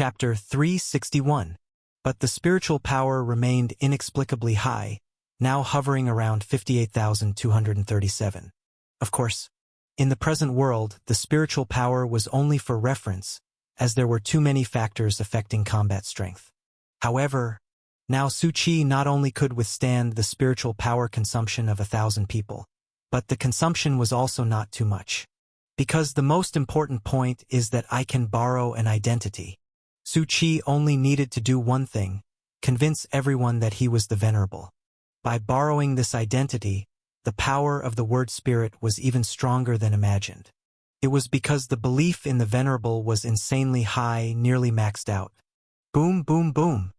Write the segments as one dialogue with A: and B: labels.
A: Chapter 361. But the spiritual power remained inexplicably high, now hovering around 58,237. Of course, in the present world, the spiritual power was only for reference, as there were too many factors affecting combat strength. However, now Su Qi not only could withstand the spiritual power consumption of 1,000 people, but the consumption was also not too much. Because the most important point is that I can borrow an identity. Su Qi only needed to do one thing, convince everyone that he was the Venerable. By borrowing this identity, the power of the word spirit was even stronger than imagined. It was because the belief in the Venerable was insanely high, nearly maxed out. Boom, boom, boom.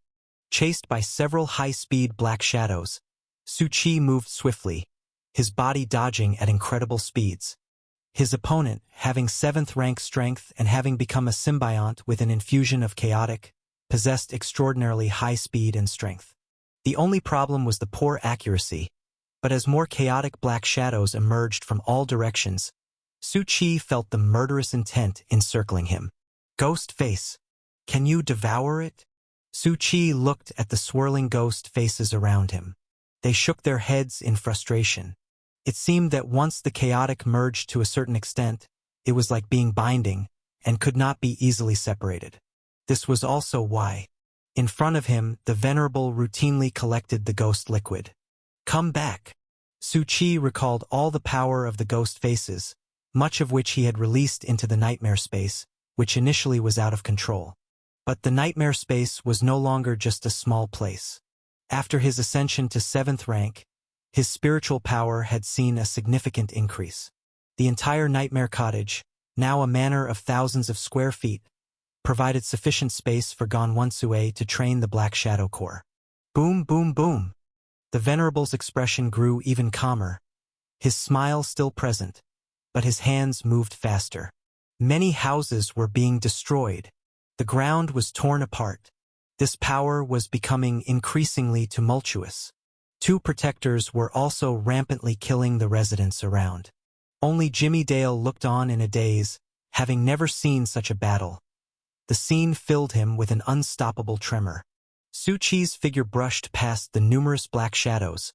A: Chased by several high-speed black shadows, Su Qi moved swiftly, his body dodging at incredible speeds. His opponent, having 7th rank strength and having become a symbiont with an infusion of chaotic, possessed extraordinarily high speed and strength. The only problem was the poor accuracy, but as more chaotic black shadows emerged from all directions, Su Qi felt the murderous intent encircling him. Ghost face. Can you devour it? Su Qi looked at the swirling ghost faces around him. They shook their heads in frustration. It seemed that once the chaotic merged to a certain extent, it was like being binding, and could not be easily separated. This was also why, in front of him, the Venerable routinely collected the ghost liquid. Come back. Su Qi recalled all the power of the ghost faces, much of which he had released into the nightmare space, which initially was out of control. But the nightmare space was no longer just a small place. After his ascension to 7th rank, his spiritual power had seen a significant increase. The entire nightmare cottage, now a manor of thousands of square feet, provided sufficient space for Gan Wensue to train the Black Shadow Corps. Boom, boom, boom. The Venerable's expression grew even calmer, his smile still present, but his hands moved faster. Many houses were being destroyed. The ground was torn apart. This power was becoming increasingly tumultuous. 2 protectors were also rampantly killing the residents around. Only Jimmy Dale looked on in a daze, having never seen such a battle. The scene filled him with an unstoppable tremor. Su Qi's figure brushed past the numerous black shadows,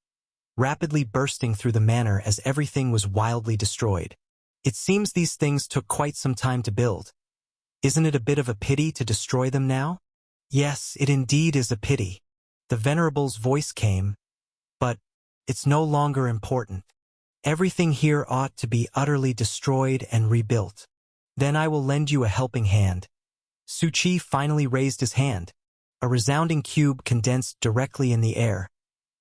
A: rapidly bursting through the manor as everything was wildly destroyed. It seems these things took quite some time to build. Isn't it a bit of a pity to destroy them now? Yes, it indeed is a pity. The Venerable's voice came, but it's no longer important. Everything here ought to be utterly destroyed and rebuilt. Then I will lend you a helping hand. Su Qi finally raised his hand. A resounding cube condensed directly in the air,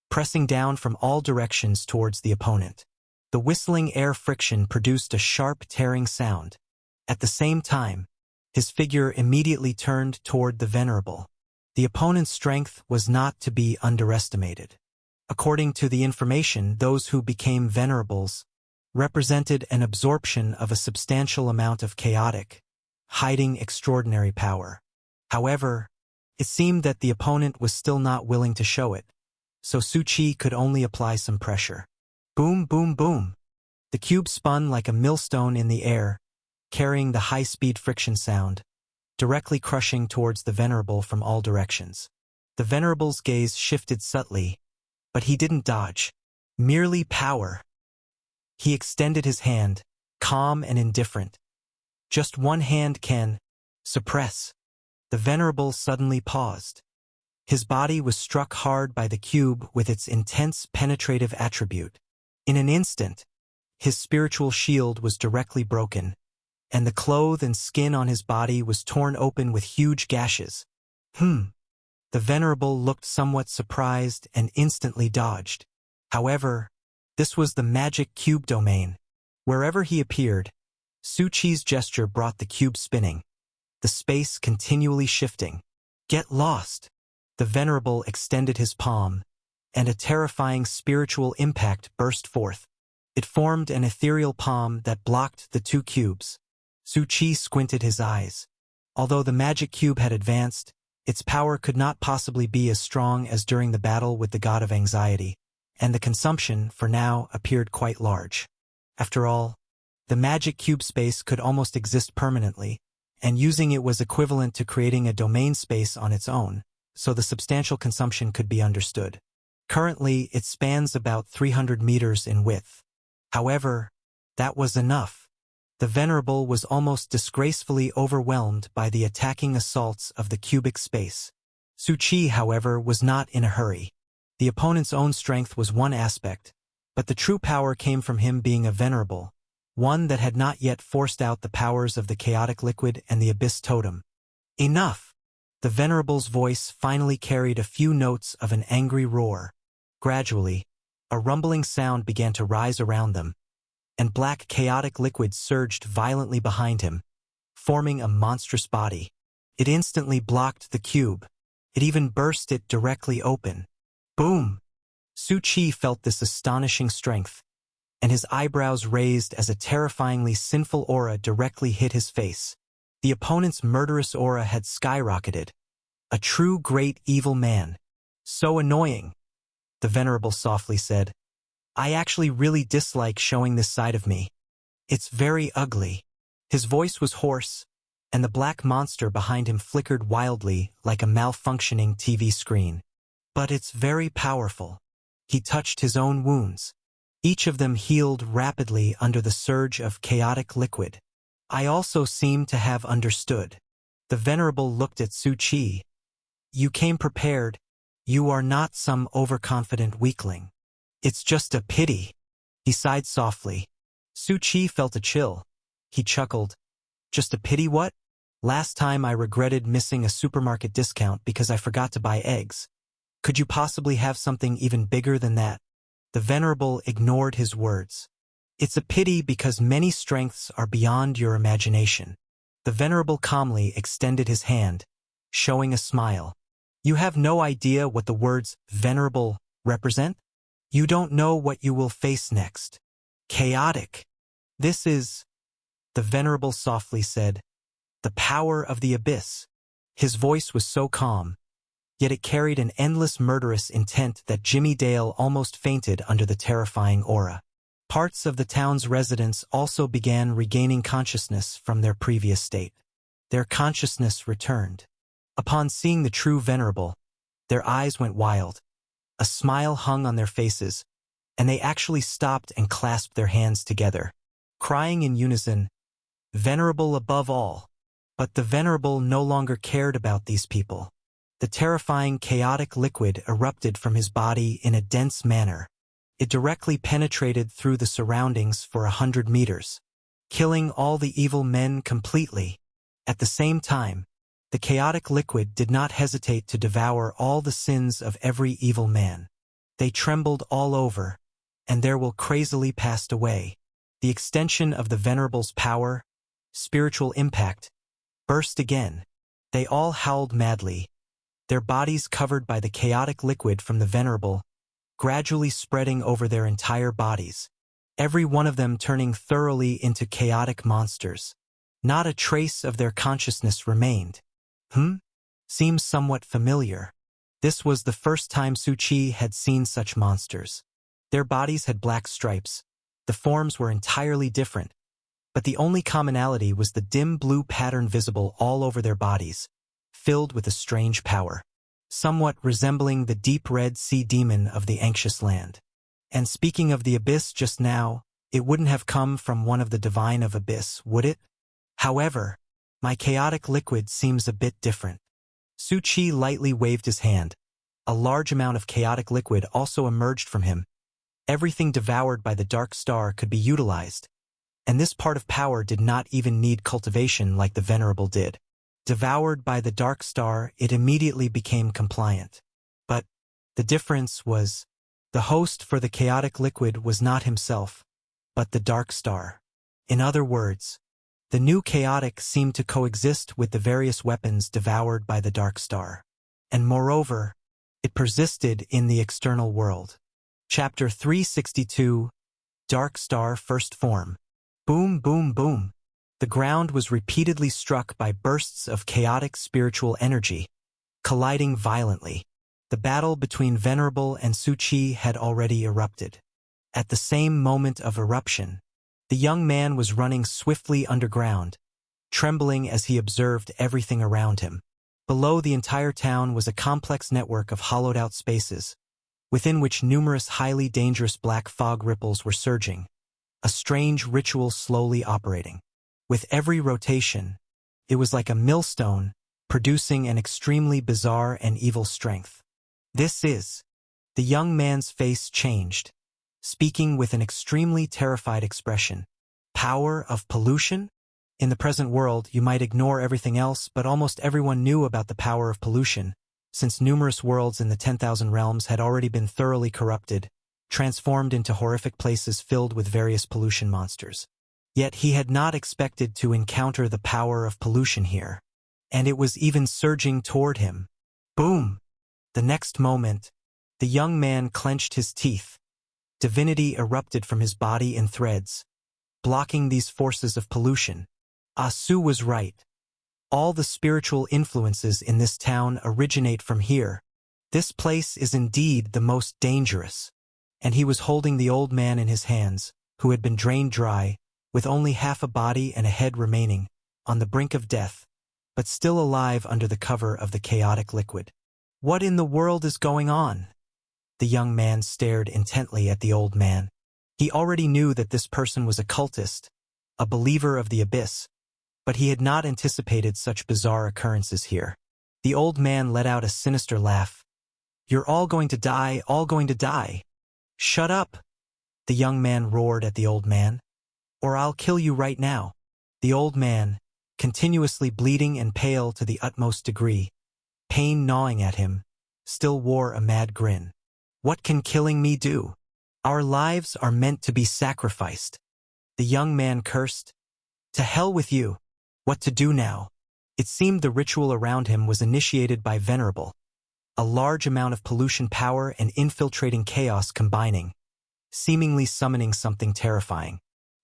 A: pressing down from all directions towards the opponent. The whistling air friction produced a sharp tearing sound. At the same time, his figure immediately turned toward the Venerable. The opponent's strength was not to be underestimated. According to the information, those who became Venerables represented an absorption of a substantial amount of chaotic, hiding extraordinary power. However, it seemed that the opponent was still not willing to show it, so Su Qi could only apply some pressure. Boom, boom, boom. The cube spun like a millstone in the air, carrying the high-speed friction sound, directly crushing towards the Venerable from all directions. The Venerable's gaze shifted subtly, but he didn't dodge. Merely power. He extended his hand, calm and indifferent. Just one hand can suppress. The Venerable suddenly paused. His body was struck hard by the cube with its intense penetrative attribute. In an instant, his spiritual shield was directly broken, and the cloth and skin on his body was torn open with huge gashes. The Venerable looked somewhat surprised and instantly dodged. However, this was the magic cube domain. Wherever he appeared, Su Qi's gesture brought the cube spinning, the space continually shifting. Get lost! The Venerable extended his palm, and a terrifying spiritual impact burst forth. It formed an ethereal palm that blocked the 2 cubes. Su Qi squinted his eyes. Although the magic cube had advanced, its power could not possibly be as strong as during the battle with the God of Anxiety, and the consumption, for now, appeared quite large. After all, the magic cube space could almost exist permanently, and using it was equivalent to creating a domain space on its own, so the substantial consumption could be understood. Currently, it spans about 300 meters in width. However, that was enough. The Venerable was almost disgracefully overwhelmed by the attacking assaults of the cubic space. Su Qi, however, was not in a hurry. The opponent's own strength was one aspect, but the true power came from him being a Venerable, one that had not yet forced out the powers of the chaotic liquid and the abyss totem. Enough! The Venerable's voice finally carried a few notes of an angry roar. Gradually, a rumbling sound began to rise around them, and black chaotic liquid surged violently behind him, forming a monstrous body. It instantly blocked the cube. It even burst it directly open. Boom! Su Qi felt this astonishing strength, and his eyebrows raised as a terrifyingly sinful aura directly hit his face. The opponent's murderous aura had skyrocketed. A true great evil man. So annoying, the Venerable softly said. I actually really dislike showing this side of me. It's very ugly. His voice was hoarse, and the black monster behind him flickered wildly like a malfunctioning TV screen. But it's very powerful. He touched his own wounds. Each of them healed rapidly under the surge of chaotic liquid. I also seem to have understood. The Venerable looked at Su Qi. You came prepared. You are not some overconfident weakling. It's just a pity. He sighed softly. Su Qi felt a chill. He chuckled. Just a pity what? Last time I regretted missing a supermarket discount because I forgot to buy eggs. Could you possibly have something even bigger than that? The Venerable ignored his words. It's a pity because many strengths are beyond your imagination. The Venerable calmly extended his hand, showing a smile. You have no idea what the words venerable represent? You don't know what you will face next. Chaotic. This is, the Venerable softly said, the power of the abyss. His voice was so calm, yet it carried an endless murderous intent that Jimmy Dale almost fainted under the terrifying aura. Parts of the town's residents also began regaining consciousness from their previous state. Their consciousness returned. Upon seeing the true Venerable, their eyes went wild. A smile hung on their faces, and they actually stopped and clasped their hands together, crying in unison, Venerable above all. But the Venerable no longer cared about these people. The terrifying chaotic liquid erupted from his body in a dense manner. It directly penetrated through the surroundings for 100 meters, killing all the evil men completely. At the same time, the chaotic liquid did not hesitate to devour all the sins of every evil man. They trembled all over, and their will crazily passed away. The extension of the Venerable's power, spiritual impact, burst again. They all howled madly, their bodies covered by the chaotic liquid from the Venerable, gradually spreading over their entire bodies, every one of them turning thoroughly into chaotic monsters. Not a trace of their consciousness remained. Seems somewhat familiar. This was the first time Su Qi had seen such monsters. Their bodies had black stripes. The forms were entirely different, but the only commonality was the dim blue pattern visible all over their bodies, filled with a strange power, somewhat resembling the deep red sea demon of the anxious land. And speaking of the abyss just now, it wouldn't have come from one of the divine of abyss, would it? However, my chaotic liquid seems a bit different. Su Qi lightly waved his hand. A large amount of chaotic liquid also emerged from him. Everything devoured by the dark star could be utilized, and this part of power did not even need cultivation like the Venerable did. Devoured by the dark star, it immediately became compliant. But the difference was, the host for the chaotic liquid was not himself, but the dark star. In other words, the new chaotic seemed to coexist with the various weapons devoured by the dark star. And moreover, it persisted in the external world. Chapter 362, Dark Star First Form. Boom, boom, boom. The ground was repeatedly struck by bursts of chaotic spiritual energy, colliding violently. The battle between Venerable and Su Qi had already erupted. At the same moment of eruption, the young man was running swiftly underground, trembling as he observed everything around him. Below the entire town was a complex network of hollowed-out spaces, within which numerous highly dangerous black fog ripples were surging, a strange ritual slowly operating. With every rotation, it was like a millstone, producing an extremely bizarre and evil strength. This is... The young man's face changed, speaking with an extremely terrified expression. Power of pollution? In the present world, you might ignore everything else, but almost everyone knew about the power of pollution, since numerous worlds in the 10,000 realms had already been thoroughly corrupted, transformed into horrific places filled with various pollution monsters. Yet he had not expected to encounter the power of pollution here, and it was even surging toward him. Boom! The next moment, the young man clenched his teeth. Divinity erupted from his body in threads, blocking these forces of pollution. Asu was right. All the spiritual influences in this town originate from here. This place is indeed the most dangerous. And he was holding the old man in his hands, who had been drained dry, with only half a body and a head remaining, on the brink of death, but still alive under the cover of the chaotic liquid. What in the world is going on? The young man stared intently at the old man. He already knew that this person was a cultist, a believer of the abyss, but he had not anticipated such bizarre occurrences here. The old man let out a sinister laugh. You're all going to die, all going to die. Shut up! The young man roared at the old man. Or I'll kill you right now. The old man, continuously bleeding and pale to the utmost degree, pain gnawing at him, still wore a mad grin. What can killing me do? Our lives are meant to be sacrificed. The young man cursed. To hell with you. What to do now? It seemed the ritual around him was initiated by Venerable. A large amount of pollution power and infiltrating chaos combining, seemingly summoning something terrifying.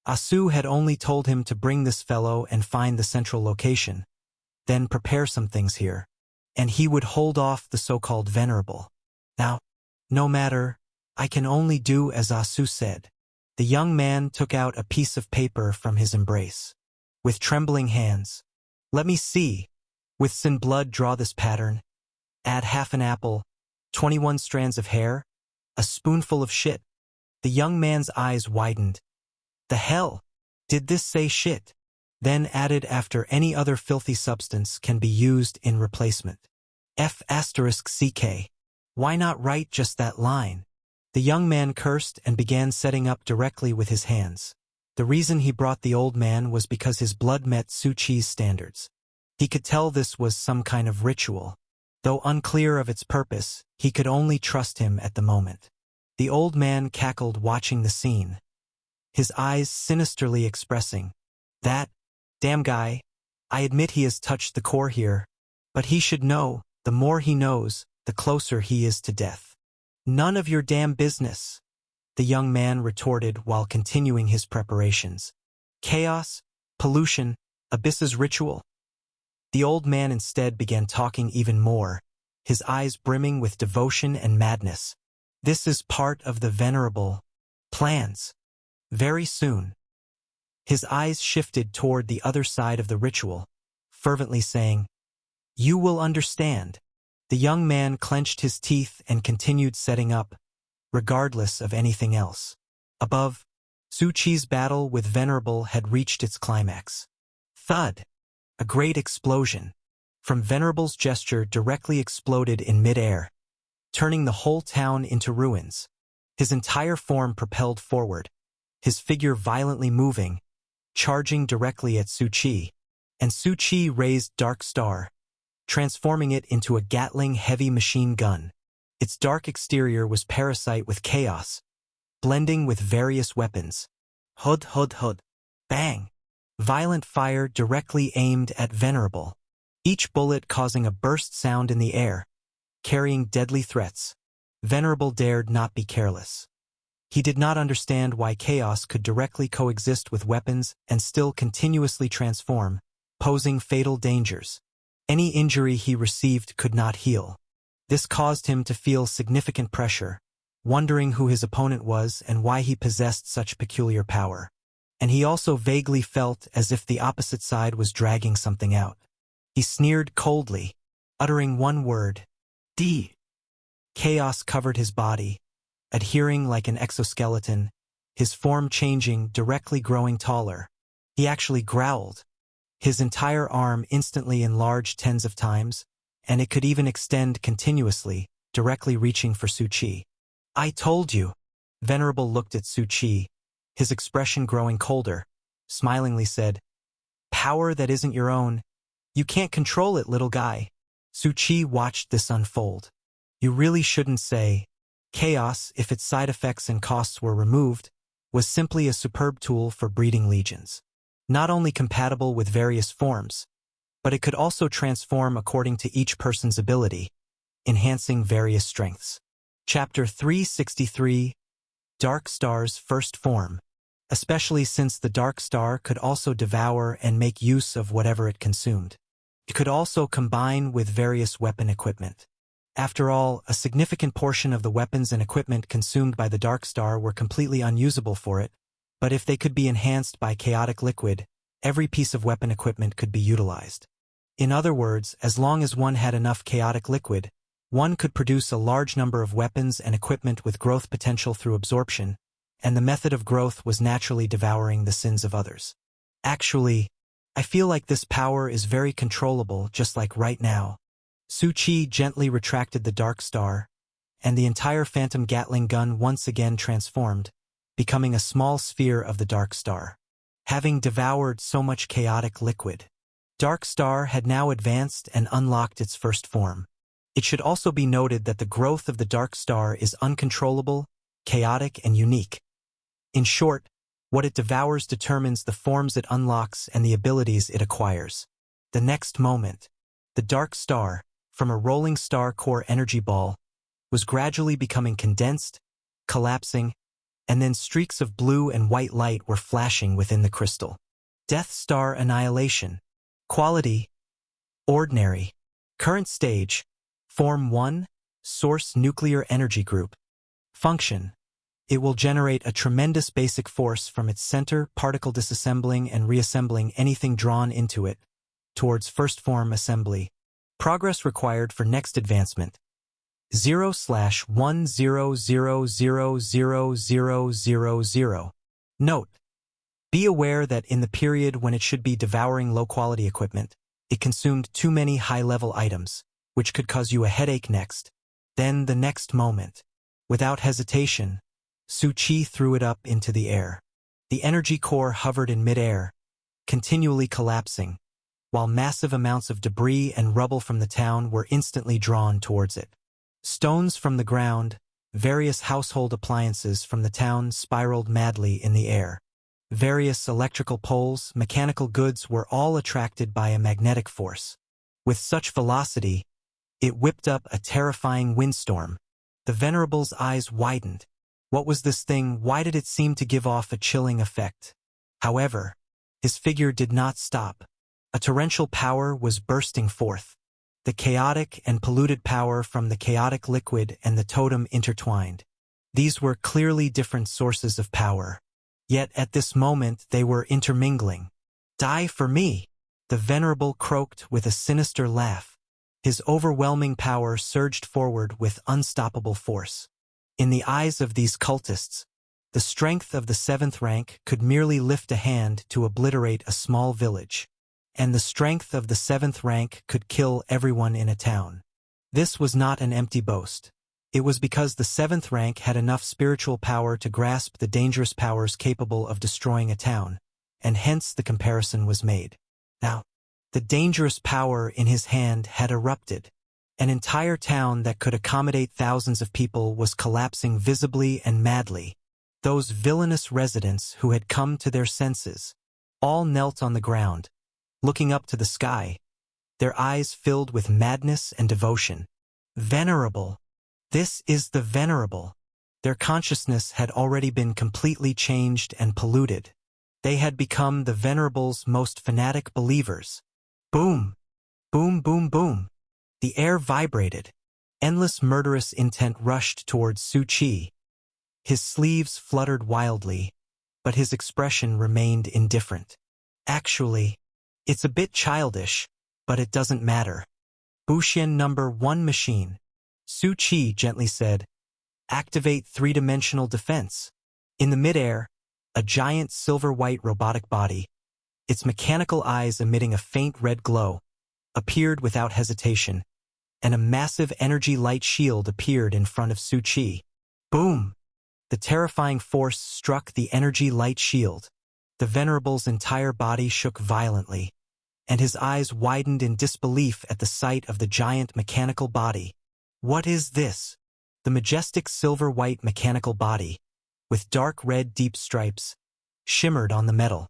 A: Asu had only told him to bring this fellow and find the central location, then prepare some things here, and he would hold off the so-called Venerable. Now, no matter, I can only do as Asu said. The young man took out a piece of paper from his embrace. With trembling hands, let me see. With sin blood draw this pattern. Add half an apple, 21 strands of hair, a spoonful of shit. The young man's eyes widened. The hell? Did this say shit? Then added after any other filthy substance can be used in replacement. F***CK. Why not write just that line? The young man cursed and began setting up directly with his hands. The reason he brought the old man was because his blood met Su Chi's standards. He could tell this was some kind of ritual. Though unclear of its purpose, he could only trust him at the moment. The old man cackled watching the scene, his eyes sinisterly expressing, "That damn guy, I admit he has touched the core here, but he should know, the more he knows, the closer he is to death." None of your damn business, the young man retorted while continuing his preparations. Chaos, pollution, Abyss's ritual. The old man instead began talking even more, his eyes brimming with devotion and madness. This is part of the Venerable plans. Very soon. His eyes shifted toward the other side of the ritual, fervently saying, "You will understand." The young man clenched his teeth and continued setting up, regardless of anything else. Above, Su Chi's battle with Venerable had reached its climax. Thud! A great explosion from Venerable's gesture directly exploded in mid-air, turning the whole town into ruins. His entire form propelled forward, his figure violently moving, charging directly at Su Chi, and Su Chi raised Dark Star, transforming it into a Gatling heavy machine gun. Its dark exterior was parasite with chaos, blending with various weapons. Hud hud hud. Bang! Violent fire directly aimed at Venerable, each bullet causing a burst sound in the air, carrying deadly threats. Venerable dared not be careless. He did not understand why chaos could directly coexist with weapons and still continuously transform, posing fatal dangers. Any injury he received could not heal. This caused him to feel significant pressure, wondering who his opponent was and why he possessed such peculiar power. and he also vaguely felt as if the opposite side was dragging something out. He sneered coldly, uttering one word, "D." Chaos covered his body, adhering like an exoskeleton, his form changing, directly growing taller. He actually growled. His entire arm instantly enlarged tens of times, and it could even extend continuously, directly reaching for Su Qi. "I told you." Venerable looked at Su Qi, his expression growing colder, smilingly said, "Power that isn't your own. You can't control it, little guy." Su Qi watched this unfold. You really shouldn't say. Chaos, if its side effects and costs were removed, was simply a superb tool for breeding legions. Not only compatible with various forms, but it could also transform according to each person's ability, enhancing various strengths. Chapter 363, Dark Star's First Form, especially since the Dark Star could also devour and make use of whatever it consumed. It could also combine with various weapon equipment. After all, a significant portion of the weapons and equipment consumed by the Dark Star were completely unusable for it, but if they could be enhanced by chaotic liquid, every piece of weapon equipment could be utilized. In other words, as long as one had enough chaotic liquid, one could produce a large number of weapons and equipment with growth potential through absorption, and the method of growth was naturally devouring the sins of others. Actually, I feel like this power is very controllable, just like right now. Su Qi gently retracted the Dark Star, and the entire Phantom Gatling gun once again transformed, becoming a small sphere of the Dark Star. Having devoured so much chaotic liquid, Dark Star had now advanced and unlocked its first form. It should also be noted that the growth of the Dark Star is uncontrollable, chaotic, and unique. In short, what it devours determines the forms it unlocks and the abilities it acquires. The next moment, the Dark Star, from a rolling star core energy ball, was gradually becoming condensed, collapsing, and then streaks of blue and white light were flashing within the crystal. Death Star Annihilation. Quality: ordinary. Current stage: Form 1, Source Nuclear Energy Group. Function: it will generate a tremendous basic force from its center, particle disassembling and reassembling anything drawn into it, towards first form assembly. Progress required for next advancement: 0/100000000. Note: be aware that in the period when it should be devouring low-quality equipment, it consumed too many high-level items, which could cause you a headache next. Then the next moment, without hesitation, Su Qi threw it up into the air. The energy core hovered in mid-air, continually collapsing, while massive amounts of debris and rubble from the town were instantly drawn towards it. Stones from the ground, various household appliances from the town spiraled madly in the air. Various electrical poles, mechanical goods were all attracted by a magnetic force. With such velocity, it whipped up a terrifying windstorm. The Venerable's eyes widened. What was this thing? Why did it seem to give off a chilling effect? However, his figure did not stop. A torrential power was bursting forth. The chaotic and polluted power from the chaotic liquid and the totem intertwined. These were clearly different sources of power. Yet at this moment they were intermingling. "Die for me!" the Venerable croaked with a sinister laugh. His overwhelming power surged forward with unstoppable force. In the eyes of these cultists, the strength of the 7th rank could merely lift a hand to obliterate a small village, and the strength of the 7th rank could kill everyone in a town. This was not an empty boast. It was because the 7th rank had enough spiritual power to grasp the dangerous powers capable of destroying a town, and hence the comparison was made. Now, the dangerous power in his hand had erupted. An entire town that could accommodate thousands of people was collapsing visibly and madly. Those villainous residents who had come to their senses all knelt on the ground, looking up to the sky, their eyes filled with madness and devotion. Venerable! This is the Venerable! Their consciousness had already been completely changed and polluted. They had become the Venerable's most fanatic believers. Boom! Boom, boom, boom! The air vibrated. Endless murderous intent rushed towards Su Qi. His sleeves fluttered wildly, but his expression remained indifferent. Actually, it's a bit childish, but it doesn't matter. Buxian number 1 machine. Su Qi gently said, activate three-dimensional defense. In the midair, a giant silver-white robotic body, its mechanical eyes emitting a faint red glow, appeared without hesitation, and a massive energy light shield appeared in front of Su Qi. Boom! The terrifying force struck the energy light shield. The Venerable's entire body shook violently, and his eyes widened in disbelief at the sight of the giant mechanical body. What is this? The majestic silver-white mechanical body, with dark red deep stripes, shimmered on the metal.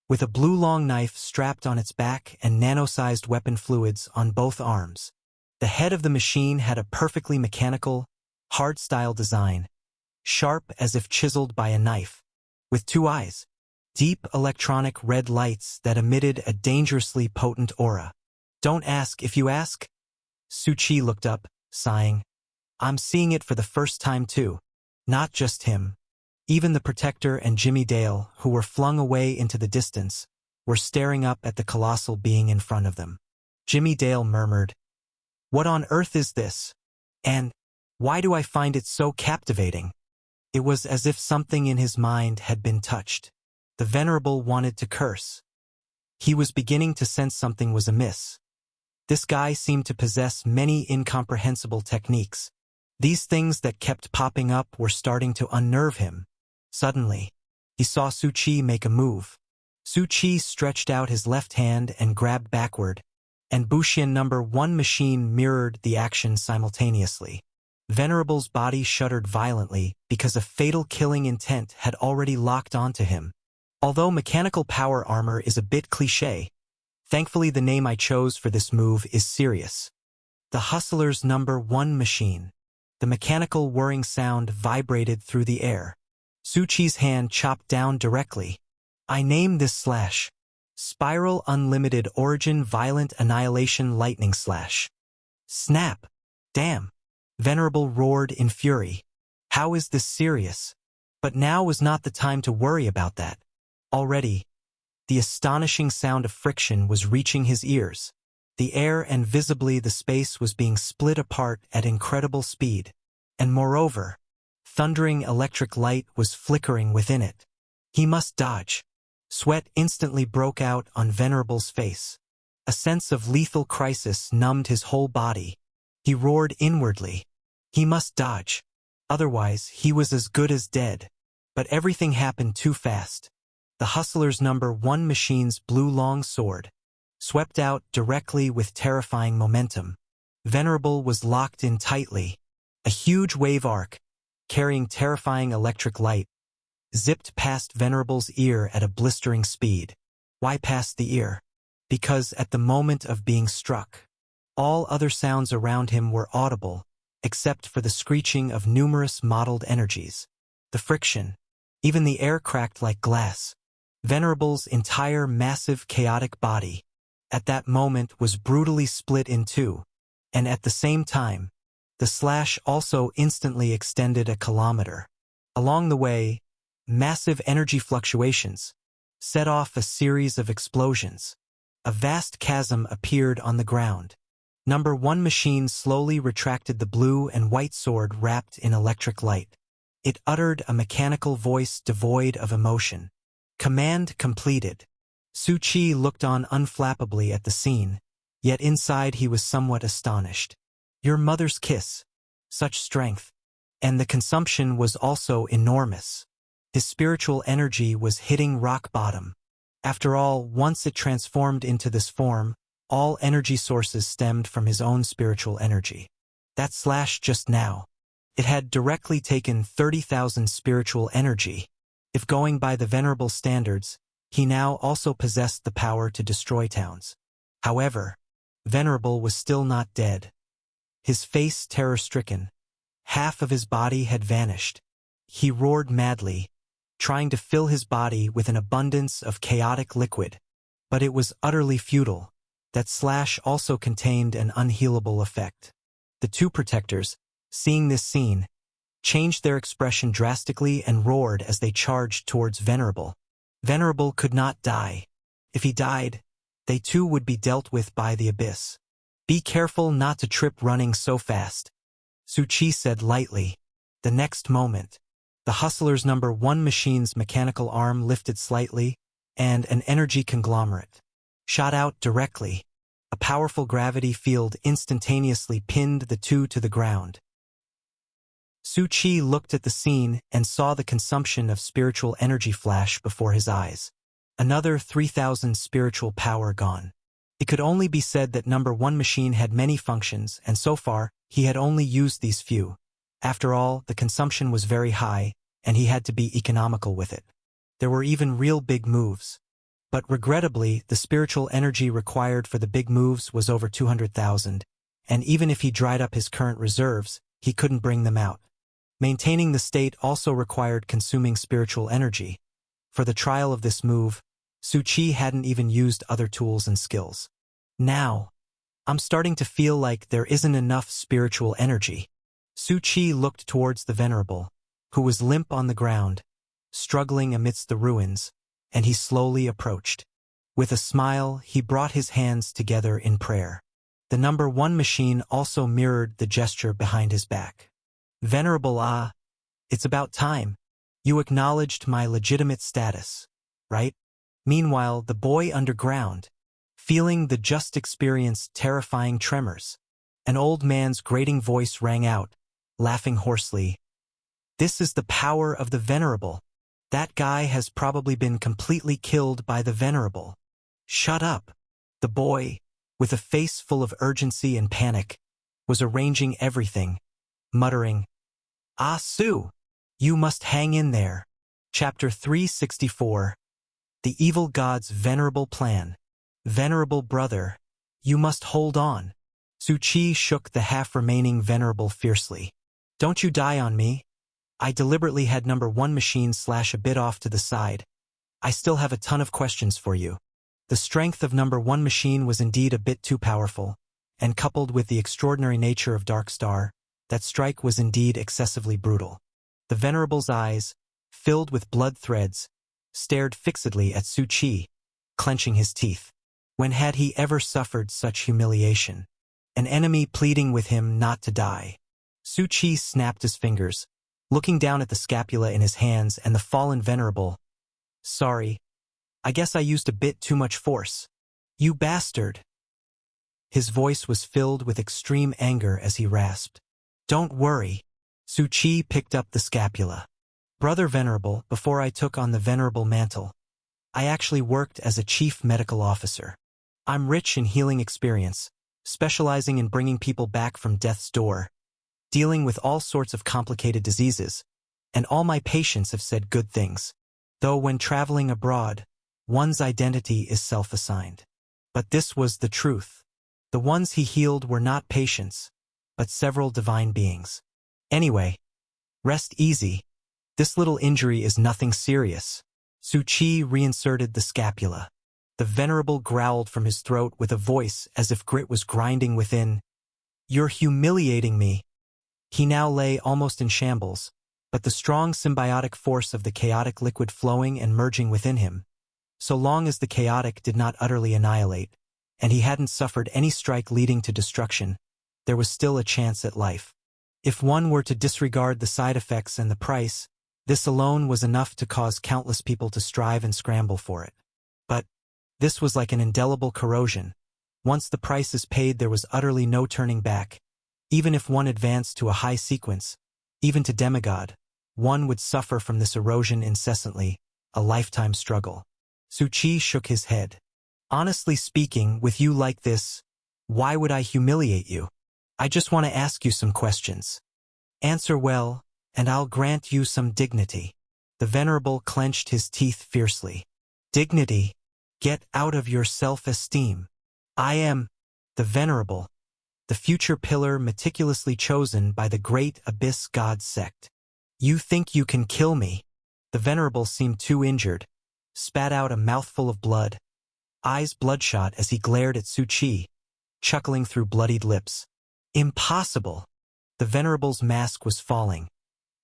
A: With a blue long knife strapped on its back and nano-sized weapon fluids on both arms. The head of the machine had a perfectly mechanical, hard-style design, sharp as if chiseled by a knife, with two eyes, deep electronic red lights that emitted a dangerously potent aura. Don't ask if you ask? Su Qi looked up, sighing. I'm seeing it for the first time too. Not just him. Even the Protector and Jimmy Dale, who were flung away into the distance, were staring up at the colossal being in front of them. Jimmy Dale murmured, "What on earth is this? And why do I find it so captivating?" It was as if something in his mind had been touched. The Venerable wanted to curse. He was beginning to sense something was amiss. This guy seemed to possess many incomprehensible techniques. These things that kept popping up were starting to unnerve him. Suddenly, he saw Su Qi make a move. Su Qi stretched out his left hand and grabbed backward, and Buxian number 1 machine mirrored the action simultaneously. Venerable's body shuddered violently because a fatal killing intent had already locked onto him. Although mechanical power armor is a bit cliché, thankfully the name I chose for this move is serious. The Hustler's number 1 machine. The mechanical whirring sound vibrated through the air. Su Qi's hand chopped down directly. I name this slash Spiral Unlimited Origin Violent Annihilation Lightning Slash. Snap! Damn! Venerable roared in fury. How is this serious? But now was not the time to worry about that. Already, the astonishing sound of friction was reaching his ears. The air and visibly the space was being split apart at incredible speed. And moreover, thundering electric light was flickering within it. He must dodge. Sweat instantly broke out on Venerable's face. A sense of lethal crisis numbed his whole body. He roared inwardly. He must dodge. Otherwise, he was as good as dead. But everything happened too fast. The Hustler's number 1 machine's blue long sword swept out directly with terrifying momentum. Venerable was locked in tightly. A huge wave arc, carrying terrifying electric light, zipped past Venerable's ear at a blistering speed. Why past the ear? Because at the moment of being struck, all other sounds around him were audible, except for the screeching of numerous mottled energies. The friction, even the air cracked like glass. Venerable's entire massive chaotic body, at that moment was brutally split in two, and at the same time, the slash also instantly extended a kilometer. Along the way, massive energy fluctuations set off a series of explosions. A vast chasm appeared on the ground. Number 1 machine slowly retracted the blue and white sword wrapped in electric light. It uttered a mechanical voice devoid of emotion. Command completed. Su Qi looked on unflappably at the scene, yet inside he was somewhat astonished. Your mother's kiss. Such strength. And the consumption was also enormous. His spiritual energy was hitting rock bottom. After all, once it transformed into this form, all energy sources stemmed from his own spiritual energy. That slash just now. It had directly taken 30,000 spiritual energy. If going by the Venerable standards, he now also possessed the power to destroy towns. However, Venerable was still not dead. His face terror-stricken. Half of his body had vanished. He roared madly, trying to fill his body with an abundance of chaotic liquid. But it was utterly futile. That slash also contained an unhealable effect. The two Protectors, seeing this scene, changed their expression drastically and roared as they charged towards Venerable. Venerable could not die. If he died, they too would be dealt with by the abyss. Be careful not to trip running so fast, Su Chi said lightly. The next moment, the Hustler's number 1 machine's mechanical arm lifted slightly, and an energy conglomerate shot out directly. A powerful gravity field instantaneously pinned the two to the ground. Su Chi looked at the scene and saw the consumption of spiritual energy flash before his eyes. Another 3,000 spiritual power gone. It could only be said that number 1 machine had many functions, and so far, he had only used these few. After all, the consumption was very high, and he had to be economical with it. There were even real big moves. But regrettably, the spiritual energy required for the big moves was over 200,000, and even if he dried up his current reserves, he couldn't bring them out. Maintaining the state also required consuming spiritual energy. For the trial of this move, Su Chi hadn't even used other tools and skills. Now, I'm starting to feel like there isn't enough spiritual energy. Su Chi looked towards the Venerable, who was limp on the ground, struggling amidst the ruins, and he slowly approached. With a smile, he brought his hands together in prayer. The number 1 machine also mirrored the gesture behind his back. Venerable, it's about time. You acknowledged my legitimate status, right? Meanwhile, the boy underground, feeling the just experienced terrifying tremors. An old man's grating voice rang out, laughing hoarsely. This is the power of the Venerable. That guy has probably been completely killed by the Venerable. Shut up. The boy, with a face full of urgency and panic, was arranging everything, muttering, Su, you must hang in there. Chapter 364. The Evil God's Venerable Plan. Venerable brother, you must hold on. Su Chi shook the half-remaining Venerable fiercely. Don't you die on me. I deliberately had number 1 machine slash a bit off to the side. I still have a ton of questions for you. The strength of number 1 machine was indeed a bit too powerful, and coupled with the extraordinary nature of Dark Star, that strike was indeed excessively brutal. The Venerable's eyes, filled with blood threads, stared fixedly at Su Chi, clenching his teeth. When had he ever suffered such humiliation? An enemy pleading with him not to die. Su Chi snapped his fingers, looking down at the scapula in his hands and the fallen Venerable. Sorry. I guess I used a bit too much force. You bastard. His voice was filled with extreme anger as he rasped. Don't worry. Su Chi picked up the scapula. Brother Venerable, before I took on the Venerable mantle, I actually worked as a chief medical officer. I'm rich in healing experience, specializing in bringing people back from death's door, dealing with all sorts of complicated diseases, and all my patients have said good things. Though when traveling abroad, one's identity is self-assigned. But this was the truth. The ones he healed were not patients, but several divine beings. Anyway, rest easy. This little injury is nothing serious. Su Chi reinserted the scapula. The Venerable growled from his throat with a voice as if grit was grinding within. You're humiliating me. He now lay almost in shambles, but the strong symbiotic force of the chaotic liquid flowing and merging within him, so long as the chaotic did not utterly annihilate, and he hadn't suffered any strike leading to destruction, there was still a chance at life. If one were to disregard the side effects and the price, this alone was enough to cause countless people to strive and scramble for it. But this was like an indelible corrosion. Once the price is paid, there was utterly no turning back. Even if one advanced to a high sequence, even to demigod, one would suffer from this erosion incessantly, a lifetime struggle. Su Chi shook his head. Honestly speaking, with you like this, why would I humiliate you? I just want to ask you some questions. Answer well, and I'll grant you some dignity. The Venerable clenched his teeth fiercely. Dignity? Get out of your self-esteem. I am the Venerable, the future pillar meticulously chosen by the great Abyss God sect. You think you can kill me? The Venerable seemed too injured, spat out a mouthful of blood, eyes bloodshot as he glared at Su Chi, chuckling through bloodied lips. Impossible! The Venerable's mask was falling,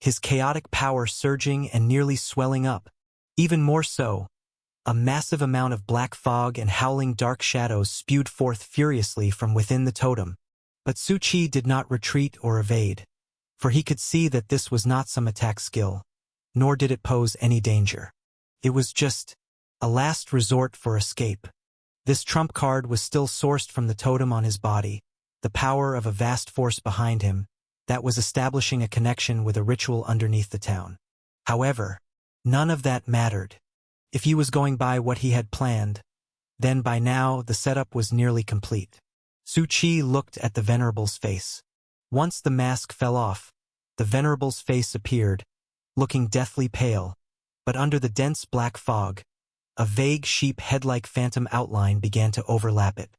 A: his chaotic power surging and nearly swelling up. Even more so, a massive amount of black fog and howling dark shadows spewed forth furiously from within the totem. But Su Qi did not retreat or evade, for he could see that this was not some attack skill, nor did it pose any danger. It was just a last resort for escape. This trump card was still sourced from the totem on his body, the power of a vast force behind him that was establishing a connection with a ritual underneath the town. However, none of that mattered. If he was going by what he had planned, then by now the setup was nearly complete. Su Qi looked at the Venerable's face. Once the mask fell off, the Venerable's face appeared, looking deathly pale, but under the dense black fog, a vague sheep-head-like phantom outline began to overlap it.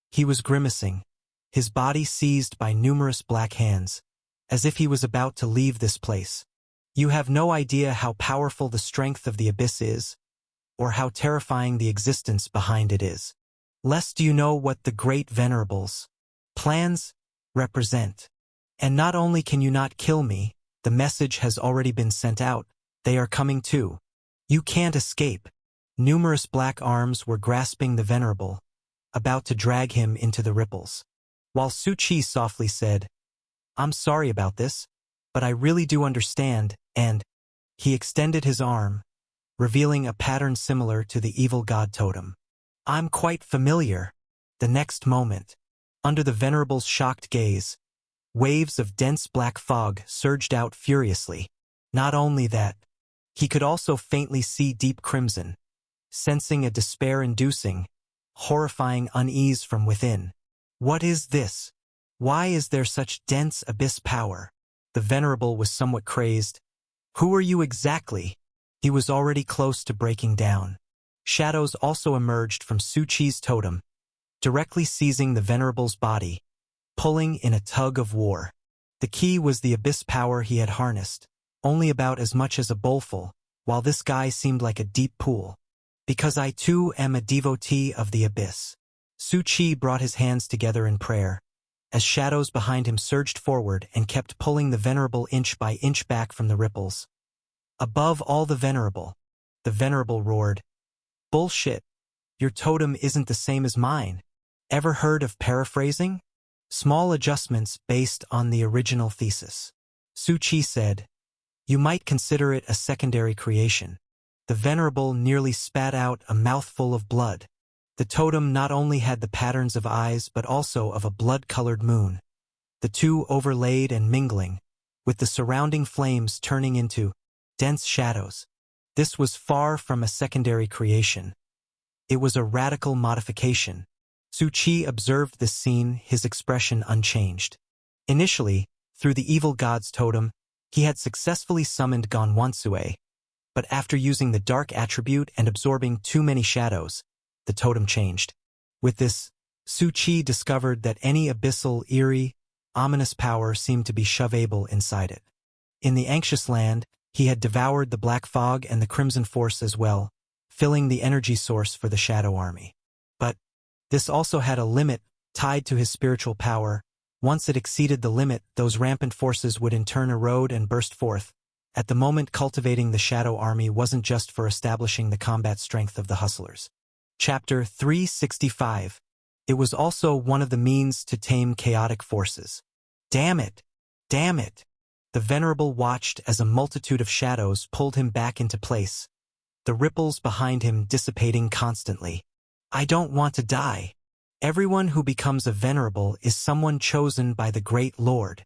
A: He was grimacing, his body seized by numerous black hands, as if he was about to leave this place. You have no idea how powerful the strength of the abyss is, or how terrifying the existence behind it is. Lest you know what the great Venerable's plans represent. And not only can you not kill me, the message has already been sent out, they are coming too. You can't escape. Numerous black arms were grasping the Venerable, about to drag him into the ripples. While Su Qi softly said, "I'm sorry about this, but I really do understand," and he extended his arm, revealing a pattern similar to the evil god totem. "I'm quite familiar." The next moment, under the Venerable's shocked gaze, waves of dense black fog surged out furiously. Not only that, he could also faintly see deep crimson, sensing a despair-inducing, horrifying unease from within. What is this? Why is there such dense abyss power? The Venerable was somewhat crazed. Who are you exactly? He was already close to breaking down. Shadows also emerged from Su Qi's totem, directly seizing the Venerable's body, pulling in a tug of war. The key was the abyss power he had harnessed, only about as much as a bowlful, while this guy seemed like a deep pool. Because I too am a devotee of the abyss. Su Qi brought his hands together in prayer, as shadows behind him surged forward and kept pulling the Venerable inch by inch back from the ripples. Above all the Venerable roared, "Bullshit! Your totem isn't the same as mine. Ever heard of paraphrasing? Small adjustments based on the original thesis." Su Qi said, "You might consider it a secondary creation." The Venerable nearly spat out a mouthful of blood. The totem not only had the patterns of eyes but also of a blood-colored moon, the two overlaid and mingling, with the surrounding flames turning into dense shadows. This was far from a secondary creation. It was a radical modification. Su Qi observed this scene, his expression unchanged. Initially, through the evil god's totem, he had successfully summoned Ganwansue, but after using the dark attribute and absorbing too many shadows, the totem changed. With this, Su Qi discovered that any abyssal, eerie, ominous power seemed to be shovable inside it. In the anxious land, he had devoured the black fog and the crimson force as well, filling the energy source for the shadow army. But this also had a limit tied to his spiritual power. Once it exceeded the limit, those rampant forces would in turn erode and burst forth. At the moment, cultivating the shadow army wasn't just for establishing the combat strength of the hustlers. Chapter 365. It was also one of the means to tame chaotic forces. Damn it! Damn it! The Venerable watched as a multitude of shadows pulled him back into place, the ripples behind him dissipating constantly. I don't want to die. Everyone who becomes a Venerable is someone chosen by the Great Lord,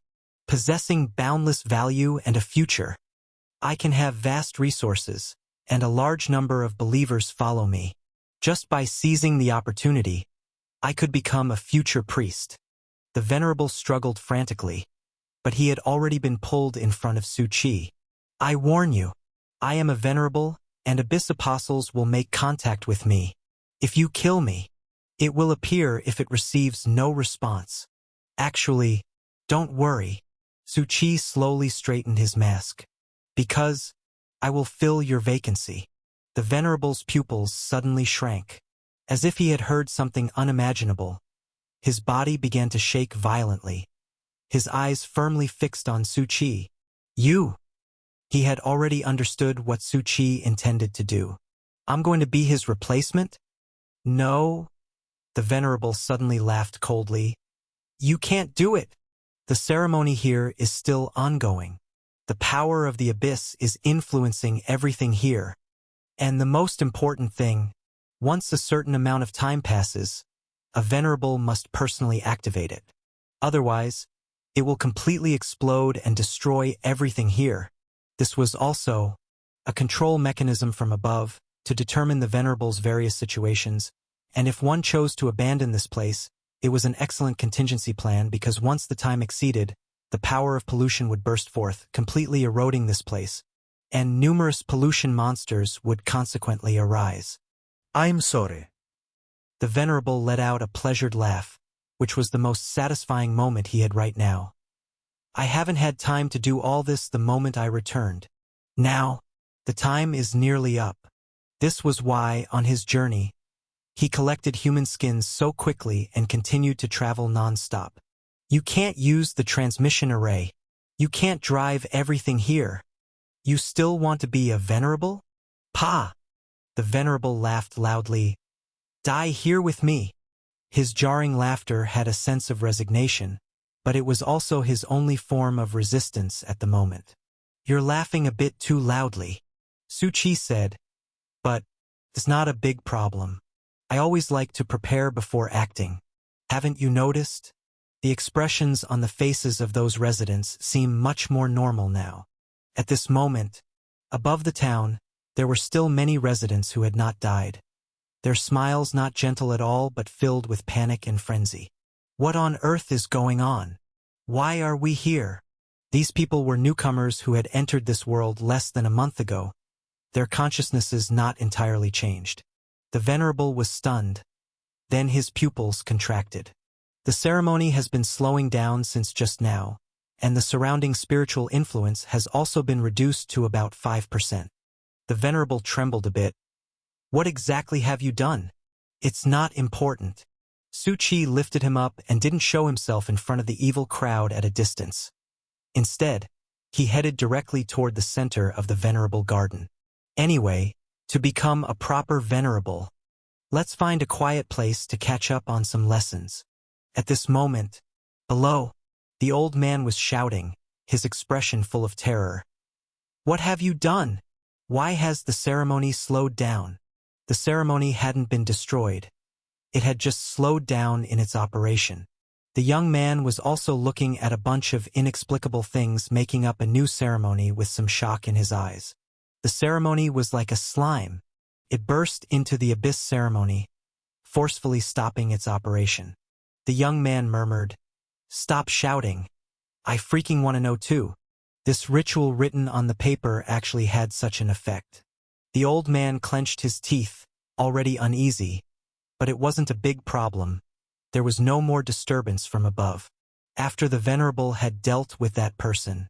A: possessing boundless value and a future. I can have vast resources, and a large number of believers follow me. Just by seizing the opportunity, I could become a future priest. The Venerable struggled frantically, but he had already been pulled in front of Su Qi. I warn you, I am a Venerable, and Abyss Apostles will make contact with me. If you kill me, it will appear if it receives no response. Actually, don't worry. Su Qi slowly straightened his mask. Because I will fill your vacancy. The Venerable's pupils suddenly shrank. As if he had heard something unimaginable, his body began to shake violently, his eyes firmly fixed on Su Qi. You. He had already understood what Su Qi intended to do. I'm going to be his replacement? No. The Venerable suddenly laughed coldly. You can't do it. The ceremony here is still ongoing. The power of the abyss is influencing everything here. And the most important thing, once a certain amount of time passes, a Venerable must personally activate it. Otherwise, it will completely explode and destroy everything here. This was also a control mechanism from above to determine the Venerable's various situations, and if one chose to abandon this place, it was an excellent contingency plan because once the time exceeded, the power of pollution would burst forth, completely eroding this place, and numerous pollution monsters would consequently arise.
B: I'm sorry.
A: The Venerable let out a pleasured laugh, which was the most satisfying moment he had right now. I haven't had time to do all this the moment I returned. Now, the time is nearly up. This was why, on his journey, he collected human skins so quickly and continued to travel non-stop. You can't use the transmission array. You can't drive everything here. You still want to be a Venerable? Pa! The Venerable laughed loudly. Die here with me. His jarring laughter had a sense of resignation, but it was also his only form of resistance at the moment. You're laughing a bit too loudly, Su Qi said, but it's not a big problem. I always like to prepare before acting. Haven't you noticed? The expressions on the faces of those residents seem much more normal now. At this moment, above the town, there were still many residents who had not died. Their smiles not gentle at all but filled with panic and frenzy. What on earth is going on? Why are we here? These people were newcomers who had entered this world less than a month ago. Their consciousnesses not entirely changed. The Venerable was stunned. Then his pupils contracted. The ceremony has been slowing down since just now, and the surrounding spiritual influence has also been reduced to about 5%. The Venerable trembled a bit. What exactly have you done? It's not important. Su Qi lifted him up and didn't show himself in front of the evil crowd at a distance. Instead, he headed directly toward the center of the Venerable Garden. Anyway, to become a proper Venerable, let's find a quiet place to catch up on some lessons. At this moment, below, the old man was shouting, his expression full of terror. What have you done? Why has the ceremony slowed down? The ceremony hadn't been destroyed. It had just slowed down in its operation. The young man was also looking at a bunch of inexplicable things making up a new ceremony with some shock in his eyes. The ceremony was like a slime. It burst into the abyss ceremony, forcefully stopping its operation. The young man murmured, "Stop shouting. I freaking want to know too." This ritual written on the paper actually had such an effect. The old man clenched his teeth, already uneasy, but it wasn't a big problem. There was no more disturbance from above. After the Venerable had dealt with that person,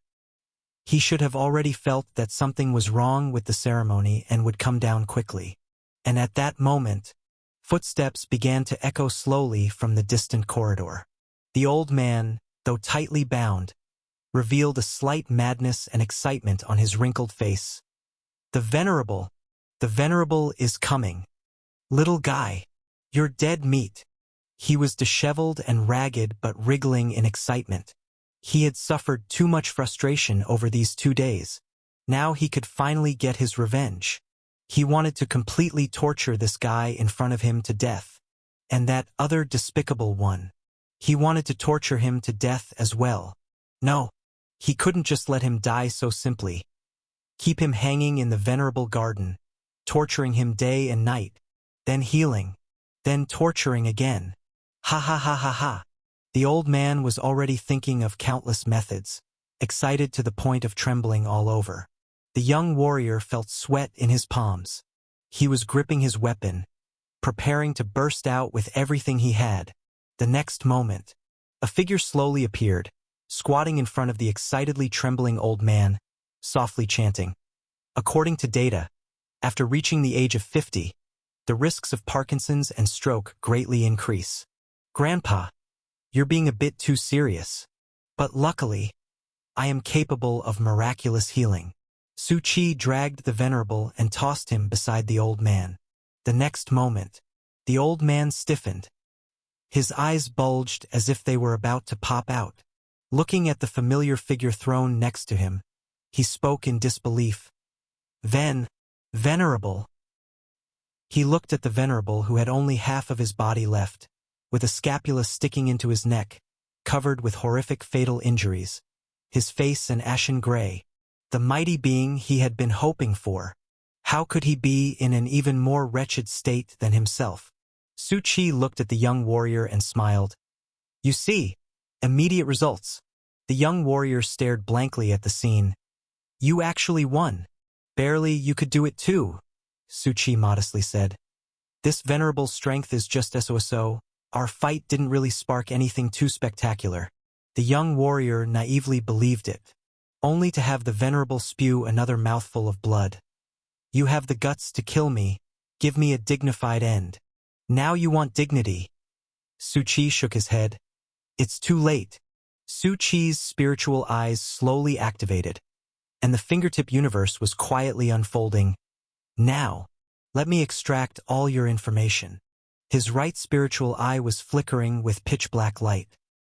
A: he should have already felt that something was wrong with the ceremony and would come down quickly. And at that moment, footsteps began to echo slowly from the distant corridor. The old man, though tightly bound, revealed a slight madness and excitement on his wrinkled face. The Venerable is coming. Little guy, you're dead meat. He was disheveled and ragged but wriggling in excitement. He had suffered too much frustration over these 2 days. Now he could finally get his revenge. He wanted to completely torture this guy in front of him to death. And that other despicable one. He wanted to torture him to death as well. No, he couldn't just let him die so simply. Keep him hanging in the Venerable Garden, torturing him day and night, then healing, then torturing again. Ha ha ha ha ha. The old man was already thinking of countless methods, excited to the point of trembling all over. The young warrior felt sweat in his palms. He was gripping his weapon, preparing to burst out with everything he had. The next moment, a figure slowly appeared, squatting in front of the excitedly trembling old man, softly chanting. According to data, after reaching the age of 50, the risks of Parkinson's and stroke greatly increase. Grandpa, you're being a bit too serious. But luckily, I am capable of miraculous healing. Su Chi dragged the Venerable and tossed him beside the old man. The next moment, the old man stiffened. His eyes bulged as if they were about to pop out. Looking at the familiar figure thrown next to him, he spoke in disbelief. Venerable. He looked at the Venerable, who had only half of his body left, with a scapula sticking into his neck, covered with horrific fatal injuries, his face an ashen gray. The mighty being he had been hoping for. How could he be in an even more wretched state than himself? Su Chi looked at the young warrior and smiled. You see, immediate results. The young warrior stared blankly at the scene. You actually won. Barely you could do it too, Su Chi modestly said. This venerable strength is just so. Our fight didn't really spark anything too spectacular. The young warrior naively believed it, only to have the venerable spew another mouthful of blood. You have the guts to kill me. Give me a dignified end. Now you want dignity. Su Chi shook his head. It's too late. Su Chi's spiritual eyes slowly activated, and the fingertip universe was quietly unfolding. Now, let me extract all your information. His right spiritual eye was flickering with pitch-black light.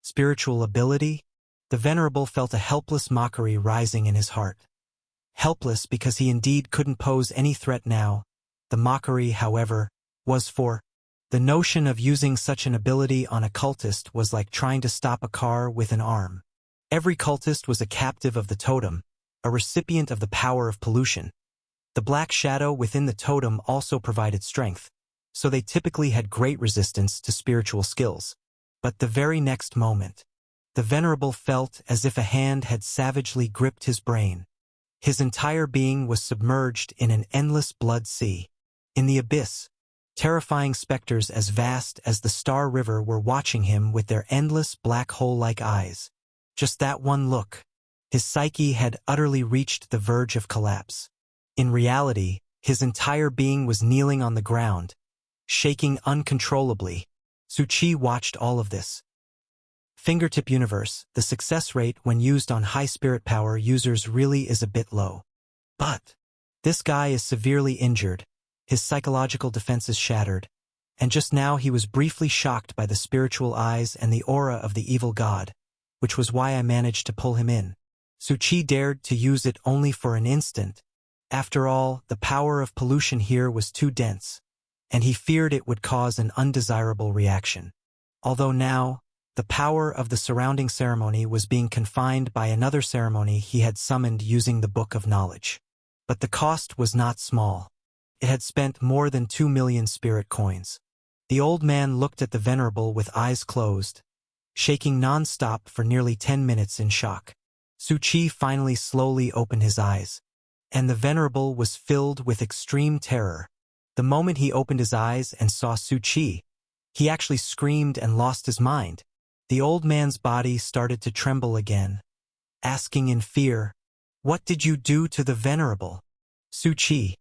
A: Spiritual ability? The Venerable felt a helpless mockery rising in his heart. Helpless because he indeed couldn't pose any threat now. The mockery, however, was for the notion of using such an ability on a cultist was like trying to stop a car with an arm. Every cultist was a captive of the totem, a recipient of the power of pollution. The black shadow within the totem also provided strength, so they typically had great resistance to spiritual skills. But the very next moment, the Venerable felt as if a hand had savagely gripped his brain. His entire being was submerged in an endless blood sea. In the abyss, terrifying specters as vast as the Star River were watching him with their endless black hole-like eyes. Just that one look. His psyche had utterly reached the verge of collapse. In reality, his entire being was kneeling on the ground, shaking uncontrollably. Su Chi watched all of this. Fingertip universe, the success rate when used on high spirit power users really is a bit low. But this guy is severely injured, his psychological defenses shattered, and just now he was briefly shocked by the spiritual eyes and the aura of the evil god, which was why I managed to pull him in. Su Chi dared to use it only for an instant. After all, the power of pollution here was too dense, and he feared it would cause an undesirable reaction. Although now, the power of the surrounding ceremony was being confined by another ceremony he had summoned using the Book of Knowledge. But the cost was not small. It had spent more than 2 million spirit coins. The old man looked at the Venerable with eyes closed, shaking non-stop for nearly 10 minutes in shock. Su Chi finally slowly opened his eyes, and the Venerable was filled with extreme terror. The moment he opened his eyes and saw Su Chi, he actually screamed and lost his mind. The old man's body started to tremble again, asking in fear, "What did you do to the Venerable?" Su Chi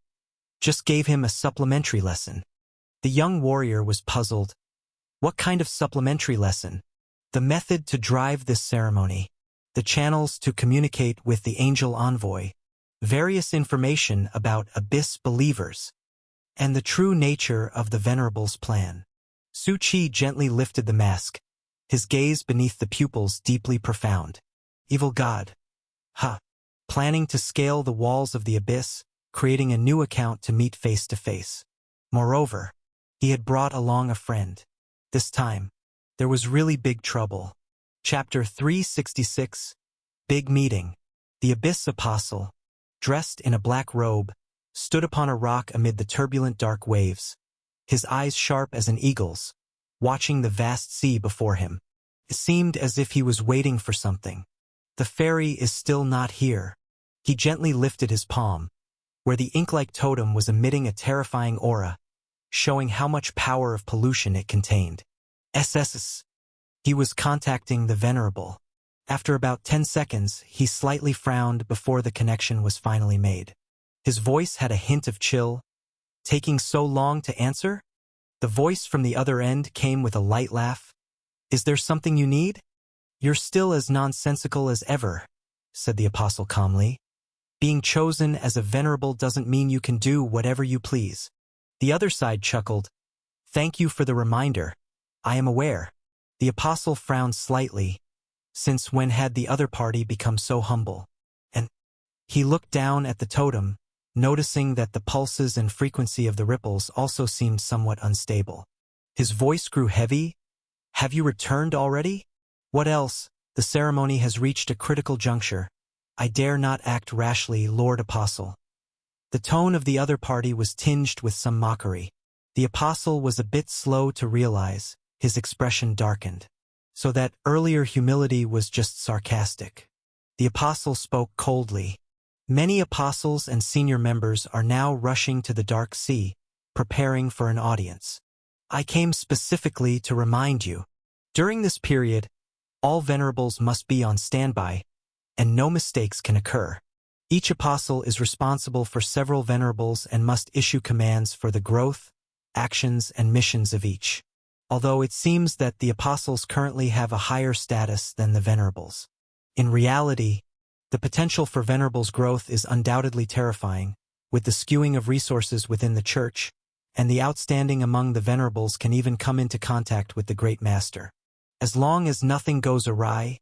A: just gave him a supplementary lesson. The young warrior was puzzled. What kind of supplementary lesson? The method to drive this ceremony, the channels to communicate with the angel envoy, various information about abyss believers, and the true nature of the Venerable's plan. Su Chi gently lifted the mask, his gaze beneath the pupils deeply profound. Evil God. Planning to scale the walls of the abyss, creating a new account to meet face to face. Moreover, he had brought along a friend. This time, there was really big trouble. Chapter 366, Big Meeting. The Abyss Apostle, dressed in a black robe, stood upon a rock amid the turbulent dark waves, his eyes sharp as an eagle's, watching the vast sea before him. It seemed as if he was waiting for something. The fairy is still not here. He gently lifted his palm, where the ink-like totem was emitting a terrifying aura, showing how much power of pollution it contained. SSS. He was contacting the Venerable. After about 10 seconds, he slightly frowned before the connection was finally made. His voice had a hint of chill. Taking so long to answer? The voice from the other end came with a light laugh. Is there something you need? You're still as nonsensical as ever. said the apostle calmly. Being chosen as a venerable doesn't mean you can do whatever you please. The other side chuckled. Thank you for the reminder. I am aware. The apostle frowned slightly. Since when had the other party become so humble? And he looked down at the totem, noticing that the pulses and frequency of the ripples also seemed somewhat unstable. His voice grew heavy. Have you returned already? What else? The ceremony has reached a critical juncture. I dare not act rashly, Lord Apostle. The tone of the other party was tinged with some mockery. The apostle was a bit slow to realize. His expression darkened. So that earlier humility was just sarcastic. The apostle spoke coldly. Many apostles and senior members are now rushing to the Dark Sea, preparing for an audience. I came specifically to remind you. During this period, all venerables must be on standby, and no mistakes can occur. Each apostle is responsible for several venerables and must issue commands for the growth, actions, and missions of each. Although it seems that the apostles currently have a higher status than the venerables. In reality, the potential for venerables' growth is undoubtedly terrifying, with the skewing of resources within the church, and the outstanding among the venerables can even come into contact with the Great Master. As long as nothing goes awry,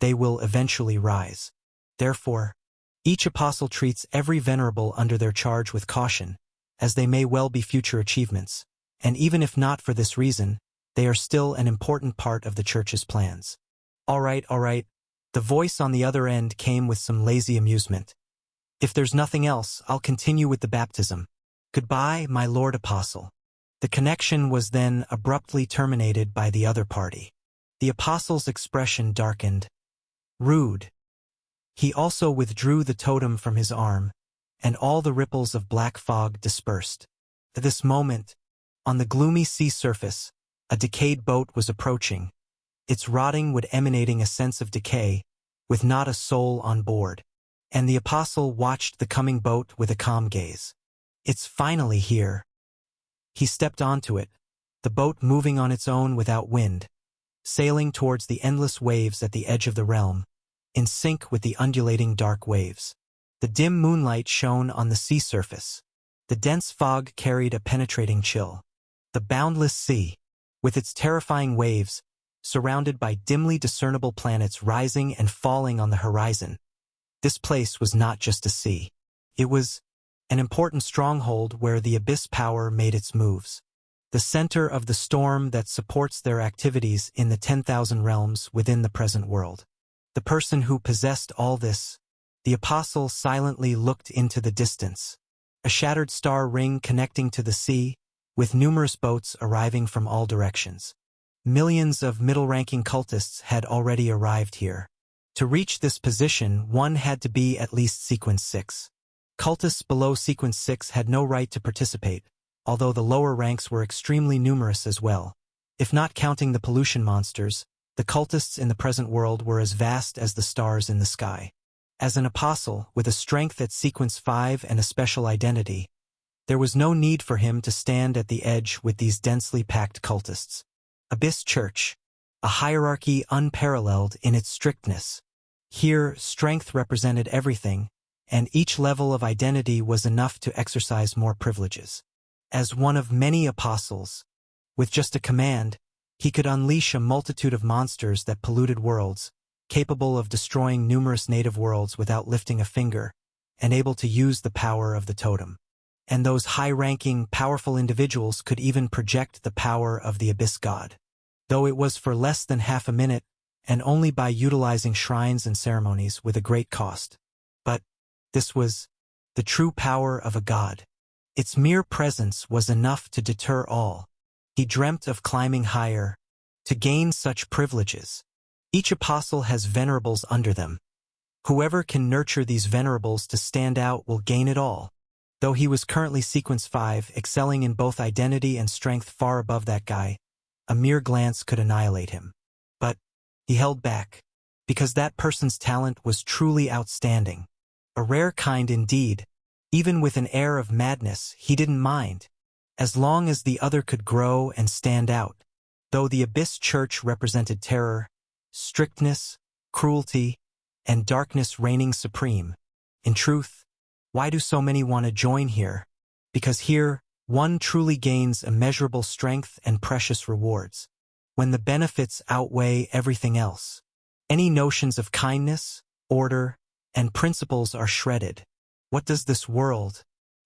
A: they will eventually rise. Therefore, each apostle treats every venerable under their charge with caution, as they may well be future achievements, and even if not for this reason, they are still an important part of the church's plans. All right. The voice on the other end came with some lazy amusement. If there's nothing else, I'll continue with the baptism. Goodbye, my Lord Apostle. The connection was then abruptly terminated by the other party. The apostle's expression darkened. Rude. He also withdrew the totem from his arm, and all the ripples of black fog dispersed. At this moment, on the gloomy sea surface, a decayed boat was approaching, its rotting wood emanating a sense of decay, with not a soul on board. And the apostle watched the coming boat with a calm gaze. It's finally here. He stepped onto it, the boat moving on its own without wind, sailing towards the endless waves at the edge of the realm, in sync with the undulating dark waves. The dim moonlight shone on the sea surface. The dense fog carried a penetrating chill. The boundless sea, with its terrifying waves, surrounded by dimly discernible planets rising and falling on the horizon. This place was not just a sea. It was an important stronghold where the abyss power made its moves. The center of the storm that supports their activities in the 10,000 realms within the present world. The person who possessed all this, the apostle silently looked into the distance. A shattered star ring connecting to the sea, with numerous boats arriving from all directions. Millions of middle-ranking cultists had already arrived here. To reach this position, one had to be at least Sequence 6. Cultists below Sequence 6 had no right to participate, although the lower ranks were extremely numerous as well. If not counting the pollution monsters, the cultists in the present world were as vast as the stars in the sky. As an apostle, with a strength at Sequence 5 and a special identity, there was no need for him to stand at the edge with these densely packed cultists. Abyss Church, a hierarchy unparalleled in its strictness. Here, strength represented everything, and each level of identity was enough to exercise more privileges. As one of many apostles, with just a command, he could unleash a multitude of monsters that polluted worlds, capable of destroying numerous native worlds without lifting a finger, and able to use the power of the totem. And those high-ranking, powerful individuals could even project the power of the Abyss God. Though it was for less than half a minute, and only by utilizing shrines and ceremonies with a great cost. But this was the true power of a god. Its mere presence was enough to deter all. He dreamt of climbing higher, to gain such privileges. Each apostle has venerables under them. Whoever can nurture these venerables to stand out will gain it all. Though he was currently Sequence 5, excelling in both identity and strength far above that guy, a mere glance could annihilate him. But he held back, because that person's talent was truly outstanding. A rare kind indeed. Even with an air of madness, he didn't mind, as long as the other could grow and stand out. Though the Abyss Church represented terror, strictness, cruelty, and darkness reigning supreme. In truth, why do so many want to join here? Because here, one truly gains immeasurable strength and precious rewards, when the benefits outweigh everything else. Any notions of kindness, order, and principles are shredded. What does this world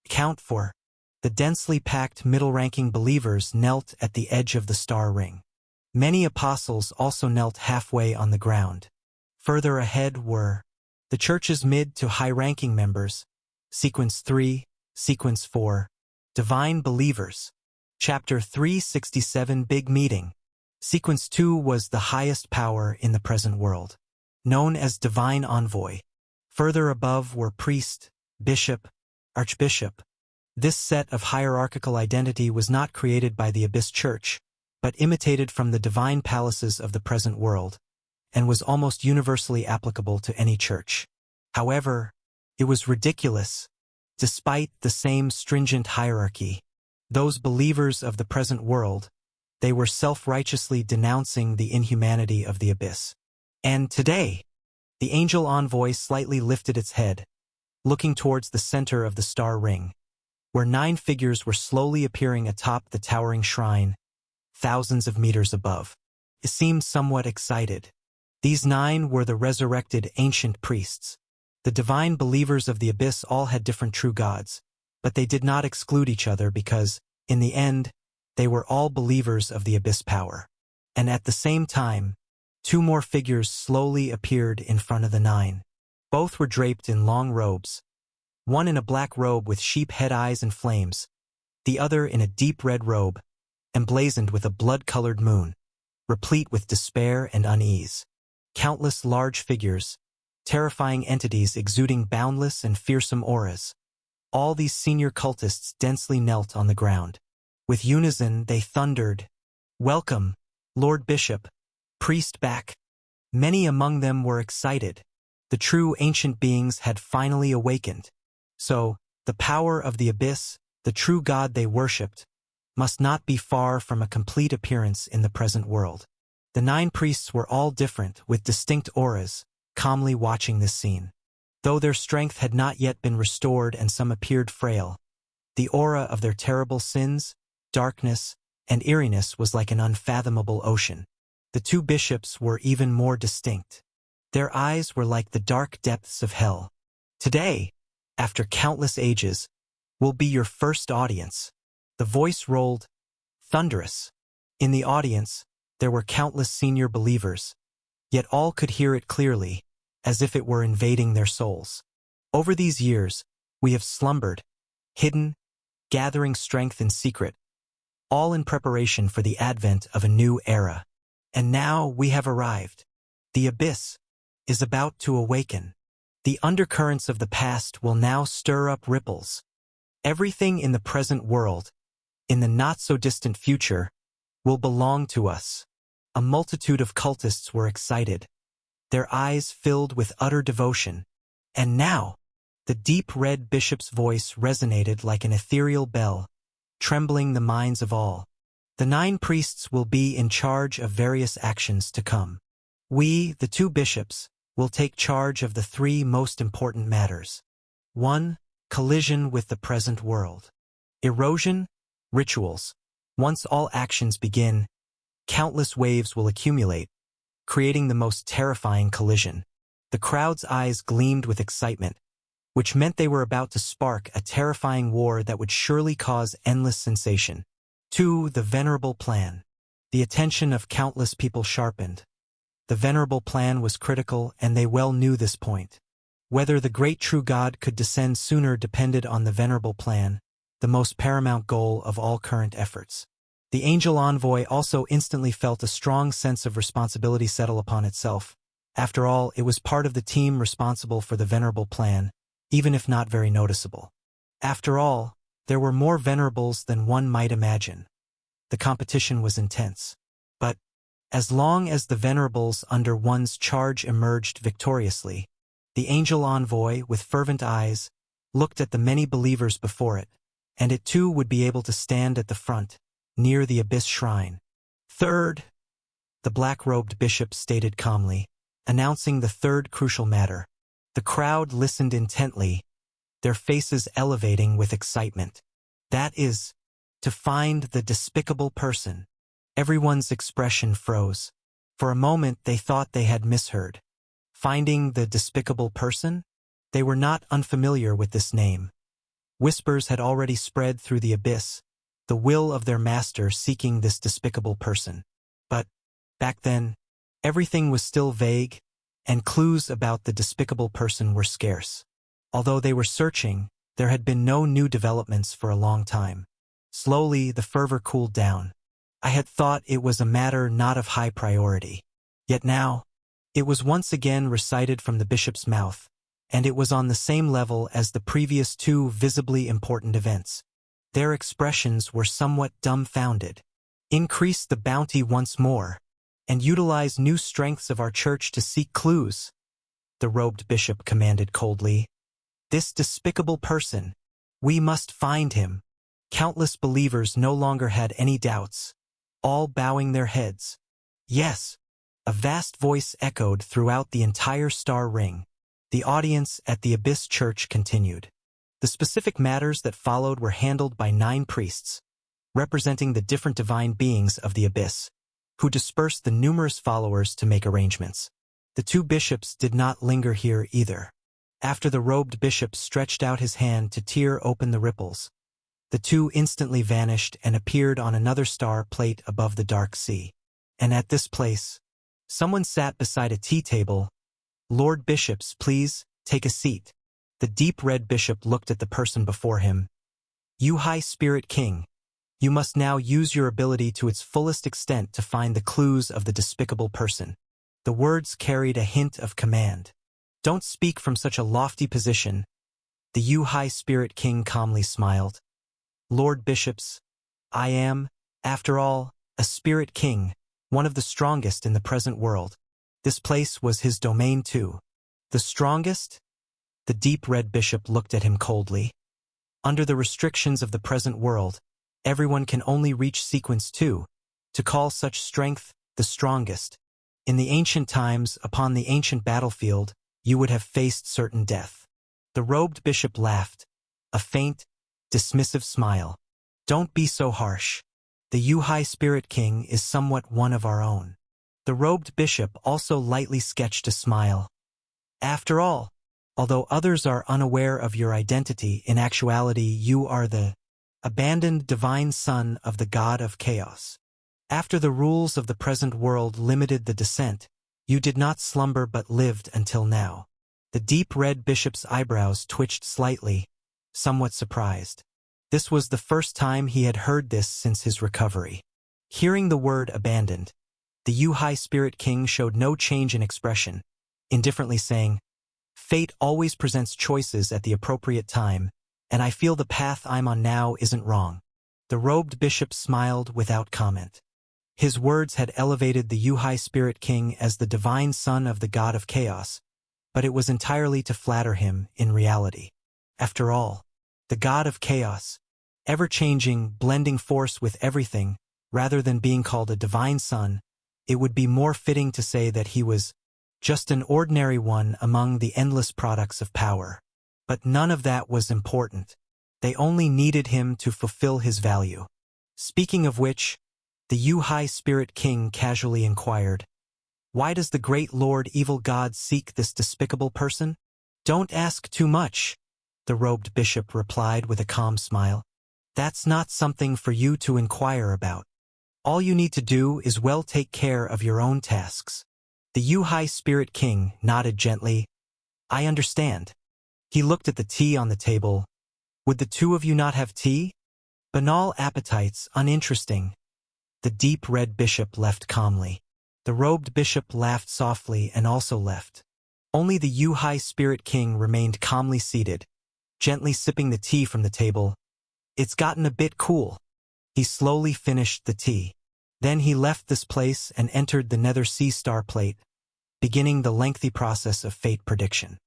A: count for? The densely packed middle-ranking believers knelt at the edge of the star ring. Many apostles also knelt halfway on the ground. Further ahead were the church's mid to high-ranking members, Sequence 3, Sequence 4, Divine Believers, Chapter 367 Big Meeting. Sequence 2 was the highest power in the present world, known as Divine Envoy. Further above were priest, bishop, archbishop. This set of hierarchical identity was not created by the Abyss Church, but imitated from the divine palaces of the present world, and was almost universally applicable to any church. However, it was ridiculous. Despite the same stringent hierarchy, those believers of the present world, they were self-righteously denouncing the inhumanity of the Abyss. And today, the angel envoy slightly lifted its head, looking towards the center of the star ring, where 9 figures were slowly appearing atop the towering shrine, thousands of meters above. It seemed somewhat excited. These 9 were the resurrected ancient priests. The divine believers of the Abyss all had different true gods, but they did not exclude each other because, in the end, they were all believers of the Abyss power. And at the same time, 2 more figures slowly appeared in front of the 9. Both were draped in long robes, one in a black robe with sheep head eyes and flames, the other in a deep red robe, emblazoned with a blood-colored moon, replete with despair and unease. Countless large figures, terrifying entities exuding boundless and fearsome auras. All these senior cultists densely knelt on the ground. With unison they thundered, "Welcome, Lord Bishop, priest back." Many among them were excited. The true ancient beings had finally awakened. So, the power of the Abyss, the true God they worshipped, must not be far from a complete appearance in the present world. The 9 priests were all different, with distinct auras, calmly watching this scene. Though their strength had not yet been restored and some appeared frail, the aura of their terrible sins, darkness, and eeriness was like an unfathomable ocean. The 2 bishops were even more distinct. Their eyes were like the dark depths of hell. "Today, after countless ages, will be your first audience." The voice rolled, thunderous. In the audience, there were countless senior believers, yet all could hear it clearly, as if it were invading their souls. Over these years, we have slumbered, hidden, gathering strength in secret, all in preparation for the advent of a new era. And now we have arrived. The Abyss is about to awaken. The undercurrents of the past will now stir up ripples. Everything in the present world, in the not-so-distant future, will belong to us. A multitude of cultists were excited, their eyes filled with utter devotion. And now, the deep red bishop's voice resonated like an ethereal bell, trembling the minds of all. The 9 priests will be in charge of various actions to come. We, the 2 bishops, will take charge of the 3 most important matters. 1. Collision with the present world. Erosion, rituals. Once all actions begin, countless waves will accumulate, creating the most terrifying collision. The crowd's eyes gleamed with excitement, which meant they were about to spark a terrifying war that would surely cause endless sensation. 2. The Venerable Plan. The attention of countless people sharpened. The Venerable Plan was critical, and they well knew this point. Whether the great true God could descend sooner depended on the Venerable Plan, the most paramount goal of all current efforts. The angel envoy also instantly felt a strong sense of responsibility settle upon itself. After all, it was part of the team responsible for the Venerable Plan, even if not very noticeable. After all, there were more Venerables than one might imagine. The competition was intense. But, as long as the Venerables under one's charge emerged victoriously, the angel envoy, with fervent eyes, looked at the many believers before it, and it too would be able to stand at the front, near the Abyss Shrine. 3rd, the black-robed bishop stated calmly, announcing the third crucial matter. The crowd listened intently, their faces elevating with excitement. That is, to find the despicable person. Everyone's expression froze. For a moment they thought they had misheard. Finding the despicable person? They were not unfamiliar with this name. Whispers had already spread through the abyss, the will of their master seeking this despicable person. But, back then, everything was still vague, and clues about the despicable person were scarce. Although they were searching, there had been no new developments for a long time. Slowly, the fervor cooled down. I had thought it was a matter not of high priority. Yet now, it was once again recited from the bishop's mouth, and it was on the same level as the previous two visibly important events. Their expressions were somewhat dumbfounded. Increase the bounty once more, and utilize new strengths of our church to seek clues, the robed bishop commanded coldly. This despicable person, we must find him. Countless believers no longer had any doubts, all bowing their heads. Yes, a vast voice echoed throughout the entire star ring. The audience at the Abyss Church continued. The specific matters that followed were handled by 9 priests, representing the different divine beings of the Abyss, who dispersed the numerous followers to make arrangements. The 2 bishops did not linger here either. After the robed bishop stretched out his hand to tear open the ripples, the 2 instantly vanished and appeared on another star plate above the dark sea. And at this place, someone sat beside a tea table. Lord Bishops, please, take a seat. The deep red bishop looked at the person before him. You High Spirit King, you must now use your ability to its fullest extent to find the clues of the despicable person. The words carried a hint of command. Don't speak from such a lofty position. The You High Spirit King calmly smiled. Lord Bishops, I am, after all, a Spirit King, one of the strongest in the present world. This place was his domain too. The strongest? The deep red bishop looked at him coldly. Under the restrictions of the present world, everyone can only reach sequence 2. To call such strength the strongest. In the ancient times, upon the ancient battlefield, you would have faced certain death. The robed bishop laughed, a faint, dismissive smile. Don't be so harsh. The You High Spirit King is somewhat one of our own. The robed bishop also lightly sketched a smile. After all, although others are unaware of your identity, in actuality you are the abandoned divine son of the god of chaos. After the rules of the present world limited the descent, you did not slumber but lived until now. The deep red bishop's eyebrows twitched slightly, somewhat surprised. This was the first time he had heard this since his recovery. Hearing the word abandoned, the You High Spirit King showed no change in expression, indifferently saying, Fate always presents choices at the appropriate time, and I feel the path I'm on now isn't wrong. The robed bishop smiled without comment. His words had elevated the You High Spirit King as the divine son of the god of chaos, but it was entirely to flatter him in reality. After all, the god of chaos, ever-changing, blending force with everything, rather than being called a divine son, it would be more fitting to say that he was just an ordinary one among the endless products of power. But none of that was important. They only needed him to fulfill his value. Speaking of which, the You High Spirit King casually inquired, Why does the great Lord Evil God seek this despicable person? Don't ask too much, the robed bishop replied with a calm smile. That's not something for you to inquire about. All you need to do is well take care of your own tasks. The You High Spirit King nodded gently. I understand. He looked at the tea on the table. Would the 2 of you not have tea? Banal appetites, uninteresting. The deep red bishop left calmly. The robed bishop laughed softly and also left. Only the You High Spirit King remained calmly seated, gently sipping the tea from the table. It's gotten a bit cool. He slowly finished the tea. Then he left this place and entered the Nether Sea Star Plate, beginning the lengthy process of fate prediction.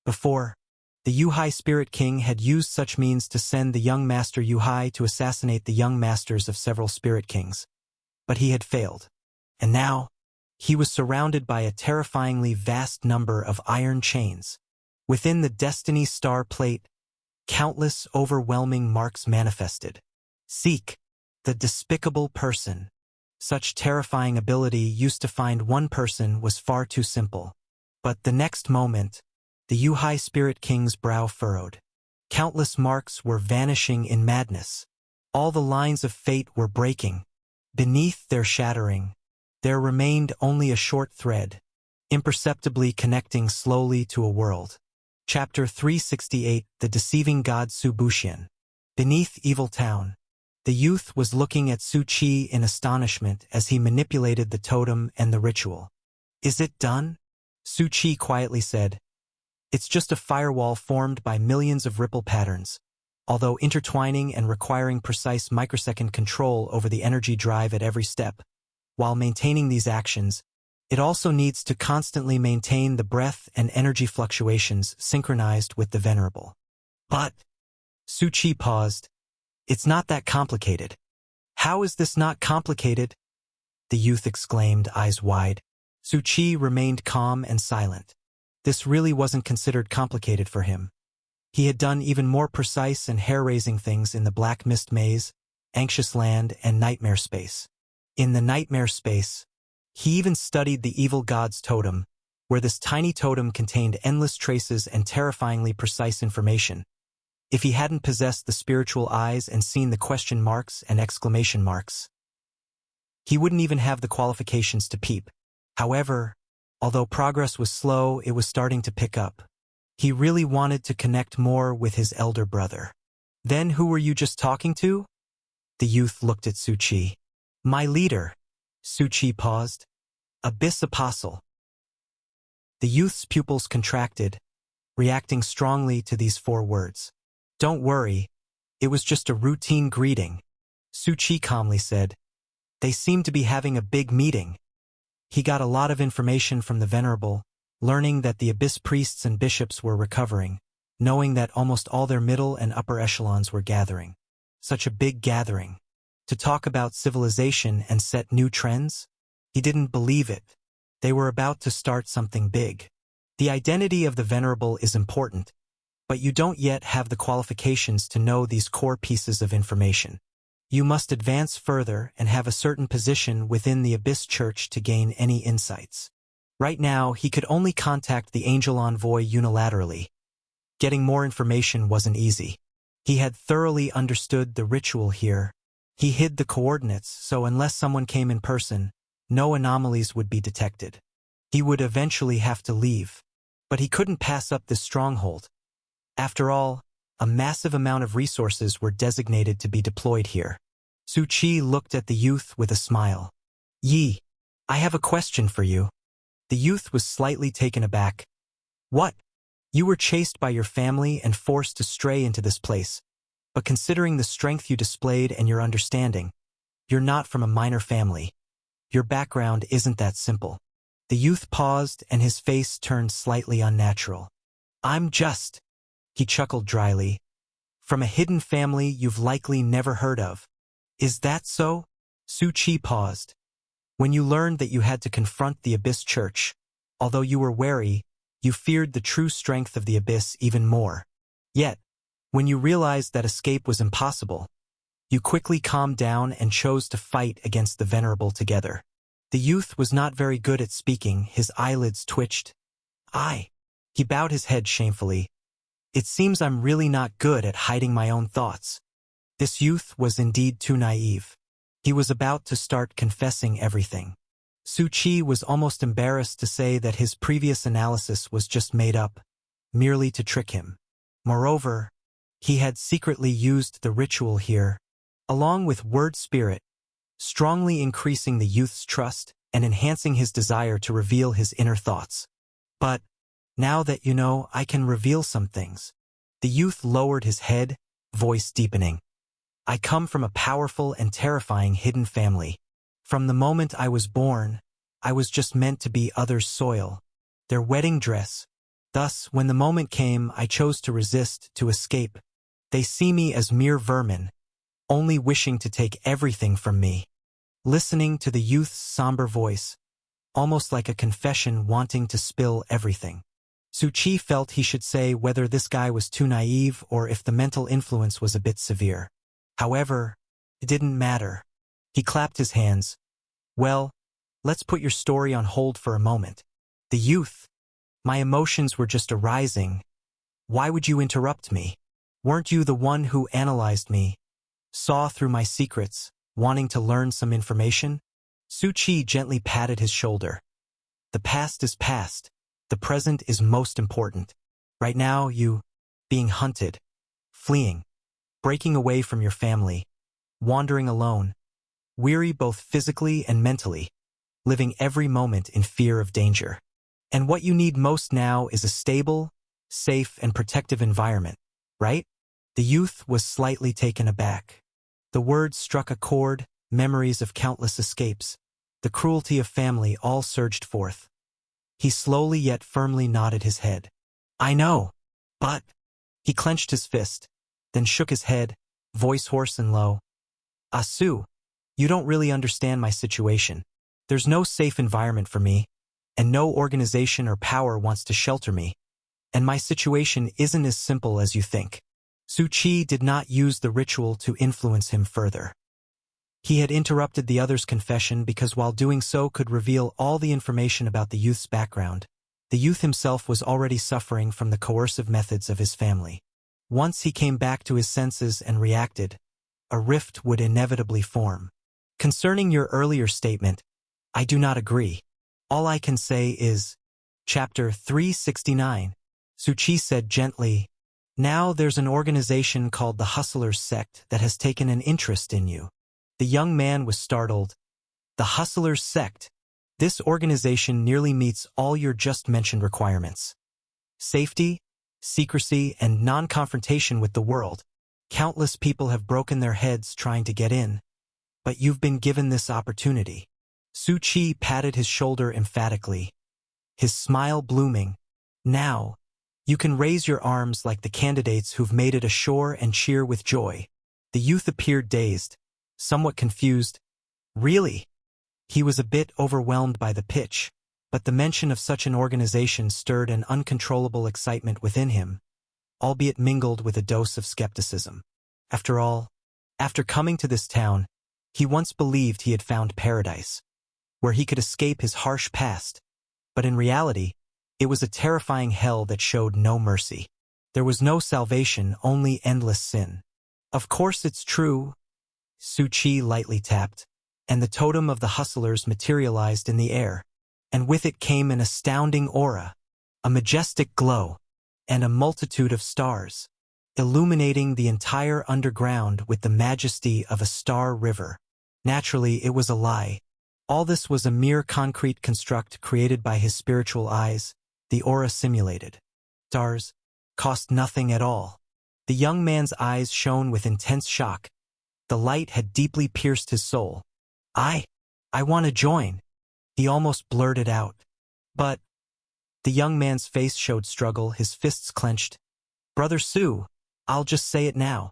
A: Before, the You High Spirit King had used such means to send the young master Yu Hai to assassinate the young masters of several spirit kings. But he had failed. And now, He was surrounded by a terrifyingly vast number of iron chains. Within the Destiny Star plate, countless overwhelming marks manifested. Seek, the despicable person. Such terrifying ability used to find one person was far too simple. But the next moment, the Yuhai Spirit King's brow furrowed. Countless marks were vanishing in madness. All the lines of fate were breaking. Beneath their shattering, there remained only a short thread, imperceptibly connecting slowly to a world. Chapter 368, The Deceiving God Su Buxian. Beneath Evil Town, the youth was looking at Su Qi in astonishment as he manipulated the totem and the ritual. "Is it done?" Su Qi quietly said. "It's just a firewall formed by millions of ripple patterns, although intertwining and requiring precise microsecond control over the energy drive at every step. While maintaining these actions, it also needs to constantly maintain the breath and energy fluctuations synchronized with the Venerable." "But," Su Qi paused, "it's not that complicated." "How is this not complicated?" the youth exclaimed, eyes wide. Su Qi remained calm and silent. This really wasn't considered complicated for him. He had done even more precise and hair-raising things in the Black Mist Maze, Anxious Land, and Nightmare Space. In the Nightmare Space, he even studied the Evil God's totem, where this tiny totem contained endless traces and terrifyingly precise information. If he hadn't possessed the spiritual eyes and seen the question marks and exclamation marks, he wouldn't even have the qualifications to peep. However, although progress was slow, it was starting to pick up. He really wanted to connect more with his elder brother. "Then who were you just talking to?" The youth looked at Su Qi. "My leader." Su Qi paused. "Abyss Apostle." The youth's pupils contracted, reacting strongly to these 4 words. "Don't worry, it was just a routine greeting," Su Qi calmly said. "They seem to be having a big meeting." He got a lot of information from the Venerable, learning that the Abyss priests and bishops were recovering, knowing that almost all their middle and upper echelons were gathering. Such a big gathering. To talk about civilization and set new trends? He didn't believe it. They were about to start something big. The identity of the Venerable is important, but you don't yet have the qualifications to know these core pieces of information. You must advance further and have a certain position within the Abyss Church to gain any insights. Right now, he could only contact the Angel Envoy unilaterally. Getting more information wasn't easy. He had thoroughly understood the ritual here. He hid the coordinates, so unless someone came in person, no anomalies would be detected. He would eventually have to leave. But he couldn't pass up this stronghold. After all, a massive amount of resources were designated to be deployed here. Su Qi looked at the youth with a smile. "Yi, I have a question for you." The youth was slightly taken aback. "What?" "You were chased by your family and forced to stray into this place. But considering the strength you displayed and your understanding, you're not from a minor family. Your background isn't that simple." The youth paused and his face turned slightly unnatural. "I'm just," he chuckled dryly, "from a hidden family you've likely never heard of." "Is that so?" Su Qi paused. "When you learned that you had to confront the Abyss Church, although you were wary, you feared the true strength of the Abyss even more. Yet, when you realized that escape was impossible, you quickly calmed down and chose to fight against the Venerable together." The youth was not very good at speaking, his eyelids twitched. He bowed his head shamefully. "It seems I'm really not good at hiding my own thoughts." This youth was indeed too naive. He was about to start confessing everything. Su Qi was almost embarrassed to say that his previous analysis was just made up, merely to trick him. Moreover, he had secretly used the ritual here, along with Word Spirit, strongly increasing the youth's trust and enhancing his desire to reveal his inner thoughts. "But, now that you know, I can reveal some things." The youth lowered his head, voice deepening. "I come from a powerful and terrifying hidden family. From the moment I was born, I was just meant to be others' soil, their wedding dress. Thus, when the moment came, I chose to resist, to escape. They see me as mere vermin, only wishing to take everything from me." Listening to the youth's somber voice, almost like a confession wanting to spill everything. Su Chi felt he should say whether this guy was too naive or if the mental influence was a bit severe. However, it didn't matter. He clapped his hands. Well, let's put your story on hold for a moment. The youth. My emotions were just arising. Why would you interrupt me? Weren't you the one who analyzed me, saw through my secrets, wanting to learn some information? Su Chi gently patted his shoulder. The past is past. The present is most important. Right now, being hunted, fleeing, breaking away from your family, wandering alone, weary both physically and mentally, living every moment in fear of danger. And what you need most now is a stable, safe, and protective environment, right? The youth was slightly taken aback. The words struck a chord, memories of countless escapes, the cruelty of family all surged forth. He slowly yet firmly nodded his head. I know, but... He clenched his fist, then shook his head, voice hoarse and low. Su, you don't really understand my situation. There's no safe environment for me, and no organization or power wants to shelter me. And my situation isn't as simple as you think. Su Chi did not use the ritual to influence him further. He had interrupted the other's confession because while doing so could reveal all the information about the youth's background, the youth himself was already suffering from the coercive methods of his family. Once he came back to his senses and reacted, a rift would inevitably form. Concerning your earlier statement, I do not agree. All I can say is, Chapter 369, Su Chi said gently, now there's an organization called the Hustlers Sect that has taken an interest in you. The young man was startled. The Hustlers Sect. This organization nearly meets all your just mentioned requirements. Safety, secrecy, and non-confrontation with the world. Countless people have broken their heads trying to get in. But you've been given this opportunity. Su Chi patted his shoulder emphatically, his smile blooming. Now, you can raise your arms like the candidates who've made it ashore and cheer with joy. The youth appeared dazed, somewhat confused. Really? He was a bit overwhelmed by the pitch, but the mention of such an organization stirred an uncontrollable excitement within him, albeit mingled with a dose of skepticism. After all, after coming to this town, he once believed he had found paradise, where he could escape his harsh past, but in reality, it was a terrifying hell that showed no mercy. There was no salvation, only endless sin. Of course it's true, Su Chi lightly tapped, and the totem of the hustlers materialized in the air, and with it came an astounding aura, a majestic glow, and a multitude of stars, illuminating the entire underground with the majesty of a star river. Naturally, it was a lie. All this was a mere concrete construct created by his spiritual eyes, the aura simulated. Stars cost nothing at all. The young man's eyes shone with intense shock. The light had deeply pierced his soul. I want to join, he almost blurted out. But the young man's face showed struggle, his fists clenched. Brother Su, I'll just say it now.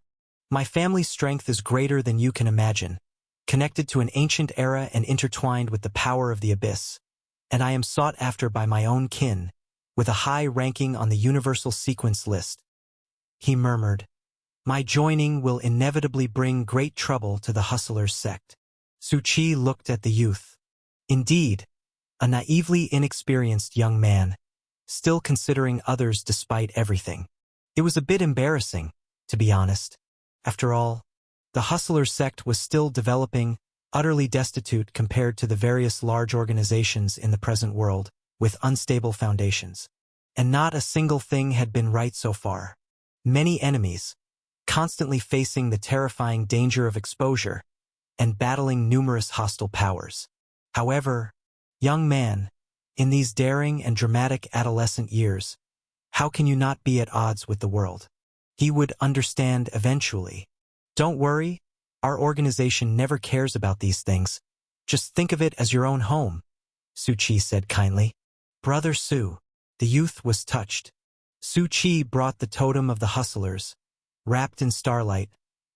A: My family's strength is greater than you can imagine, connected to an ancient era and intertwined with the power of the abyss. And I am sought after by my own kin, with a high ranking on the universal sequence list. He murmured, my joining will inevitably bring great trouble to the Hustlers Sect. Su Chi looked at the youth. Indeed, a naively inexperienced young man, still considering others despite everything. It was a bit embarrassing, to be honest. After all, the Hustlers Sect was still developing, utterly destitute compared to the various large organizations in the present world, with unstable foundations. And not a single thing had been right so far. Many enemies, constantly facing the terrifying danger of exposure, and battling numerous hostile powers. However, young man, in these daring and dramatic adolescent years, how can you not be at odds with the world? He would understand eventually. Don't worry, our organization never cares about these things. Just think of it as your own home, Su Chi said kindly. Brother Su, the youth was touched. Su Chi brought the totem of the hustlers, wrapped in starlight,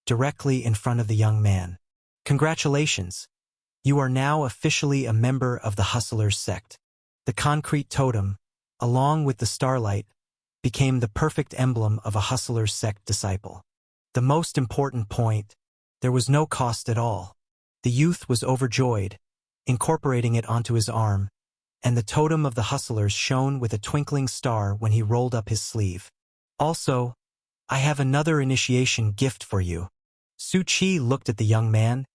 A: directly in front of the young man. Congratulations. You are now officially a member of the Hustlers sect. The concrete totem, along with the starlight, became the perfect emblem of a Hustlers sect disciple. The most important point, there was no cost at all. The youth was overjoyed, incorporating it onto his arm, and the totem of the Hustlers shone with a twinkling star when he rolled up his sleeve. Also, I have another initiation gift for you. Su Chi looked at the young man.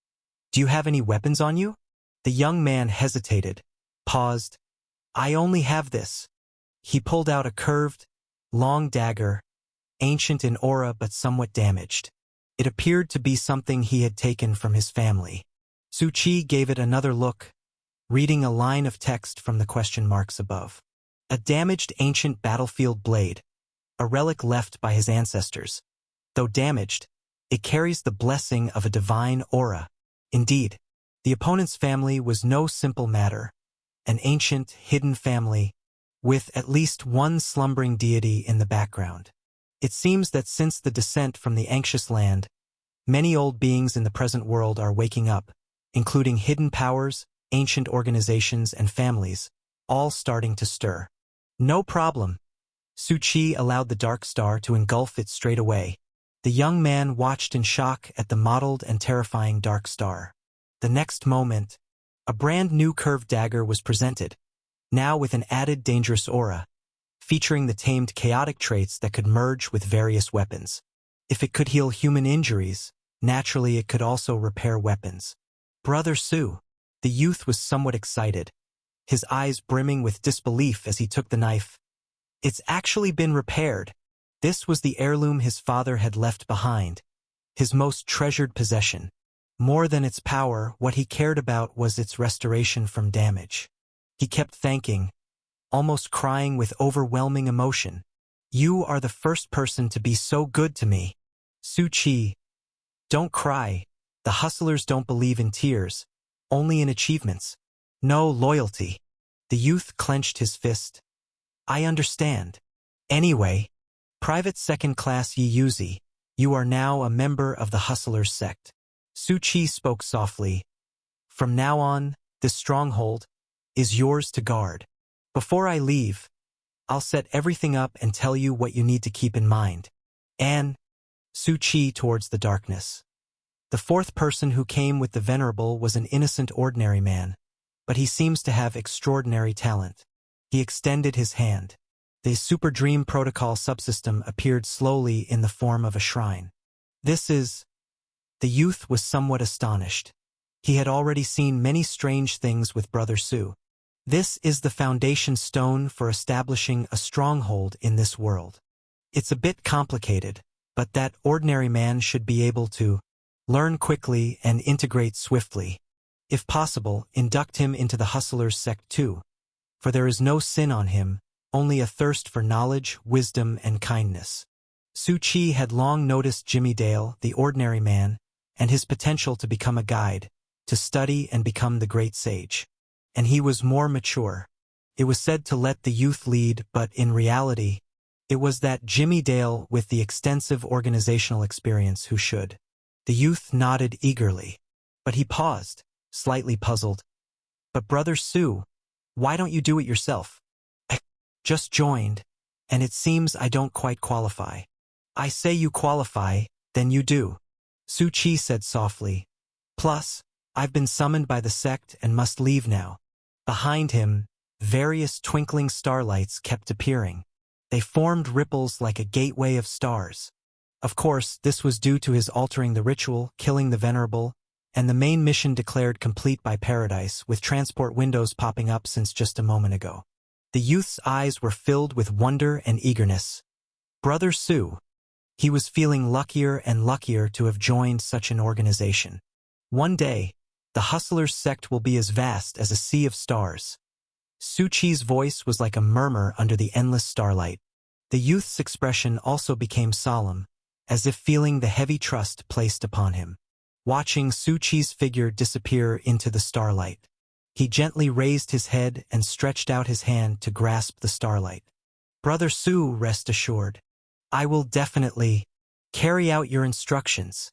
A: Do you have any weapons on you? The young man hesitated, paused. I only have this. He pulled out a curved, long dagger, ancient in aura but somewhat damaged. It appeared to be something he had taken from his family. Su Chi gave it another look, reading a line of text from the question marks above. A damaged ancient battlefield blade, a relic left by his ancestors. Though damaged, it carries the blessing of a divine aura. Indeed, the opponent's family was no simple matter, an ancient, hidden family, with at least one slumbering deity in the background. It seems that since the descent from the anxious land, many old beings in the present world are waking up, including hidden powers, ancient organizations, and families, all starting to stir. No problem. Su Chi allowed the dark star to engulf it straight away. The young man watched in shock at the mottled and terrifying dark star. The next moment, a brand new curved dagger was presented, now with an added dangerous aura, featuring the tamed chaotic traits that could merge with various weapons. If it could heal human injuries, naturally it could also repair weapons. Brother Su. The youth was somewhat excited, his eyes brimming with disbelief as he took the knife. It's actually been repaired. This was the heirloom his father had left behind, his most treasured possession. More than its power, what he cared about was its restoration from damage. He kept thanking, almost crying with overwhelming emotion. You are the first person to be so good to me. Su Chi. Don't cry. The Hustlers don't believe in tears, only in achievements. No loyalty. The youth clenched his fist. I understand. Anyway, Private Second Class Yi Yuzi, you are now a member of the Hustlers sect. Su Chi spoke softly. From now on, this stronghold is yours to guard. Before I leave, I'll set everything up and tell you what you need to keep in mind. And Su Chi towards the darkness. The fourth person who came with the Venerable was an innocent ordinary man, but he seems to have extraordinary talent. He extended his hand. The Super Dream Protocol subsystem appeared slowly in the form of a shrine. This is... The youth was somewhat astonished. He had already seen many strange things with Brother Su. This is the foundation stone for establishing a stronghold in this world. It's a bit complicated, but that ordinary man should be able to learn quickly and integrate swiftly. If possible, induct him into the Hustlers sect too, for there is no sin on him, only a thirst for knowledge, wisdom, and kindness. Su Chi had long noticed Jimmy Dale, the ordinary man, and his potential to become a guide, to study and become the great sage. And he was more mature. It was said to let the youth lead, but in reality, it was that Jimmy Dale with the extensive organizational experience who should. The youth nodded eagerly, but he paused, slightly puzzled. But Brother Su, why don't you do it yourself? I just joined, and it seems I don't quite qualify. I say you qualify, then you do. Su Chi said softly. Plus, I've been summoned by the sect and must leave now. Behind him, various twinkling starlights kept appearing. They formed ripples like a gateway of stars. Of course, this was due to his altering the ritual, killing the Venerable, and the main mission declared complete by Paradise, with transport windows popping up since just a moment ago. The youth's eyes were filled with wonder and eagerness. Brother Su. He was feeling luckier and luckier to have joined such an organization. One day, the Hustlers sect will be as vast as a sea of stars. Su Chi's voice was like a murmur under the endless starlight. The youth's expression also became solemn, as if feeling the heavy trust placed upon him. Watching Su Chi's figure disappear into the starlight, he gently raised his head and stretched out his hand to grasp the starlight. Brother Su, rest assured, I will definitely carry out your instructions.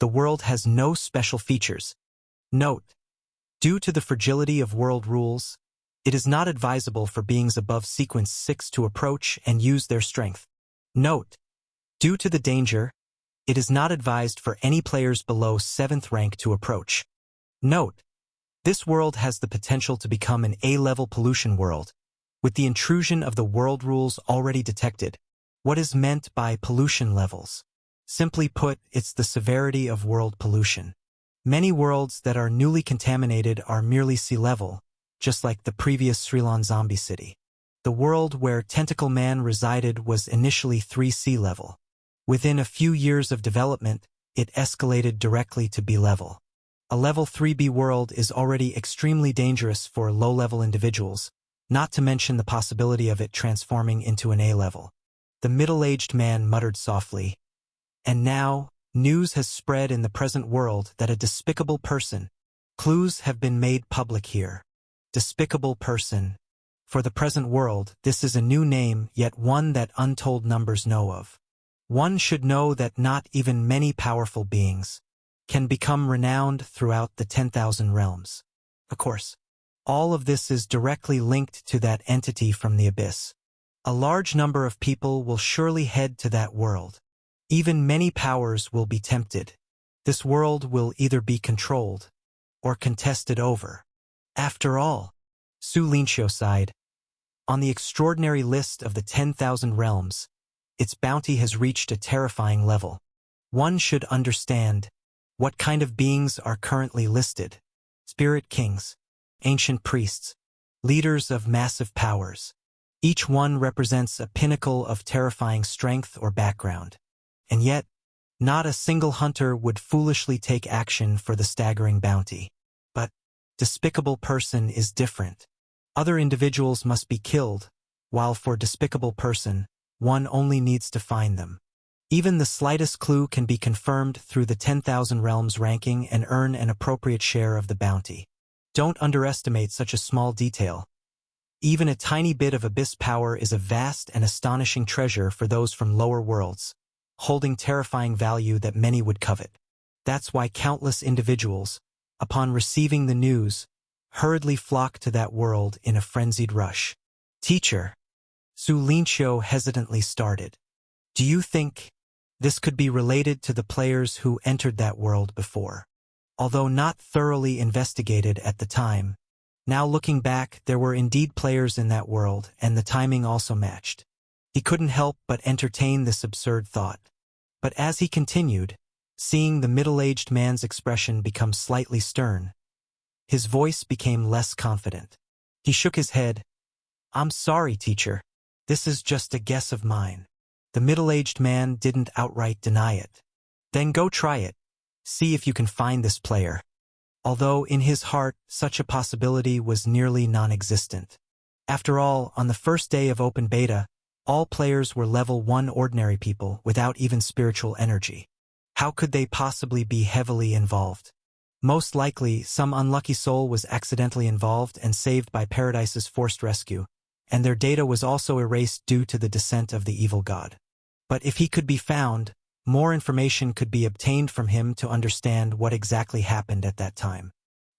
A: The world has no special features. Note: due to the fragility of world rules, it is not advisable for beings above sequence 6 to approach and use their strength. Note: due to the danger, it is not advised for any players below 7th rank to approach. Note: this world has the potential to become an A-level pollution world, with the intrusion of the world rules already detected. What is meant by pollution levels? Simply put, it's the severity of world pollution. Many worlds that are newly contaminated are merely sea level, just like the previous Srilan zombie city. The world where Tentacle Man resided was initially 3 sea level. Within a few years of development, it escalated directly to B level. A level 3B world is already extremely dangerous for low-level individuals, not to mention the possibility of it transforming into an A level. The middle-aged man muttered softly. And now, news has spread in the present world that a despicable person. Clues have been made public here. Despicable person. For the present world, this is a new name, yet one that untold numbers know of. One should know that not even many powerful beings can become renowned throughout the 10,000 realms. Of course, all of this is directly linked to that entity from the abyss. A large number of people will surely head to that world. Even many powers will be tempted. This world will either be controlled or contested over. After all, Su Linxiu sighed. On the extraordinary list of the 10,000 realms, its bounty has reached a terrifying level. one should understand what kind of beings are currently listed. Spirit kings, ancient priests, leaders of massive powers. Each one represents a pinnacle of terrifying strength or background. And yet, not a single hunter would foolishly take action for the staggering bounty. But despicable person is different. Other individuals must be killed, while for despicable person, one only needs to find them. Even the slightest clue can be confirmed through the 10,000 realms ranking and earn an appropriate share of the bounty. Don't underestimate such a small detail. Even a tiny bit of abyss power is a vast and astonishing treasure for those from lower worlds, holding terrifying value that many would covet. That's why countless individuals, upon receiving the news, hurriedly flock to that world in a frenzied rush. Teacher, Su Linqiu hesitantly started. Do you think this could be related to the players who entered that world before? Although not thoroughly investigated at the time, now looking back, there were indeed players in that world, and the timing also matched. He couldn't help but entertain this absurd thought. But as he continued, seeing the middle-aged man's expression become slightly stern, his voice became less confident. He shook his head. I'm sorry, teacher. This is just a guess of mine. The middle-aged man didn't outright deny it. Then go try it. See if you can find this player. Although in his heart, such a possibility was nearly non-existent. After all, on the first day of open beta, all players were level 1 ordinary people without even spiritual energy. How could they possibly be heavily involved? Most likely, some unlucky soul was accidentally involved and saved by Paradise's forced rescue, and their data was also erased due to the descent of the evil god. But if he could be found, more information could be obtained from him to understand what exactly happened at that time.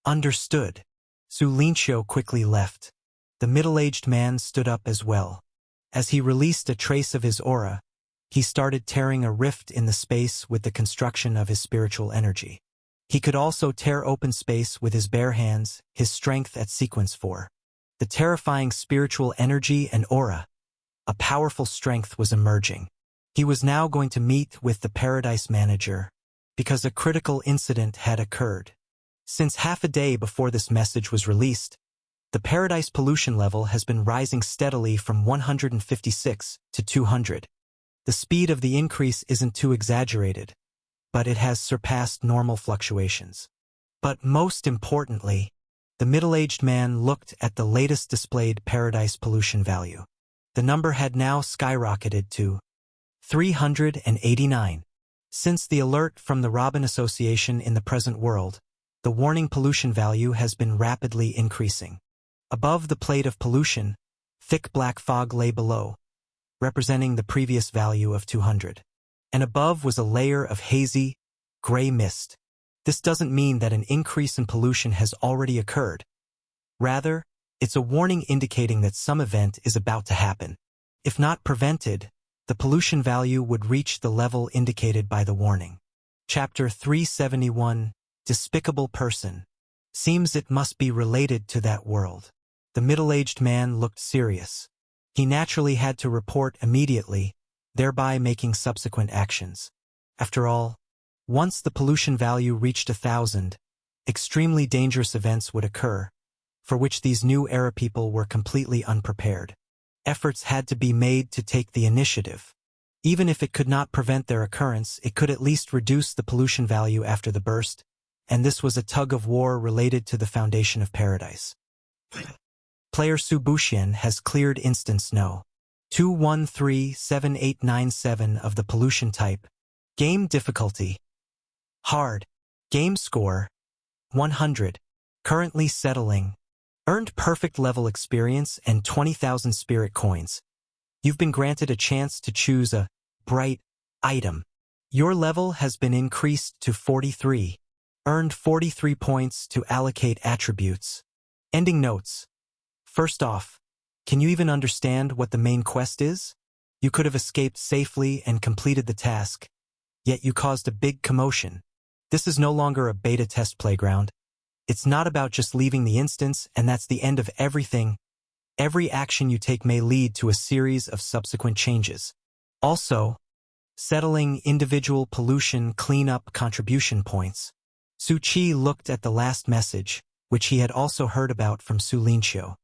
A: Understood. Su Linqiu quickly left. The middle-aged man stood up as well. As he released a trace of his aura, he started tearing a rift in the space with the construction of his spiritual energy. He could also tear open space with his bare hands, his strength at sequence 4. The terrifying spiritual energy and aura. A powerful strength was emerging. He was now going to meet with the Paradise manager, because a critical incident had occurred. Since half a day before this message was released, the Paradise pollution level has been rising steadily from 156 to 200. The speed of the increase isn't too exaggerated, but it has surpassed normal fluctuations. But most importantly, the middle-aged man looked at the latest displayed Paradise pollution value. The number had now skyrocketed to 389. Since the alert from the Robin Association in the present world, the warning pollution value has been rapidly increasing. Above the plate of pollution, thick black fog lay below, representing the previous value of 200. And above was a layer of hazy, gray mist. This doesn't mean that an increase in pollution has already occurred. Rather, it's a warning indicating that some event is about to happen. If not prevented, the pollution value would reach the level indicated by the warning. Chapter 371, Despicable Person. Seems it must be related to that world. The middle-aged man looked serious. He naturally had to report immediately, thereby making subsequent actions. After all, once the pollution value reached 1,000, extremely dangerous events would occur, for which these new era people were completely unprepared. Efforts had to be made to take the initiative. Even if it could not prevent their occurrence, it could at least reduce the pollution value after the burst, and this was a tug-of-war related to the foundation of Paradise. Player Su Buxian has cleared instance No. 2137897 of the pollution type. Game difficulty. Hard. Game score. 100. Currently settling. Earned perfect level experience and 20,000 spirit coins. You've been granted a chance to choose a bright item. Your level has been increased to 43. Earned 43 points to allocate attributes. Ending notes. First off, can you even understand what the main quest is? You could have escaped safely and completed the task, yet you caused a big commotion. This is no longer a beta test playground. It's not about just leaving the instance and that's the end of everything. Every action you take may lead to a series of subsequent changes. Also, settling individual pollution cleanup contribution points. Su Chi looked at the last message, which he had also heard about from Su Linqiu.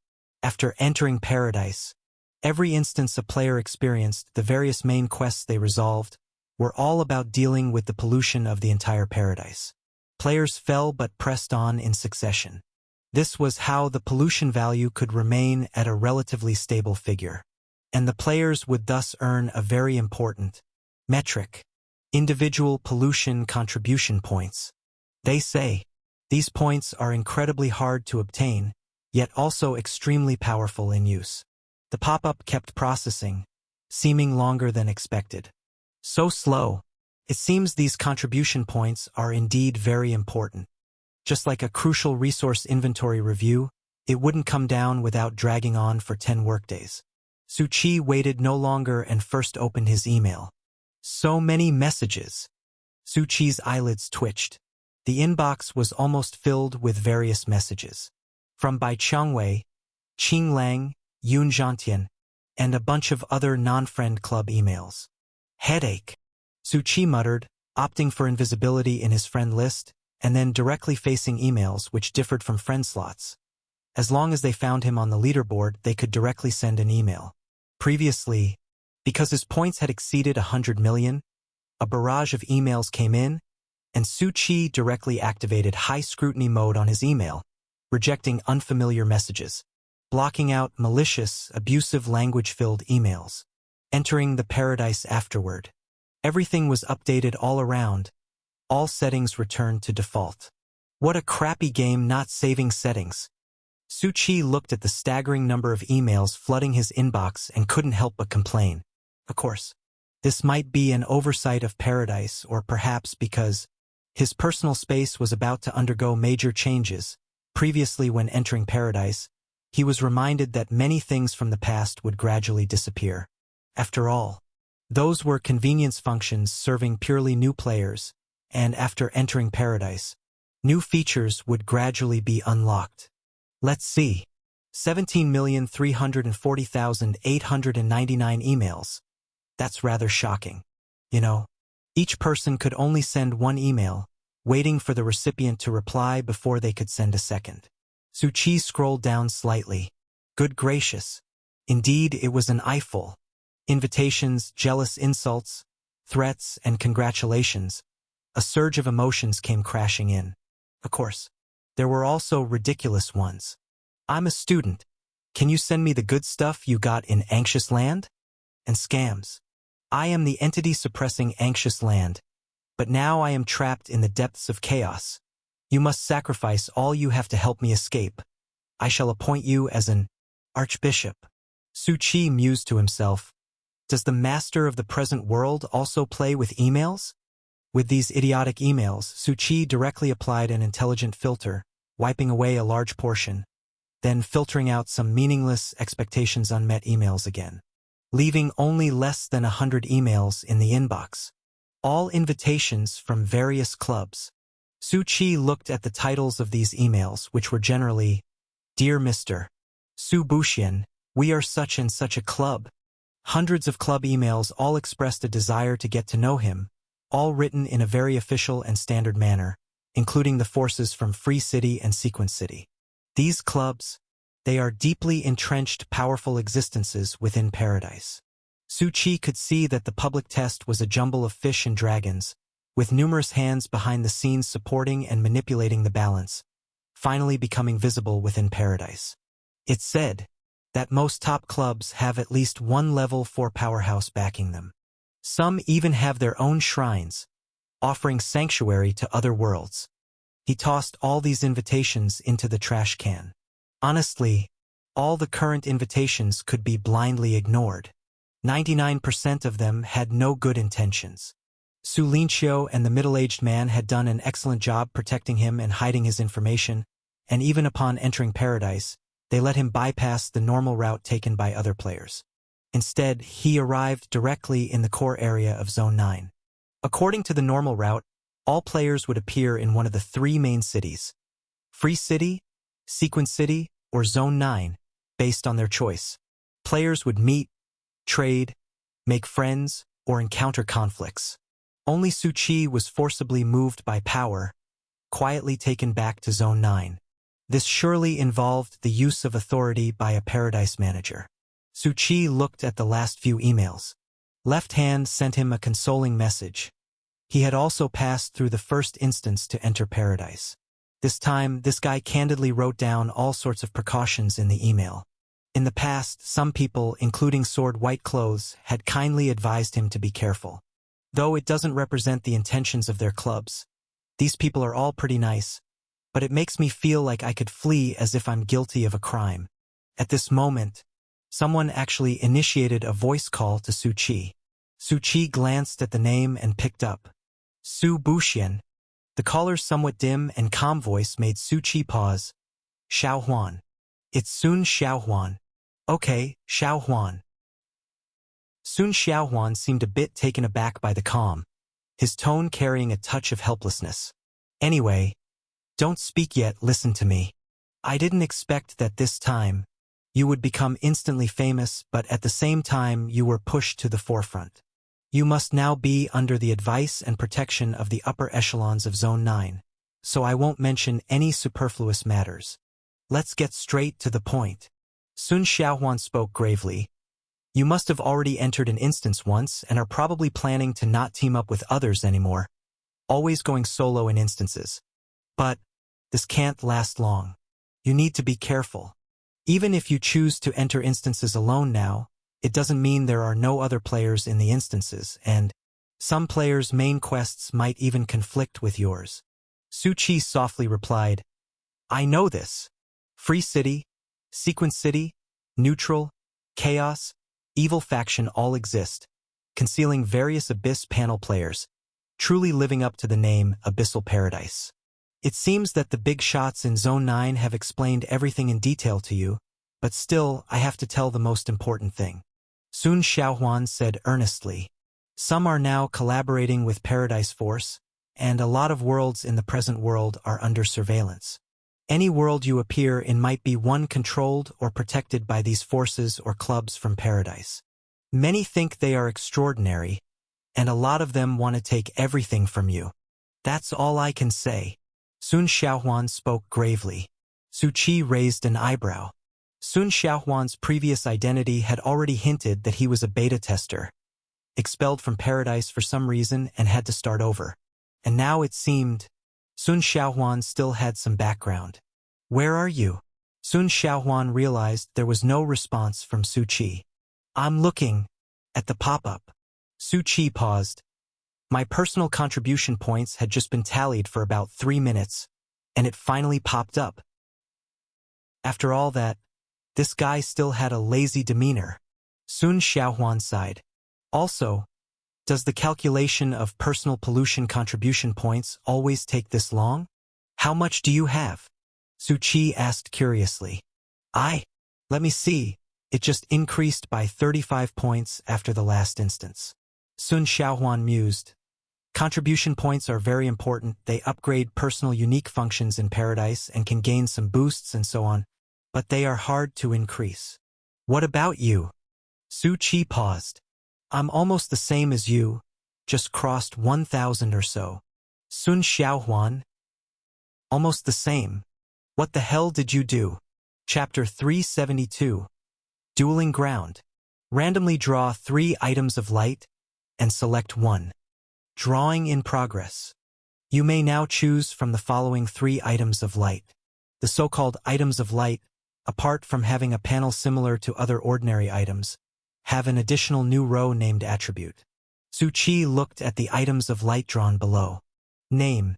A: After entering paradise, every instance a player experienced, the various main quests they resolved, were all about dealing with the pollution of the entire paradise. Players fell but pressed on in succession. This was how the pollution value could remain at a relatively stable figure. And the players would thus earn a very important metric: individual pollution contribution points. They say these points are incredibly hard to obtain, yet also extremely powerful in use. The pop-up kept processing, seeming longer than expected. So slow. It seems these contribution points are indeed very important. Just like a crucial resource inventory review, it wouldn't come down without dragging on for 10 workdays. Su Chi waited no longer and first opened his email. So many messages. Su Chi's eyelids twitched. The inbox was almost filled with various messages. From Bai Changwei, Qing Lang, Yun Zhantian, and a bunch of other non-friend club emails. Headache. Su Chi muttered, opting for invisibility in his friend list, and then directly facing emails which differed from friend slots. As long as they found him on the leaderboard, they could directly send an email. Previously, because his points had exceeded 100 million, a barrage of emails came in, and Su Chi directly activated high scrutiny mode on his email, rejecting unfamiliar messages, blocking out malicious, abusive language-filled emails. Entering the paradise afterward. Everything was updated all around. All settings returned to default. What a crappy game not saving settings. Su Chi looked at the staggering number of emails flooding his inbox and couldn't help but complain. Of course, this might be an oversight of paradise, or perhaps because his personal space was about to undergo major changes. Previously, when entering paradise, he was reminded that many things from the past would gradually disappear. After all, those were convenience functions serving purely new players, and after entering paradise, new features would gradually be unlocked. Let's see. 17,340,899 emails. That's rather shocking. You know, each person could only send one email, waiting for the recipient to reply before they could send a second. Su Chi scrolled down slightly. Good gracious. Indeed, it was an eyeful. Invitations, jealous insults, threats, and congratulations. A surge of emotions came crashing in. Of course, there were also ridiculous ones. I'm a student. Can you send me the good stuff you got in Anxious Land? And scams. I am the entity suppressing Anxious Land. But now I am trapped in the depths of chaos. You must sacrifice all you have to help me escape. I shall appoint you as an archbishop. Su Chi mused to himself. Does the master of the present world also play with emails? With these idiotic emails, Su Chi directly applied an intelligent filter, wiping away a large portion, then filtering out some meaningless expectations unmet emails again, leaving only less than 100 emails in the inbox. All invitations from various clubs. Su Chi looked at the titles of these emails, which were generally, Dear Mr. Su Buxian, we are such and such a club. Hundreds of club emails all expressed a desire to get to know him, all written in a very official and standard manner, including the forces from Free City and Sequence City. These clubs, they are deeply entrenched, powerful existences within paradise. Su Chi could see that the public test was a jumble of fish and dragons, with numerous hands behind the scenes supporting and manipulating the balance, finally becoming visible within paradise. It said that most top clubs have at least one level 4 powerhouse backing them. Some even have their own shrines, offering sanctuary to other worlds. He tossed all these invitations into the trash can. Honestly, all the current invitations could be blindly ignored. 99% of them had no good intentions. Su Linqiu and the middle-aged man had done an excellent job protecting him and hiding his information, and even upon entering paradise, they let him bypass the normal route taken by other players. Instead, he arrived directly in the core area of Zone 9. According to the normal route, all players would appear in one of the 3 main cities: Free City, Sequence City, or Zone 9, based on their choice. Players would meet, trade, make friends, or encounter conflicts. Only Su Qi was forcibly moved by power, quietly taken back to Zone 9. This surely involved the use of authority by a Paradise manager. Su Qi looked at the last few emails. Left hand sent him a consoling message. He had also passed through the first instance to enter Paradise. This time, this guy candidly wrote down all sorts of precautions in the email. In the past, some people, including Sword White Clothes, had kindly advised him to be careful. Though it doesn't represent the intentions of their clubs. These people are all pretty nice, but it makes me feel like I could flee as if I'm guilty of a crime. At this moment, someone actually initiated a voice call to Su Qi. Su Qi glanced at the name and picked up. Su Buxian. The caller's somewhat dim and calm voice made Su Qi pause. Xiao Huan. It's Sun Xiaohuan. Okay, Xiao Huan. Sun Xiaohuan seemed a bit taken aback by the calm, his tone carrying a touch of helplessness. Anyway, don't speak yet, listen to me. I didn't expect that this time you would become instantly famous, but at the same time you were pushed to the forefront. You must now be under the advice and protection of the upper echelons of Zone 9, so I won't mention any superfluous matters. Let's get straight to the point. Sun Xiaohuan spoke gravely. You must have already entered an instance once and are probably planning to not team up with others anymore, always going solo in instances. But this can't last long. You need to be careful. Even if you choose to enter instances alone now, it doesn't mean there are no other players in the instances, and some players' main quests might even conflict with yours. Su Qi softly replied, I know this. Free City, Sequence City, Neutral, Chaos, Evil Faction all exist, concealing various Abyss panel players, truly living up to the name Abyssal Paradise. It seems that the big shots in Zone 9 have explained everything in detail to you, but still I have to tell the most important thing. Sun Xiaohuan said earnestly. Some are now collaborating with Paradise Force, and a lot of worlds in the present world are under surveillance. Any world you appear in might be one controlled or protected by these forces or clubs from Paradise. Many think they are extraordinary, and a lot of them want to take everything from you. That's all I can say. Sun Xiaohuan spoke gravely. Su Qi raised an eyebrow. Sun Xiaohuan's previous identity had already hinted that he was a beta tester, expelled from Paradise for some reason and had to start over. And now it seemed Sun Xiaohuan still had some background. Where are you? Sun Xiaohuan realized there was no response from Su Qi. I'm looking at the pop-up. Su Qi paused. My personal contribution points had just been tallied for about 3 minutes, and it finally popped up. After all that, this guy still had a lazy demeanor. Sun Xiaohuan sighed. Also, does the calculation of personal pollution contribution points always take this long? How much do you have? Su Qi asked curiously. Let me see. It just increased by 35 points after the last instance. Sun Xiaohuan mused. Contribution points are very important. They upgrade personal unique functions in Paradise and can gain some boosts and so on, but they are hard to increase. What about you? Su Qi paused. I'm almost the same as you, just crossed 1,000 or so. Sun Xiaohuan. Almost the same. What the hell did you do? Chapter 372. Dueling Ground. Randomly draw 3 items of light and select one. Drawing in progress. You may now choose from the following 3 items of light. The so-called items of light, apart from having a panel similar to other ordinary items, have an additional new row named Attribute. Su Qi looked at the items of light drawn below. Name: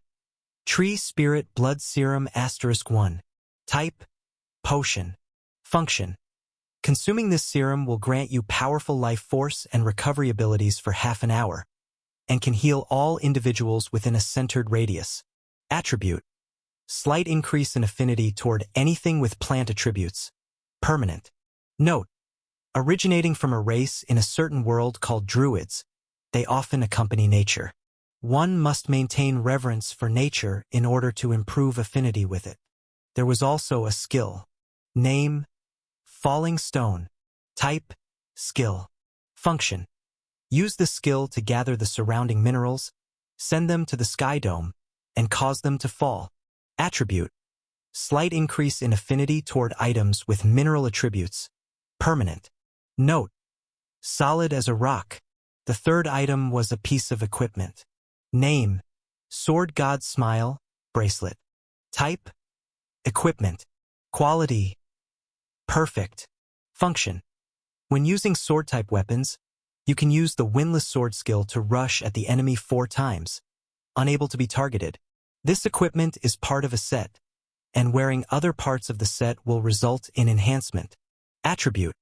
A: Tree Spirit Blood Serum *1. Type: Potion. Function: consuming this serum will grant you powerful life force and recovery abilities for half an hour, and can heal all individuals within a centered radius. Attribute: slight increase in affinity toward anything with plant attributes. Permanent. Note: originating from a race in a certain world called Druids, they often accompany nature. One must maintain reverence for nature in order to improve affinity with it. There was also a skill. Name: Falling Stone. Type: Skill. Function: Use this skill to gather the surrounding minerals, send them to the sky dome, and cause them to fall. Attribute: slight increase in affinity toward items with mineral attributes. Permanent. Note: solid as a rock. The third item was a piece of equipment. Name: Sword God's Smile, bracelet. Type: equipment. Quality: perfect. Function: when using sword-type weapons, you can use the Windless Sword skill to rush at the enemy 4 times, unable to be targeted. This equipment is part of a set, and wearing other parts of the set will result in enhancement. Attribute: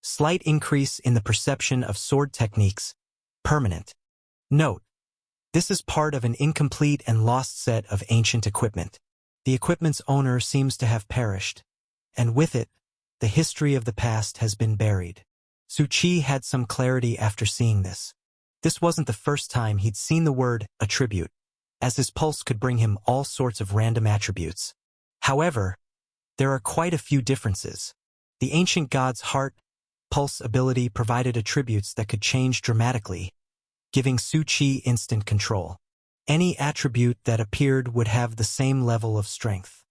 A: slight increase in the perception of sword techniques. Permanent. Note: this is part of an incomplete and lost set of ancient equipment. The equipment's owner seems to have perished, and with it, the history of the past has been buried. Su Chi had some clarity after seeing this. This wasn't the first time he'd seen the word attribute, as his pulse could bring him all sorts of random attributes. However, there are quite a few differences. The ancient god's heart pulse ability provided attributes that could change dramatically, giving Su Chi instant control. Any attribute that appeared would have the same level of strength.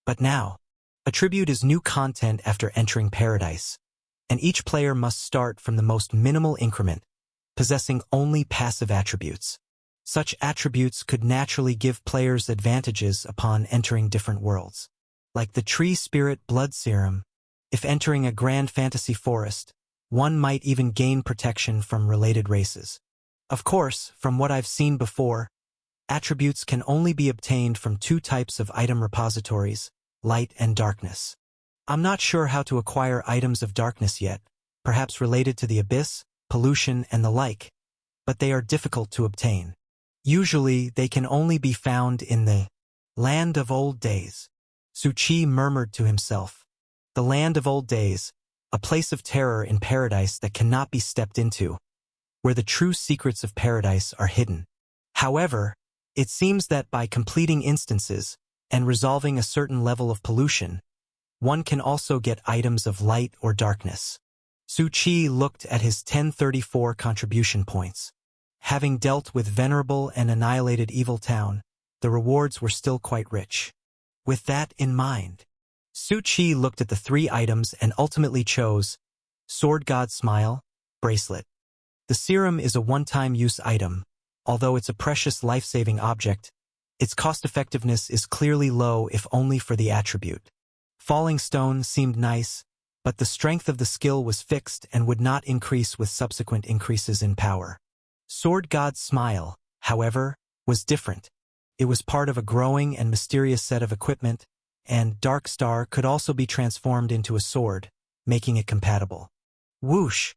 A: But now, attribute is new content after entering Paradise, and each player must start from the most minimal increment, possessing only passive attributes. Such attributes could naturally give players advantages upon entering different worlds. Like the Tree Spirit Blood Serum, if entering a grand fantasy forest, one might even gain protection from related races. Of course, from what I've seen before, attributes can only be obtained from 2 types of item repositories, light and darkness. I'm not sure how to acquire items of darkness yet, perhaps related to the abyss, pollution, and the like, but they are difficult to obtain. Usually, they can only be found in the Land of Old Days. Su Chi murmured to himself. The Land of Old Days, a place of terror in Paradise that cannot be stepped into, where the true secrets of Paradise are hidden. However, it seems that by completing instances and resolving a certain level of pollution, one can also get items of light or darkness. Su Chi looked at his 1034 contribution points. Having dealt with Venerable and annihilated Evil Town, the rewards were still quite rich. With that in mind, Su Chi looked at the 3 items and ultimately chose Sword God's Smile, bracelet. The serum is a one-time use item. Although it's a precious life-saving object, its cost-effectiveness is clearly low if only for the attribute. Falling Stone seemed nice, but the strength of the skill was fixed and would not increase with subsequent increases in power. Sword God's Smile, however, was different. It was part of a growing and mysterious set of equipment, and Dark Star could also be transformed into a sword, making it compatible. Whoosh!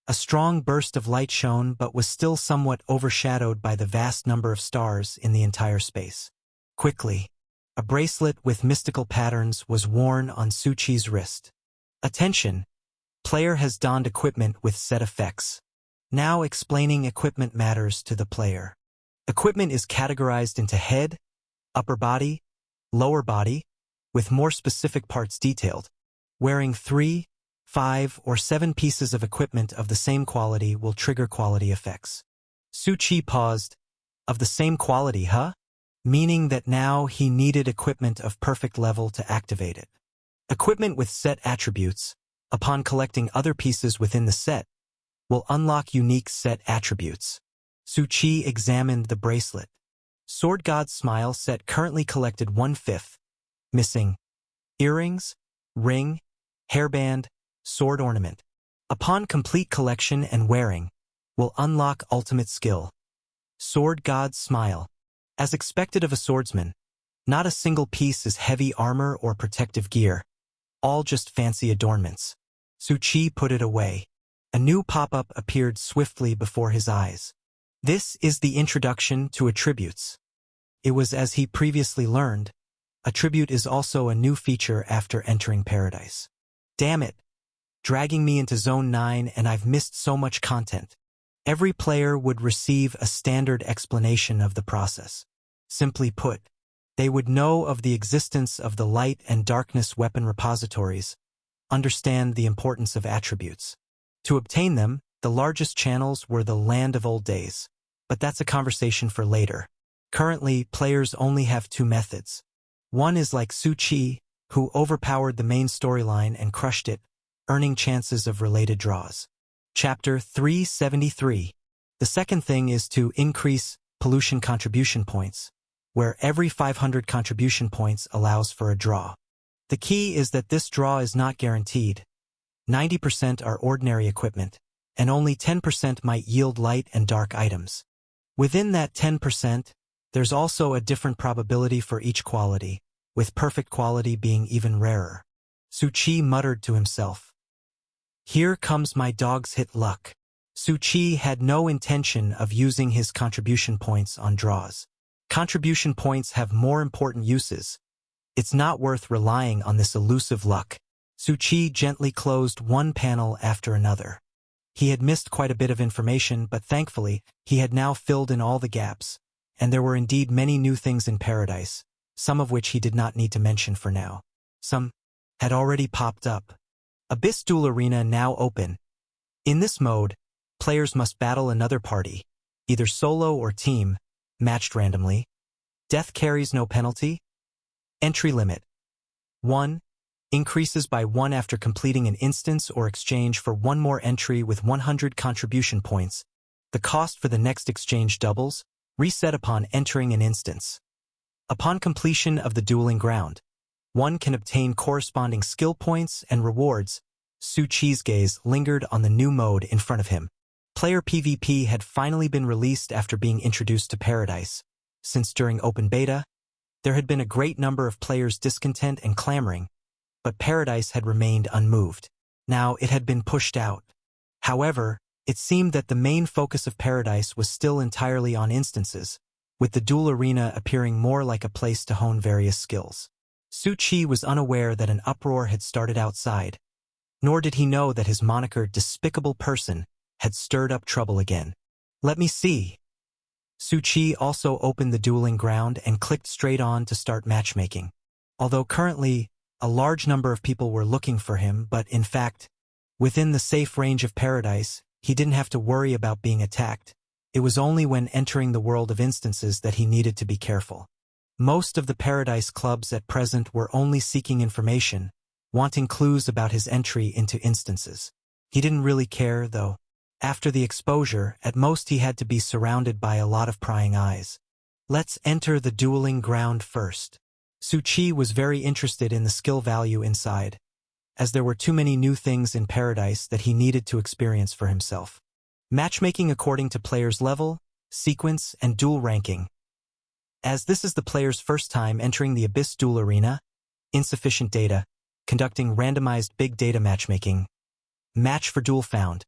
A: A strong burst of light shone but was still somewhat overshadowed by the vast number of stars in the entire space. Quickly, a bracelet with mystical patterns was worn on Su Chi's wrist. Attention! Player has donned equipment with set effects. Now explaining equipment matters to the player. Equipment is categorized into head, upper body, lower body, with more specific parts detailed. Wearing 3, 5, or 7 pieces of equipment of the same quality will trigger quality effects. Su Chi paused. Of the same quality, huh? Meaning that now he needed equipment of perfect level to activate it. Equipment with set attributes, upon collecting other pieces within the set, will unlock unique set attributes. Su Chi examined the bracelet. Sword God's Smile set currently collected 1/5, missing earrings, ring, hairband, sword ornament. Upon complete collection and wearing, will unlock ultimate skill. Sword God's Smile. As expected of a swordsman, not a single piece is heavy armor or protective gear, all just fancy adornments. Su Chi put it away. A new pop-up appeared swiftly before his eyes. This is the introduction to attributes. It was as he previously learned. Attribute is also a new feature after entering Paradise. Damn it! Dragging me into Zone 9 and I've missed so much content. Every player would receive a standard explanation of the process. Simply put, they would know of the existence of the light and darkness weapon repositories, understand the importance of attributes. To obtain them, The largest channels were the land of old days. But that's a conversation for later. Currently, players only have two methods. One is like Su Qi, who overpowered the main storyline and crushed it, earning chances of related draws. Chapter 373. The second thing is to increase pollution contribution points, where every 500 contribution points allows for a draw. The key is that this draw is not guaranteed. 90% are ordinary equipment, and only 10% might yield light and dark items. Within that 10%, there's also a different probability for each quality, with perfect quality being even rarer. Su Qi muttered to himself. Here comes my dog's hit luck. Su Qi had no intention of using his contribution points on draws. Contribution points have more important uses. It's not worth relying on this elusive luck. Su Qi gently closed one panel after another. He had missed quite a bit of information, but thankfully, he had now filled in all the gaps, and there were indeed many new things in Paradise, some of which he did not need to mention for now. Some had already popped up. Abyss Duel Arena now open. In this mode, players must battle another party, either solo or team, matched randomly. Death carries no penalty. Entry limit. 1. Increases by 1 after completing an instance or exchange for one more entry with 100 contribution points. The cost for the next exchange doubles, reset upon entering an instance. Upon completion of the dueling ground, one can obtain corresponding skill points and rewards. Su Qi's gaze lingered on the new mode in front of him. Player PvP had finally been released after being introduced to Paradise. Since during open beta, there had been a great number of players discontent and clamoring, but Paradise had remained unmoved. Now it had been pushed out. However, it seemed that the main focus of Paradise was still entirely on instances, with the duel arena appearing more like a place to hone various skills. Su Qi was unaware that an uproar had started outside, nor did he know that his moniker Despicable Person had stirred up trouble again. Let me see. Su Qi also opened the dueling ground and clicked straight on to start matchmaking. Although currently, a large number of people were looking for him, but in fact, within the safe range of Paradise, he didn't have to worry about being attacked. It was only when entering the world of instances that he needed to be careful. Most of the Paradise clubs at present were only seeking information, wanting clues about his entry into instances. He didn't really care, though. After the exposure, at most he had to be surrounded by a lot of prying eyes. Let's enter the dueling ground first. Su Qi was very interested in the skill value inside, as there were too many new things in Paradise that he needed to experience for himself. Matchmaking according to player's level, sequence, and duel ranking. As this is the player's first time entering the Abyss Duel Arena, insufficient data, conducting randomized big data matchmaking. Match for duel found.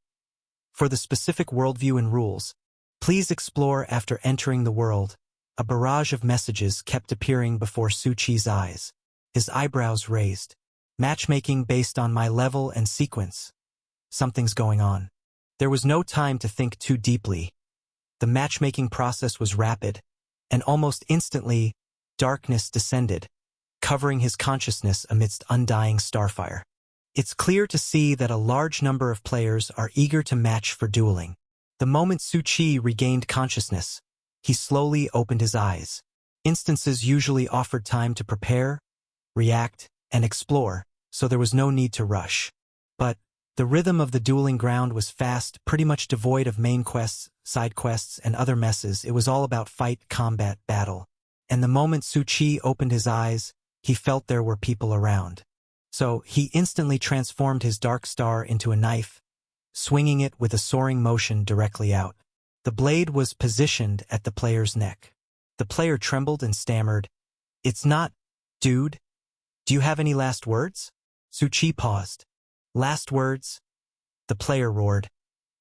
A: For the specific worldview and rules, please explore after entering the world. A barrage of messages kept appearing before Su Qi's eyes, his eyebrows raised. Matchmaking based on my level and sequence. Something's going on. There was no time to think too deeply. The matchmaking process was rapid, and almost instantly, darkness descended, covering his consciousness amidst undying starfire. It's clear to see that a large number of players are eager to match for dueling. The moment Su Qi regained consciousness, he slowly opened his eyes. Instances usually offered time to prepare, react, and explore, so there was no need to rush. But the rhythm of the dueling ground was fast, pretty much devoid of main quests, side quests, and other messes. It was all about fight, combat, battle. And the moment Su Qi opened his eyes, he felt there were people around. So he instantly transformed his dark star into a knife, swinging it with a soaring motion directly out. The blade was positioned at the player's neck. The player trembled and stammered, "It's not, dude. Do you have any last words?" Su Qi paused. "Last words?" The player roared.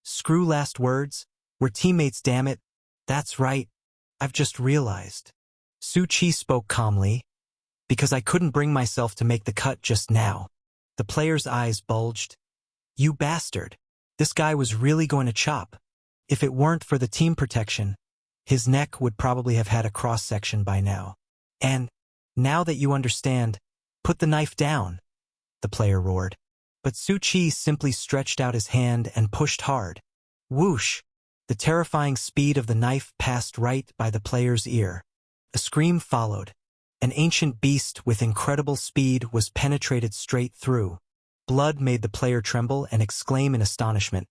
A: "Screw last words. We're teammates, damn it." "That's right. I've just realized." Su Qi spoke calmly. "Because I couldn't bring myself to make the cut just now." The player's eyes bulged. "You bastard. This guy was really going to chop. If it weren't for the team protection, his neck would probably have had a cross-section by now. And, now that you understand, put the knife down," the player roared. But Su Qi simply stretched out his hand and pushed hard. Whoosh! The terrifying speed of the knife passed right by the player's ear. A scream followed. An ancient beast with incredible speed was penetrated straight through. Blood made the player tremble and exclaim in astonishment.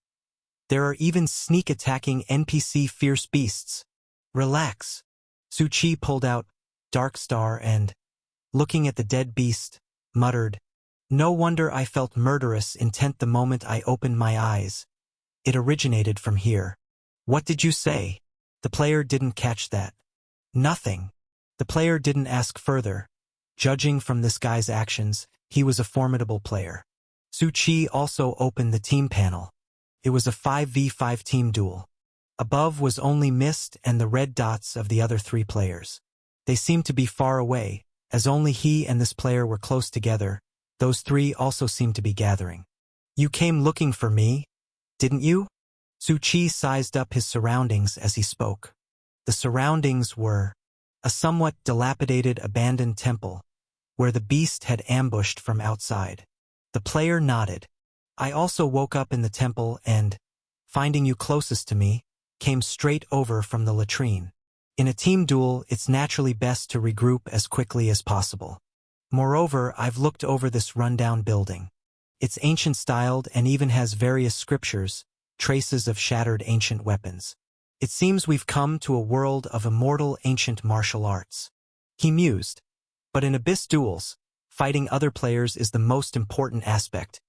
A: There are even sneak-attacking NPC fierce beasts. Relax. Su Chi pulled out Dark Star and, looking at the dead beast, muttered, "No wonder I felt murderous intent the moment I opened my eyes. It originated from here." "What did you say?" The player didn't catch that. "Nothing." The player didn't ask further. Judging from this guy's actions, he was a formidable player. Su Chi also opened the team panel. It was a 5v5 team duel. Above was only mist and the red dots of the other three players. They seemed to be far away, as only he and this player were close together. Those three also seemed to be gathering. "You came looking for me, didn't you?" Su Chi sized up his surroundings as he spoke. The surroundings were a somewhat dilapidated abandoned temple, where the beast had ambushed from outside. The player nodded. "I also woke up in the temple and, finding you closest to me, came straight over from the latrine. In a team duel, it's naturally best to regroup as quickly as possible. Moreover, I've looked over this rundown building. It's ancient-styled and even has various scriptures, traces of shattered ancient weapons. It seems we've come to a world of immortal ancient martial arts." He mused. But in Abyss duels, fighting other players is the most important aspect.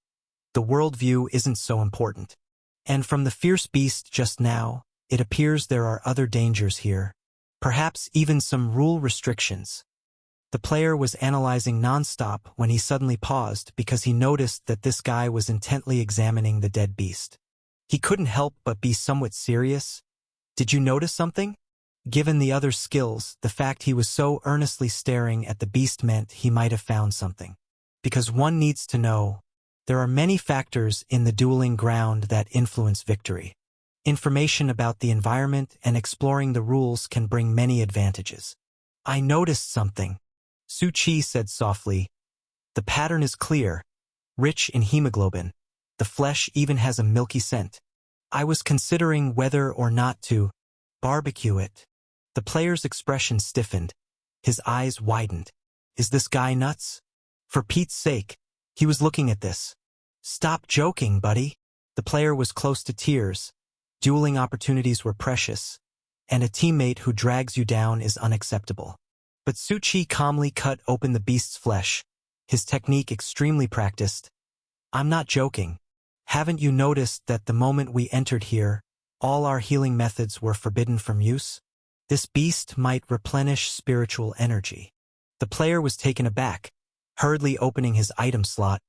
A: The worldview isn't so important. And from the fierce beast just now, it appears there are other dangers here. Perhaps even some rule restrictions. The player was analyzing non-stop when he suddenly paused because he noticed that this guy was intently examining the dead beast. He couldn't help but be somewhat serious. "Did you notice something?" Given the other skills, the fact he was so earnestly staring at the beast meant he might have found something. Because one needs to know, there are many factors in the dueling ground that influence victory. Information about the environment and exploring the rules can bring many advantages. "I noticed something," Su Chi said softly. "The pattern is clear, rich in hemoglobin. The flesh even has a milky scent. I was considering whether or not to barbecue it." The player's expression stiffened. His eyes widened. "Is this guy nuts? For Pete's sake." He was looking at this. "Stop joking, buddy." The player was close to tears. Dueling opportunities were precious, and a teammate who drags you down is unacceptable. But Su Chi calmly cut open the beast's flesh, his technique extremely practiced. "I'm not joking. Haven't you noticed that the moment we entered here, all our healing methods were forbidden from use? This beast might replenish spiritual energy." The player was taken aback, hurriedly opening his item slot.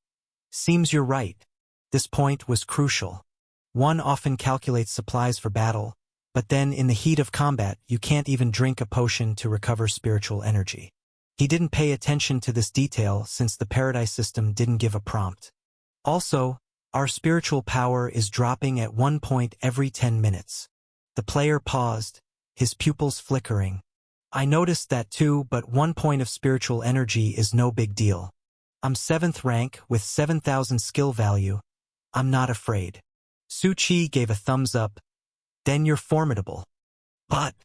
A: "Seems you're right. This point was crucial. One often calculates supplies for battle, but then in the heat of combat you can't even drink a potion to recover spiritual energy." He didn't pay attention to this detail since the Paradise system didn't give a prompt. "Also, our spiritual power is dropping at 1 point every 10 minutes. The player paused, his pupils flickering. "I noticed that too, but 1 point of spiritual energy is no big deal. I'm 7th rank with 7,000 skill value. I'm not afraid." Su Chi gave a thumbs up. "Then you're formidable." "But..."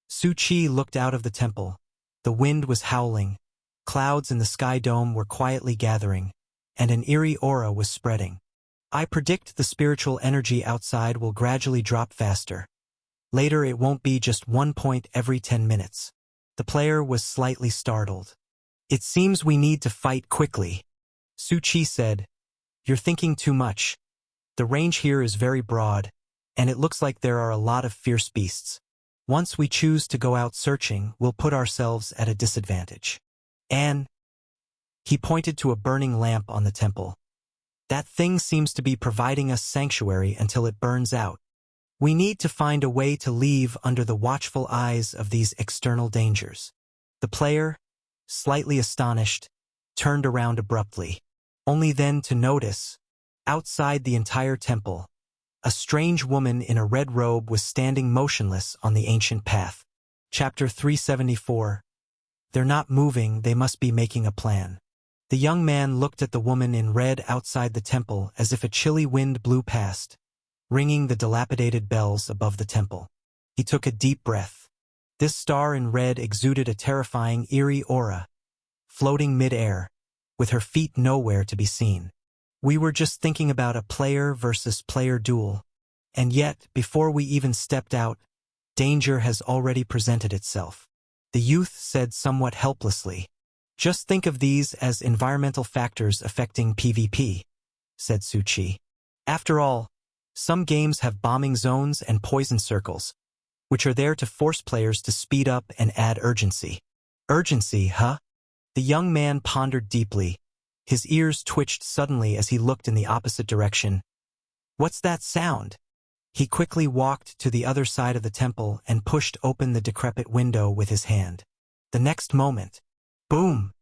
A: Su Chi looked out of the temple. The wind was howling. Clouds in the sky dome were quietly gathering, and an eerie aura was spreading. "I predict the spiritual energy outside will gradually drop faster. Later it won't be just 1 point every 10 minutes. The player was slightly startled. "It seems we need to fight quickly," Su Chi said. "You're thinking too much. The range here is very broad, and it looks like there are a lot of fierce beasts. Once we choose to go out searching, we'll put ourselves at a disadvantage." "And..." He pointed to a burning lamp on the temple. "That thing seems to be providing us sanctuary until it burns out. We need to find a way to leave under the watchful eyes of these external dangers." The player, slightly astonished, turned around abruptly, only then to notice, outside the entire temple, a strange woman in a red robe was standing motionless on the ancient path. Chapter 374. They're not moving, they must be making a plan. The young man looked at the woman in red outside the temple as if a chilly wind blew past. ringing the dilapidated bells above the temple. He took a deep breath. This star in red exuded a terrifying, eerie aura, floating mid-air, with her feet nowhere to be seen. We were just thinking about a player versus player duel. And yet, before we even stepped out, danger has already presented itself. The youth said somewhat helplessly. Just think of these as environmental factors affecting PvP, said Su Chi. After all, some games have bombing zones and poison circles, which are there to force players to speed up and add urgency. Urgency, huh? The young man pondered deeply. His ears twitched suddenly as he looked in the opposite direction. What's that sound? He quickly walked to the other side of the temple and pushed open the decrepit window with his hand. The next moment, boom!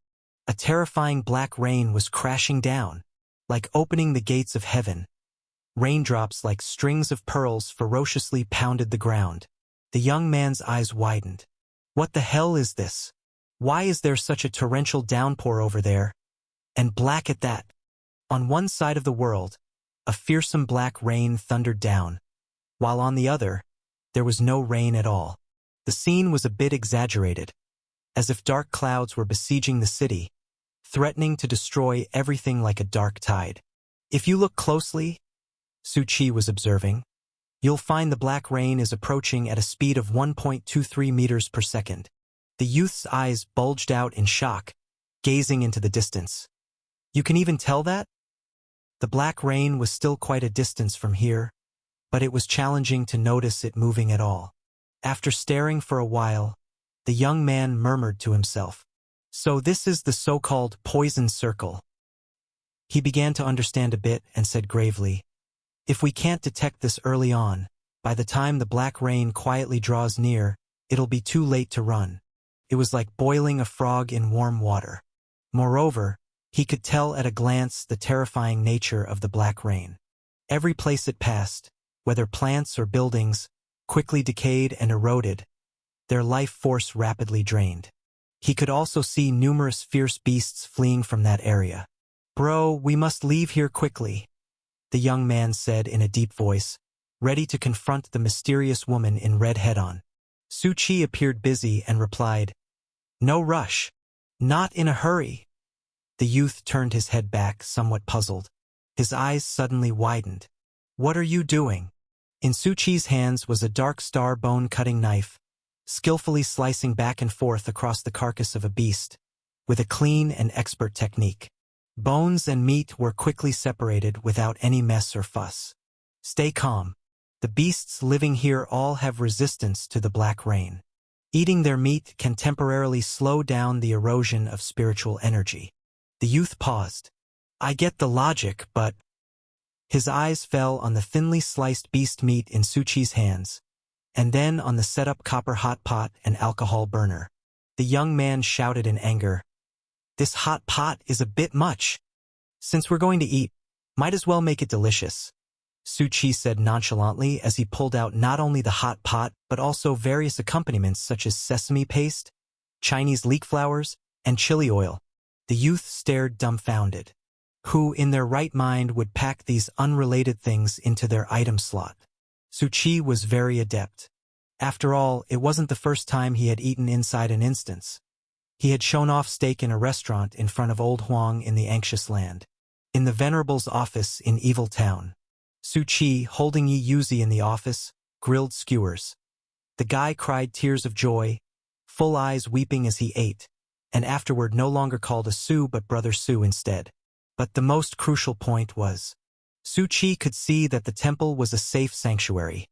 A: A terrifying black rain was crashing down, like opening the gates of heaven. Raindrops like strings of pearls ferociously pounded the ground. The young man's eyes widened. What the hell is this? Why is there such a torrential downpour over there? And black at that. On one side of the world, a fearsome black rain thundered down, while on the other, there was no rain at all. The scene was a bit exaggerated, as if dark clouds were besieging the city, threatening to destroy everything like a dark tide. If you look closely, Su Chi was observing, you'll find the black rain is approaching at a speed of 1.23 meters per second. The youth's eyes bulged out in shock, gazing into the distance. You can even tell that? The black rain was still quite a distance from here, but it was challenging to notice it moving at all. After staring for a while, the young man murmured to himself, "So this is the so-called poison circle." He began to understand a bit and said gravely, "If we can't detect this early on, by the time the black rain quietly draws near, it'll be too late to run." It was like boiling a frog in warm water. Moreover, he could tell at a glance the terrifying nature of the black rain. Every place it passed, whether plants or buildings, quickly decayed and eroded, their life force rapidly drained. He could also see numerous fierce beasts fleeing from that area. "Bro, we must leave here quickly," the young man said in a deep voice, ready to confront the mysterious woman in red head-on. Su Chi appeared busy and replied, "No rush. Not in a hurry." The youth turned his head back, somewhat puzzled. His eyes suddenly widened. "What are you doing?" In Su Chi's hands was a dark star bone-cutting knife, skillfully slicing back and forth across the carcass of a beast, with a clean and expert technique. Bones and meat were quickly separated without any mess or fuss. "Stay calm. The beasts living here all have resistance to the black rain. Eating their meat can temporarily slow down the erosion of spiritual energy." The youth paused. "I get the logic, but—" His eyes fell on the thinly sliced beast meat in Su Chi's hands, and then on the set-up copper hot pot and alcohol burner. The young man shouted in anger, "This hot pot is a bit much. Since we're going to eat, might as well make it delicious," Su Chi said nonchalantly as he pulled out not only the hot pot but also various accompaniments such as sesame paste, Chinese leek flowers, and chili oil. The youth stared dumbfounded. Who in their right mind would pack these unrelated things into their item slot? Su Chi was very adept. After all, it wasn't the first time he had eaten inside an instance. He had shown off steak in a restaurant in front of Old Huang in the Anxious Land, in the Venerable's office in Evil Town. Su Chi, holding Yi Yuzi in the office, grilled skewers. The guy cried tears of joy, full eyes weeping as he ate, and afterward no longer called us Su but Brother Su instead. But the most crucial point was, Su Chi could see that the temple was a safe sanctuary.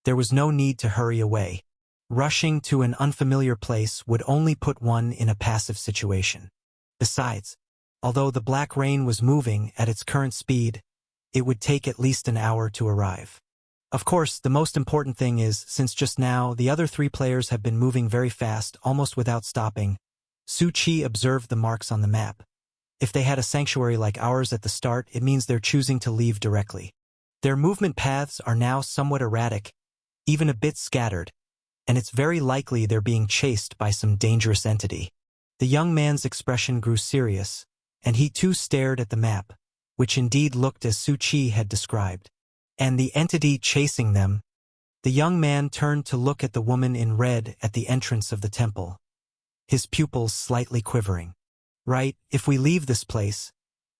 A: There was no need to hurry away. Rushing to an unfamiliar place would only put one in a passive situation. Besides, although the black rain was moving at its current speed, it would take at least an hour to arrive. Of course, the most important thing is, since just now the other three players have been moving very fast, almost without stopping, Su Chi observed the marks on the map. If they had a sanctuary like ours at the start, it means they're choosing to leave directly. Their movement paths are now somewhat erratic, even a bit scattered, and it's very likely they're being chased by some dangerous entity. The young man's expression grew serious, and he too stared at the map, which indeed looked as Su Chi had described. and the entity chasing them. The young man turned to look at the woman in red at the entrance of the temple, his pupils slightly quivering. Right, if we leave this place,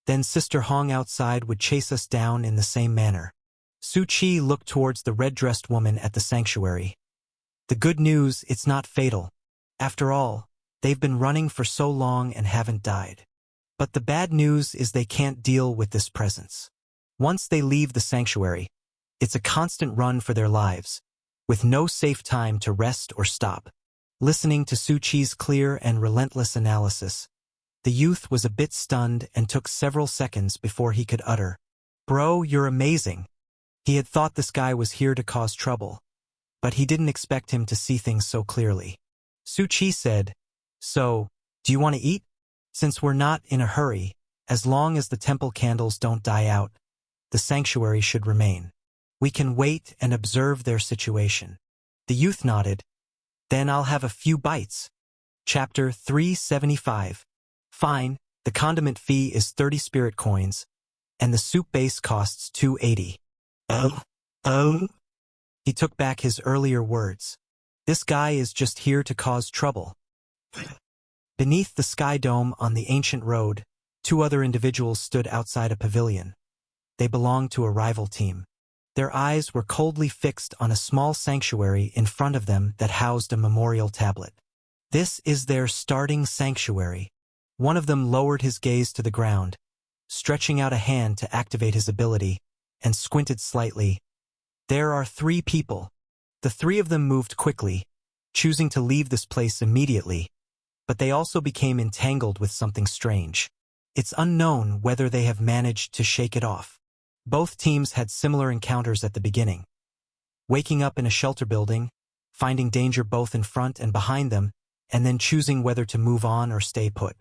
A: then Sister Hong outside would chase us down in the same manner. Su Qi looked towards the red-dressed woman at the sanctuary. The good news, it's not fatal. After all, they've been running for so long and haven't died. But the bad news is they can't deal with this presence. Once they leave the sanctuary, it's a constant run for their lives, with no safe time to rest or stop. Listening to Su Qi's clear and relentless analysis, the youth was a bit stunned and took several seconds before he could utter, "Bro, you're amazing." He had thought this guy was here to cause trouble, but he didn't expect him to see things so clearly. Su Qi said, "So, do you want to eat? Since we're not in a hurry, as long as the temple candles don't die out, the sanctuary should remain. We can wait and observe their situation." The youth nodded. "Then I'll have a few bites." Chapter 375. Fine, the condiment fee is 30 spirit coins, and the soup base costs 280. He took back his earlier words. This guy is just here to cause trouble. Beneath the sky dome on the ancient road, two other individuals stood outside a pavilion. They belonged to a rival team. Their eyes were coldly fixed on a small sanctuary in front of them that housed a memorial tablet. This is their starting sanctuary. One of them lowered his gaze to the ground, stretching out a hand to activate his ability, and squinted slightly. There are 3 people. The 3 of them moved quickly, choosing to leave this place immediately, but they also became entangled with something strange. It's unknown whether they have managed to shake it off. Both teams had similar encounters at the beginning. Waking up in a shelter building, finding danger both in front and behind them, and then choosing whether to move on or stay put.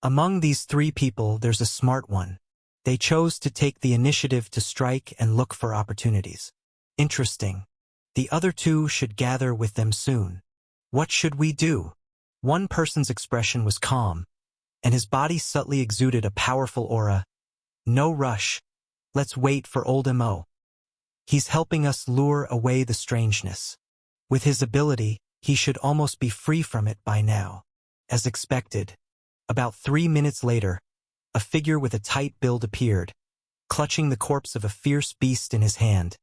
A: Among these 3 people, there's a smart one. They chose to take the initiative to strike and look for opportunities. Interesting. The other 2 should gather with them soon. What should we do? One person's expression was calm, and his body subtly exuded a powerful aura. No rush. Let's wait for old Mo. He's helping us lure away the strangeness. With his ability, he should almost be free from it by now. As expected, about 3 minutes later, a figure with a tight build appeared, clutching the corpse of a fierce beast in his hand,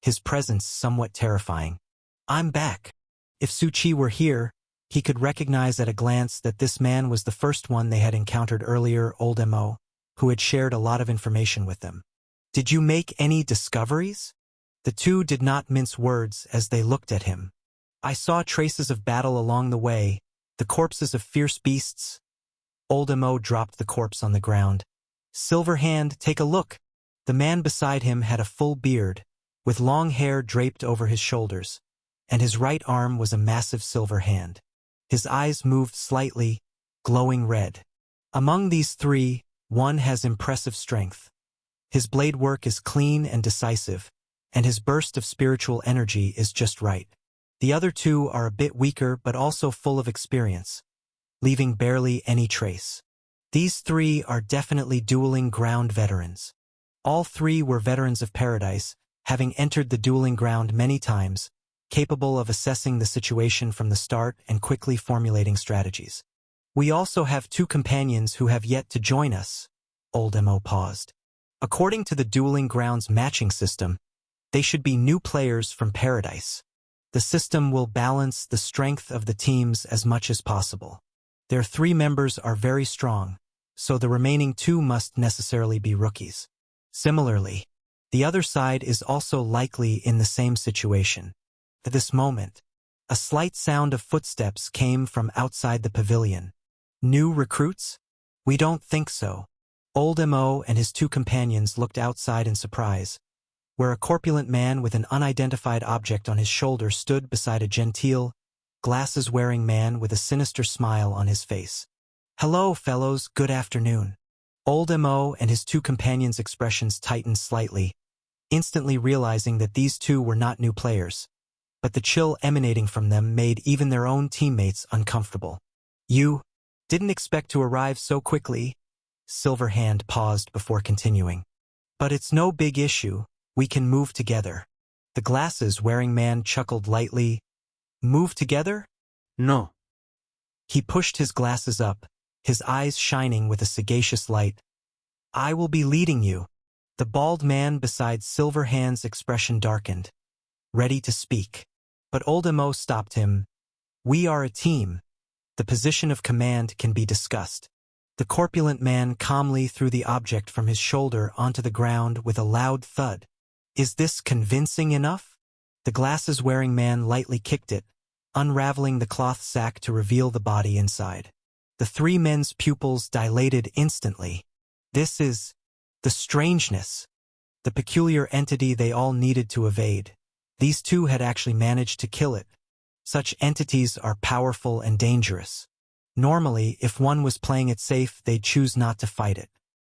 A: his presence somewhat terrifying. "I'm back." If Su Qi were here, he could recognize at a glance that this man was the first one they had encountered earlier, old Mo, who had shared a lot of information with them. "Did you make any discoveries?" The 2 did not mince words as they looked at him. "I saw traces of battle along the way, the corpses of fierce beasts." Old Mo dropped the corpse on the ground. "Silverhand, take a look." The man beside him had a full beard, with long hair draped over his shoulders, and his right arm was a massive silver hand. His eyes moved slightly, glowing red. Among these 3, one has impressive strength. His blade work is clean and decisive, and his burst of spiritual energy is just right. The other 2 are a bit weaker but also full of experience, leaving barely any trace. These 3 are definitely dueling ground veterans. All 3 were veterans of Paradise, having entered the dueling ground many times, capable of assessing the situation from the start and quickly formulating strategies. "We also have 2 companions who have yet to join us." Old Mo paused. "According to the dueling grounds matching system, they should be new players from Paradise. The system will balance the strength of the teams as much as possible. Their 3 members are very strong, so the remaining 2 must necessarily be rookies. Similarly, the other side is also likely in the same situation." At this moment, a slight sound of footsteps came from outside the pavilion. "New recruits? We don't think so." Old Mo and his 2 companions looked outside in surprise, where a corpulent man with an unidentified object on his shoulder stood beside a genteel, glasses-wearing man with a sinister smile on his face. "Hello, fellows, good afternoon." Old Mo and his 2 companions' expressions tightened slightly, instantly realizing that these 2 were not new players, but the chill emanating from them made even their own teammates uncomfortable. "You didn't expect to arrive so quickly?" Silverhand paused before continuing. "But it's no big issue. We can move together. The glasses-wearing man chuckled lightly. Move together?
B: No.
A: He pushed his glasses up, his eyes shining with a sagacious light. I will be leading you. The bald man beside Silverhand's expression darkened, ready to speak. But Old Mo stopped him. We are a team. The position of command can be discussed. The corpulent man calmly threw the object from his shoulder onto the ground with a loud thud. Is this convincing enough? The glasses-wearing man lightly kicked it, unraveling the cloth sack to reveal the body inside. The three men's pupils dilated instantly. This is the strangeness, the peculiar entity they all needed to evade. These two had actually managed to kill it. Such entities are powerful and dangerous. Normally, if one was playing it safe, they'd choose not to fight it.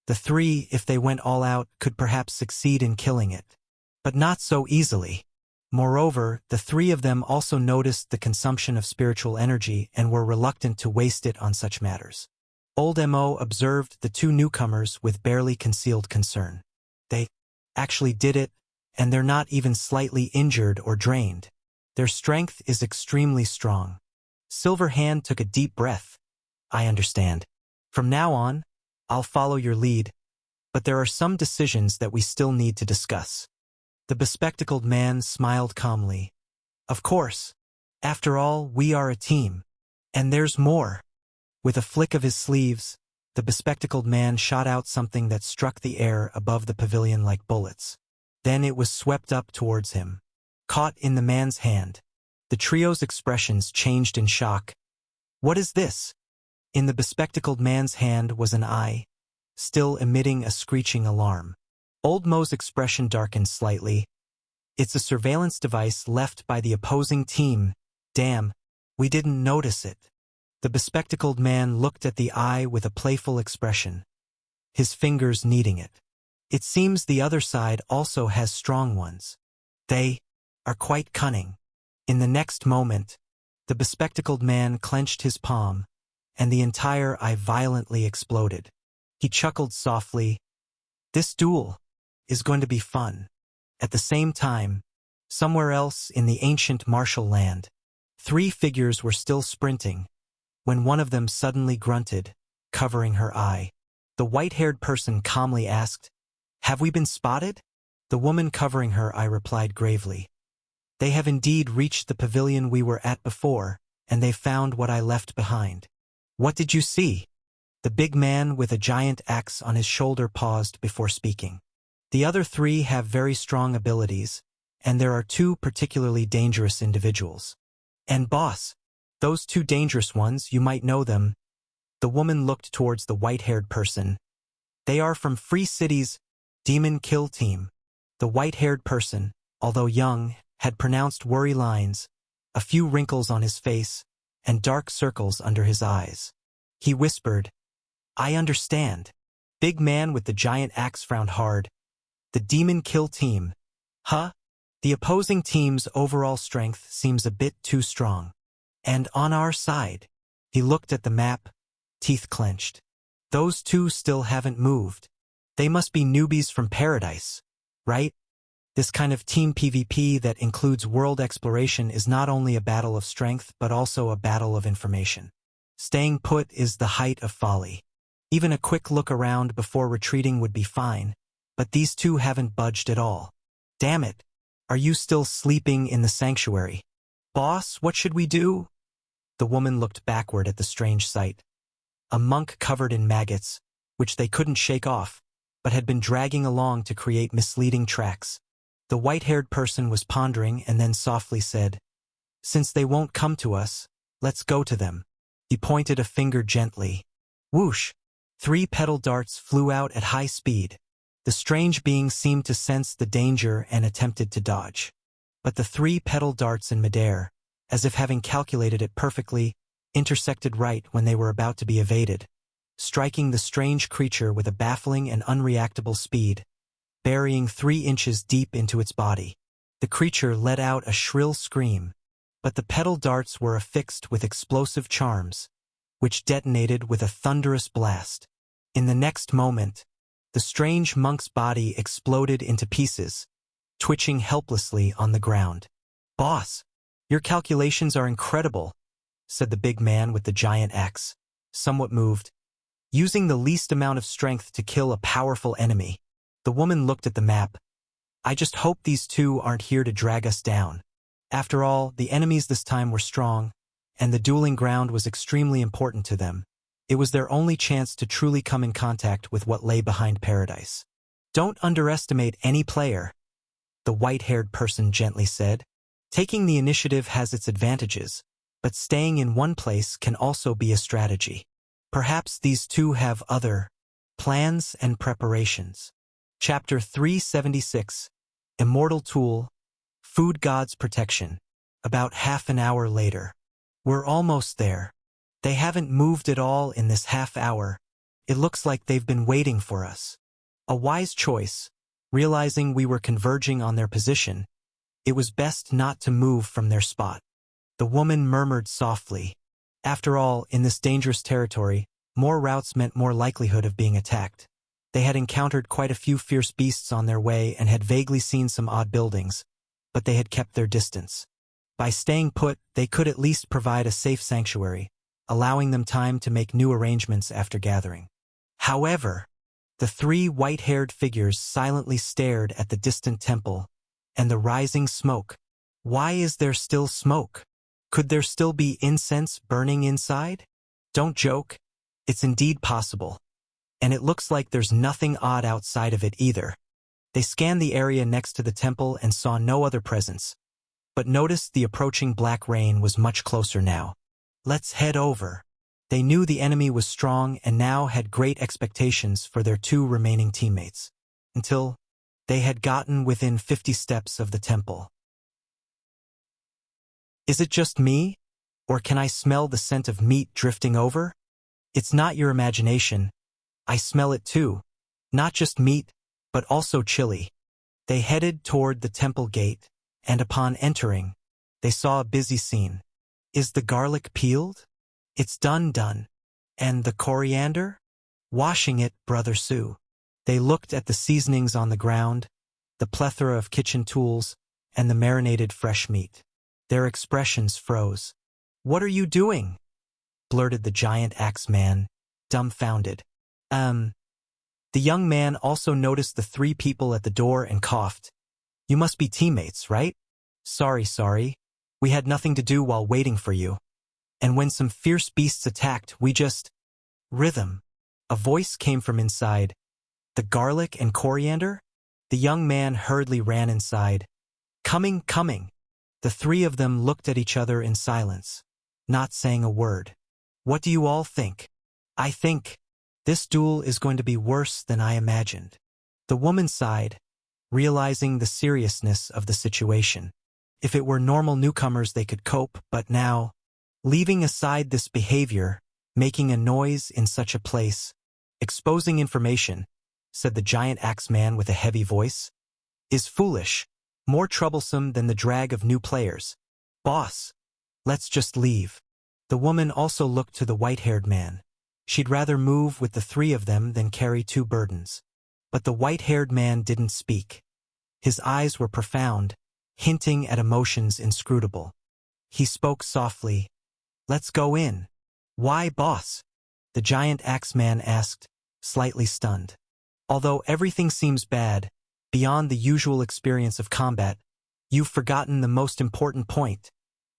A: The three, if they went all out, could perhaps succeed in killing it. But not so easily. Moreover, the three of them also noticed the consumption of spiritual energy and were reluctant to waste it on such matters. Old Mo observed the two newcomers with barely concealed concern. They actually did it, and they're not even slightly injured or drained. Their strength is extremely strong. Silverhand took a deep breath. I understand. From now on, I'll follow your lead, but there are some decisions that we still need to discuss. The bespectacled man smiled calmly. Of course. After all, we are a team. And there's more. With a flick of his sleeves, the bespectacled man shot out something that struck the air above the pavilion like bullets. Then it was swept up towards him. Caught in the man's hand. The trio's expressions changed in shock. What is this? In the bespectacled man's hand was an eye, still emitting a screeching alarm. Old Mo's expression darkened slightly. It's a surveillance device left by the opposing team. Damn, we didn't notice it. The bespectacled man looked at the eye with a playful expression, his fingers kneading it. It seems the other side also has strong ones. They are quite cunning. In the next moment, the bespectacled man clenched his palm, and the entire eye violently exploded. He chuckled softly. This duel is going to be fun. At the same time, somewhere else in the ancient martial land, three figures were still sprinting, when one of them suddenly grunted, covering her eye. The white-haired person calmly asked, Have we been spotted? The woman covering her eye replied gravely. They have indeed reached the pavilion we were at before, and they found what I left behind. What did you see? The big man with a giant axe on his shoulder paused before speaking. The other three have very strong abilities, and there are two particularly dangerous individuals. And boss, those two dangerous ones, you might know them. The woman looked towards the white-haired person. They are from Free City's Demon Kill Team. The white-haired person, although young, had pronounced worry lines, a few wrinkles on his face, and dark circles under his eyes. He whispered, I understand. Big man with the giant axe frowned hard. The Demon Kill Team. Huh? The opposing team's overall strength seems a bit too strong. And on our side. He looked at the map, teeth clenched. Those two still haven't moved. They must be newbies from paradise, right? This kind of team PvP that includes world exploration is not only a battle of strength but also a battle of information. Staying put is the height of folly. Even a quick look around before retreating would be fine, but these two haven't budged at all. Damn it! Are you still sleeping in the sanctuary? Boss, what should we do? The woman looked backward at the strange sight. A monk covered in maggots, which they couldn't shake off, but had been dragging along to create misleading tracks. The white-haired person was pondering and then softly said, Since they won't come to us, let's go to them. He pointed a finger gently. Whoosh! 3 petal darts flew out at high speed. The strange being seemed to sense the danger and attempted to dodge. But the 3 petal darts in midair, as if having calculated it perfectly, intersected right when they were about to be evaded, striking the strange creature with a baffling and unreactable speed, burying 3 inches deep into its body. The creature let out a shrill scream, but the petal darts were affixed with explosive charms, which detonated with a thunderous blast. In the next moment, the strange monk's body exploded into pieces, twitching helplessly on the ground. "Boss, your calculations are incredible," said the big man with the giant axe, somewhat moved. "Using the least amount of strength to kill a powerful enemy." The woman looked at the map. "I just hope these two aren't here to drag us down." After all, the enemies this time were strong, and the dueling ground was extremely important to them. It was their only chance to truly come in contact with what lay behind paradise. "Don't underestimate any player," the white-haired person gently said. "Taking the initiative has its advantages, but staying in one place can also be a strategy. Perhaps these two have other plans and preparations." Chapter 376, Immortal Tool, Food God's Protection. About half an hour later. "We're almost there. They haven't moved at all in this half hour. It looks like they've been waiting for us." A wise choice. Realizing we were converging on their position, it was best not to move from their spot. The woman murmured softly. After all, in this dangerous territory, more routes meant more likelihood of being attacked. They had encountered quite a few fierce beasts on their way and had vaguely seen some odd buildings, but they had kept their distance. By staying put, they could at least provide a safe sanctuary, allowing them time to make new arrangements after gathering. However, the three white-haired figures silently stared at the distant temple and the rising smoke. Why is there still smoke? Could there still be incense burning inside? Don't joke. It's indeed possible. And it looks like there's nothing odd outside of it either. They scanned the area next to the temple and saw no other presence, but noticed the approaching black rain was much closer now. "Let's head over." They knew the enemy was strong and now had great expectations for their two remaining teammates, until they had gotten within 50 steps of the temple. "Is it just me? Or can I smell the scent of meat drifting over?" "It's not your imagination. I smell it too. Not just meat, but also chili." They headed toward the temple gate, and upon entering, they saw a busy scene. "Is the garlic peeled?" "It's done. And the coriander?" "Washing it, Brother Sue." They looked at the seasonings on the ground, the plethora of kitchen tools, and the marinated fresh meat. Their expressions froze. "What are you doing?" blurted the giant axe man, dumbfounded. The young man also noticed the three people at the door and coughed. "You must be teammates, right?" Sorry. We had nothing to do while waiting for you. And when some fierce beasts attacked, we just..." "Rhythm." A voice came from inside. "The garlic and coriander?" The young man hurriedly ran inside. Coming. The three of them looked at each other in silence, not saying a word. "What do you all think?" "I think this duel is going to be worse than I imagined." The woman sighed, realizing the seriousness of the situation. If it were normal newcomers they could cope, but now, leaving aside this behavior, making a noise in such a place, exposing information, said the giant axe man with a heavy voice, is foolish, more troublesome than the drag of new players. "Boss, let's just leave." The woman also looked to the white-haired man. She'd rather move with the three of them than carry two burdens. But the white-haired man didn't speak. His eyes were profound, hinting at emotions inscrutable. He spoke softly. "Let's go in." "Why, boss?" the giant axe man asked, slightly stunned. "Although everything seems bad, beyond the usual experience of combat, you've forgotten the most important point,"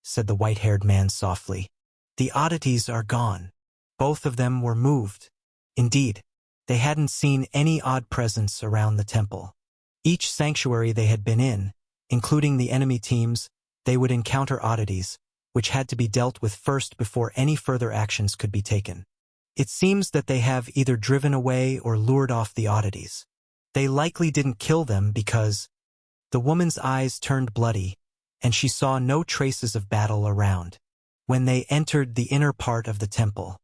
A: said the white-haired man softly. "The oddities are gone." Both of them were moved. Indeed, they hadn't seen any odd presence around the temple. Each sanctuary they had been in, including the enemy teams, they would encounter oddities, which had to be dealt with first before any further actions could be taken. It seems that they have either driven away or lured off the oddities. They likely didn't kill them because... The woman's eyes turned bloody, and she saw no traces of battle around. When they entered the inner part of the temple,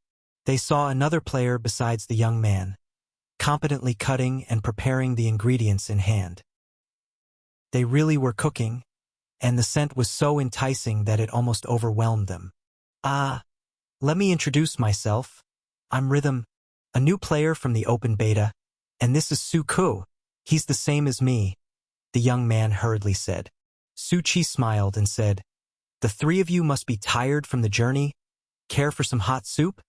A: they saw another player besides the young man, competently cutting and preparing the ingredients in hand. They really were cooking, and the scent was so enticing that it almost overwhelmed them. Let me introduce myself. I'm Rhythm, a new player from the open beta, and this is Suku. He's the same as me. the young man hurriedly said. Su Chi smiled and said, "The three of you must be tired from the journey. Care for some hot soup?"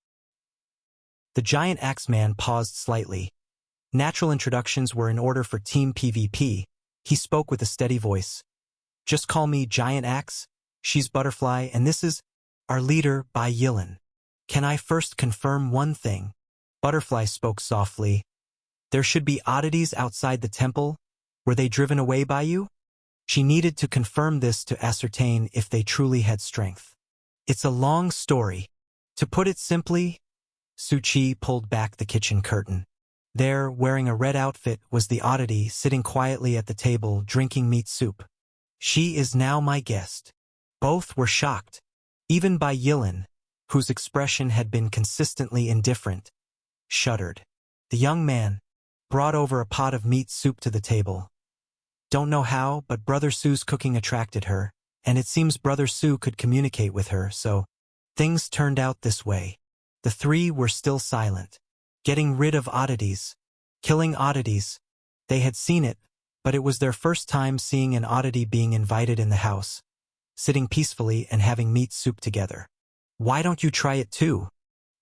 A: The giant axeman paused slightly. Natural introductions were in order for Team PvP. He spoke with a steady voice. "Just call me Giant Axe. She's Butterfly, and this is our leader, Bai Yilan. Can I first confirm one thing?" Butterfly spoke softly. "There should be oddities outside the temple. Were they driven away by you?" She needed to confirm this to ascertain if they truly had strength. "It's a long story. To put it simply," Su Chi pulled back the kitchen curtain. There, wearing a red outfit, was the oddity sitting quietly at the table drinking meat soup. "She is now my guest." Both were shocked. Even Bai Yilan, whose expression had been consistently indifferent, shuddered. The young man brought over a pot of meat soup to the table. Don't know how, but Brother Su's cooking attracted her, and it seems Brother Su could communicate with her, so things turned out this way. The three were still silent. Getting rid of oddities. Killing oddities. They had seen it, but it was their first time seeing an oddity being invited in the house, sitting peacefully and having meat soup together. "Why don't you try it too?"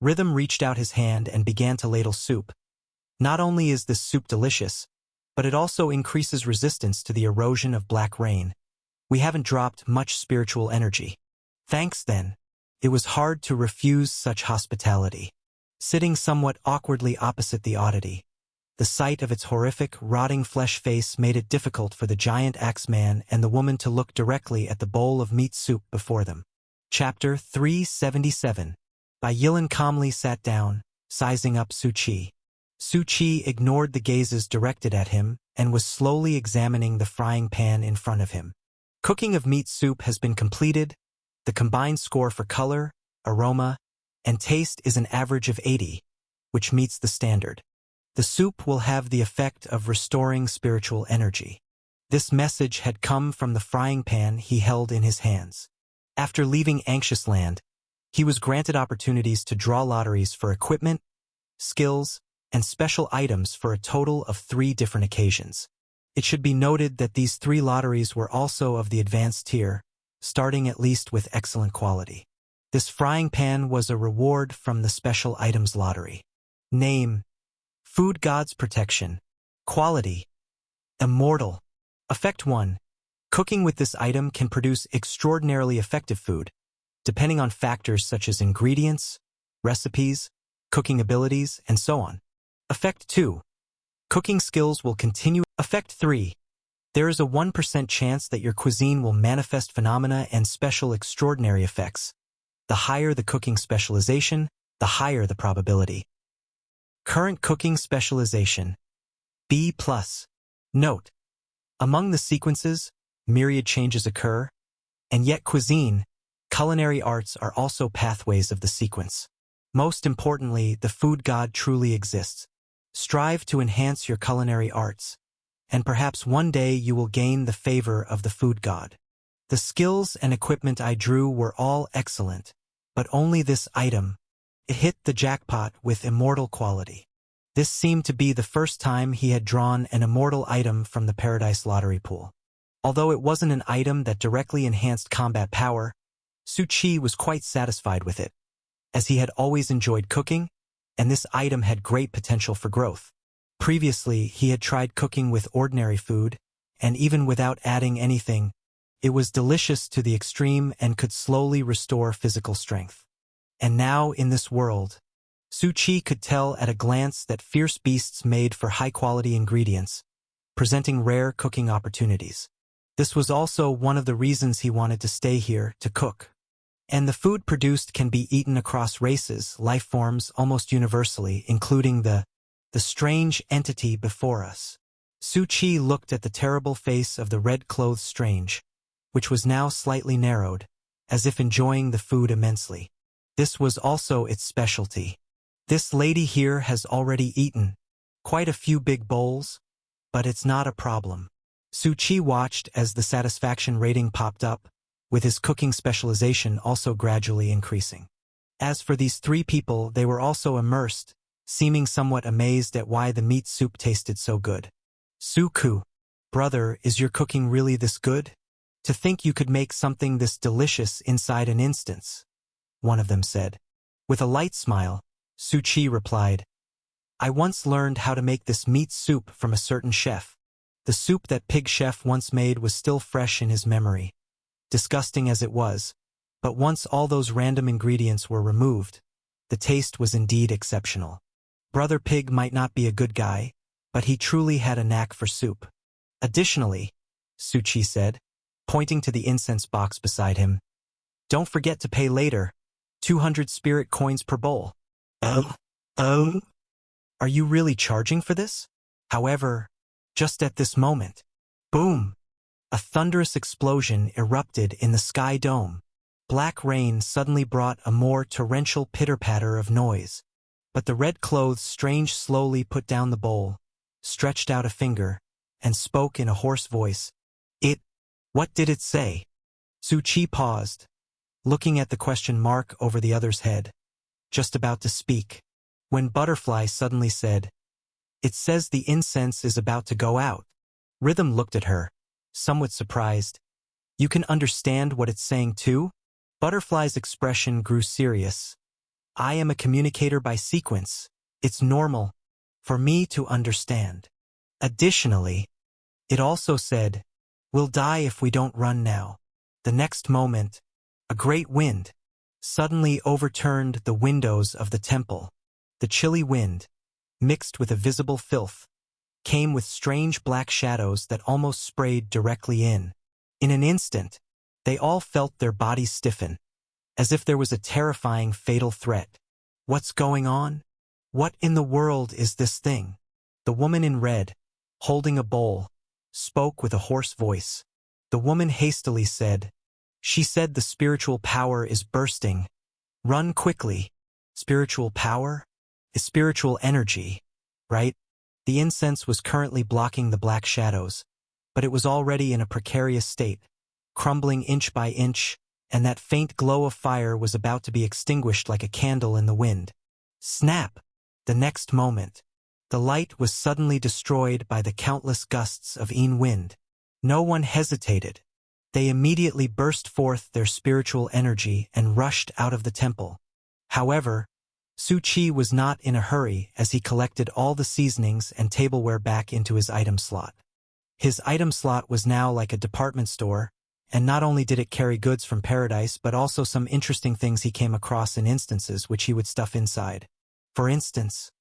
A: Rhythm reached out his hand and began to ladle soup. "Not only is this soup delicious, but it also increases resistance to the erosion of black rain. We haven't dropped much spiritual energy." "Thanks then." It was hard to refuse such hospitality. Sitting somewhat awkwardly opposite the oddity, the sight of its horrific, rotting flesh face made it difficult for the giant axeman and the woman to look directly at the bowl of meat soup before them. Chapter 377. Bai Yilan calmly sat down, sizing up Su Chi. Su Chi ignored the gazes directed at him and was slowly examining the frying pan in front of him. Cooking of meat soup has been completed. The combined score for color, aroma, and taste is an average of 80, which meets the standard. The soup will have the effect of restoring spiritual energy. This message had come from the frying pan he held in his hands. After leaving Anxious Land, he was granted opportunities to draw lotteries for equipment, skills, and special items for a total of 3 different occasions. It should be noted that these 3 lotteries were also of the advanced tier, starting at least with excellent quality. This frying pan was a reward from the special items lottery. Name: Food God's Protection. Quality: Immortal. Effect 1. Cooking with this item can produce extraordinarily effective food, depending on factors such as ingredients, recipes, cooking abilities, and so on. Effect 2. Cooking skills will continue. Effect 3. There is a 1% chance that your cuisine will manifest phenomena and special extraordinary effects. The higher the cooking specialization, the higher the probability. Current cooking specialization: B+. Note: among the sequences, myriad changes occur, and yet culinary arts are also pathways of the sequence. Most importantly, the food god truly exists. Strive to enhance your culinary arts, and perhaps one day you will gain the favor of the food god. The skills and equipment I drew were all excellent, but only this item. It hit the jackpot with immortal quality. This seemed to be the first time he had drawn an immortal item from the Paradise Lottery pool. Although it wasn't an item that directly enhanced combat power, Su Chi was quite satisfied with it, as he had always enjoyed cooking, and this item had great potential for growth. Previously, he had tried cooking with ordinary food, and even without adding anything, it was delicious to the extreme and could slowly restore physical strength. And now, in this world, Su Chi could tell at a glance that fierce beasts made for high-quality ingredients, presenting rare cooking opportunities. This was also one of the reasons he wanted to stay here to cook. And the food produced can be eaten across races, life forms almost universally, including the strange entity before us. Su Chi looked at the terrible face of the red-clothed strange, which was now slightly narrowed, as if enjoying the food immensely. This was also its specialty. This lady here has already eaten quite a few big bowls, but it's not a problem. Su Chi watched as the satisfaction rating popped up, with his cooking specialization also gradually increasing. As for these 3 people, they were also immersed, seeming somewhat amazed at why the meat soup tasted so good. Su Ku. "Brother, is your cooking really this good? To think you could make something this delicious inside an instance," one of them said. With a light smile, Su Chi replied, "I once learned how to make this meat soup from a certain chef. The soup that Pig Chef once made was still fresh in his memory. Disgusting as it was, but once all those random ingredients were removed, the taste was indeed exceptional. Brother Pig might not be a good guy, but he truly had a knack for soup." "Additionally," Su Chi said, pointing to the incense box beside him, "don't forget to pay later, 200 spirit coins per bowl." "Oh? Are you really charging for this?" However, just at this moment, boom! A thunderous explosion erupted in the sky dome. Black rain suddenly brought a more torrential pitter-patter of noise. But the red-clothed strange slowly put down the bowl, stretched out a finger, and spoke in a hoarse voice. What did it say?" Su Chi paused, looking at the question mark over the other's head, just about to speak, when Butterfly suddenly said, "It says the incense is about to go out." Rhythm looked at her, somewhat surprised. "You can understand what it's saying too?" Butterfly's expression grew serious. "I am a communicator by sequence. It's normal for me to understand." Additionally, it also said, "We'll die if we don't run now." The next moment, a great wind suddenly overturned the windows of the temple. The chilly wind, mixed with a visible filth, came with strange black shadows that almost sprayed directly in. In an instant, they all felt their bodies stiffen, as if there was a terrifying fatal threat. "What's going on? What in the world is this thing?" The woman in red, holding a bowl, spoke with a hoarse voice. The woman hastily said, "She said the spiritual power is bursting. Run quickly." Spiritual power? Is spiritual energy, right? The incense was currently blocking the black shadows, but it was already in a precarious state, crumbling inch by inch, and that faint glow of fire was about to be extinguished like a candle in the wind. Snap! The next moment, the light was suddenly destroyed by the countless gusts of wind. No one hesitated. They immediately burst forth their spiritual energy and rushed out of the temple. However, Su Chi was not in a hurry as he collected all the seasonings and tableware back into his item slot. His item slot was now like a department store, and not only did it carry goods from paradise but also some interesting things he came across in instances which he would stuff inside. For instance,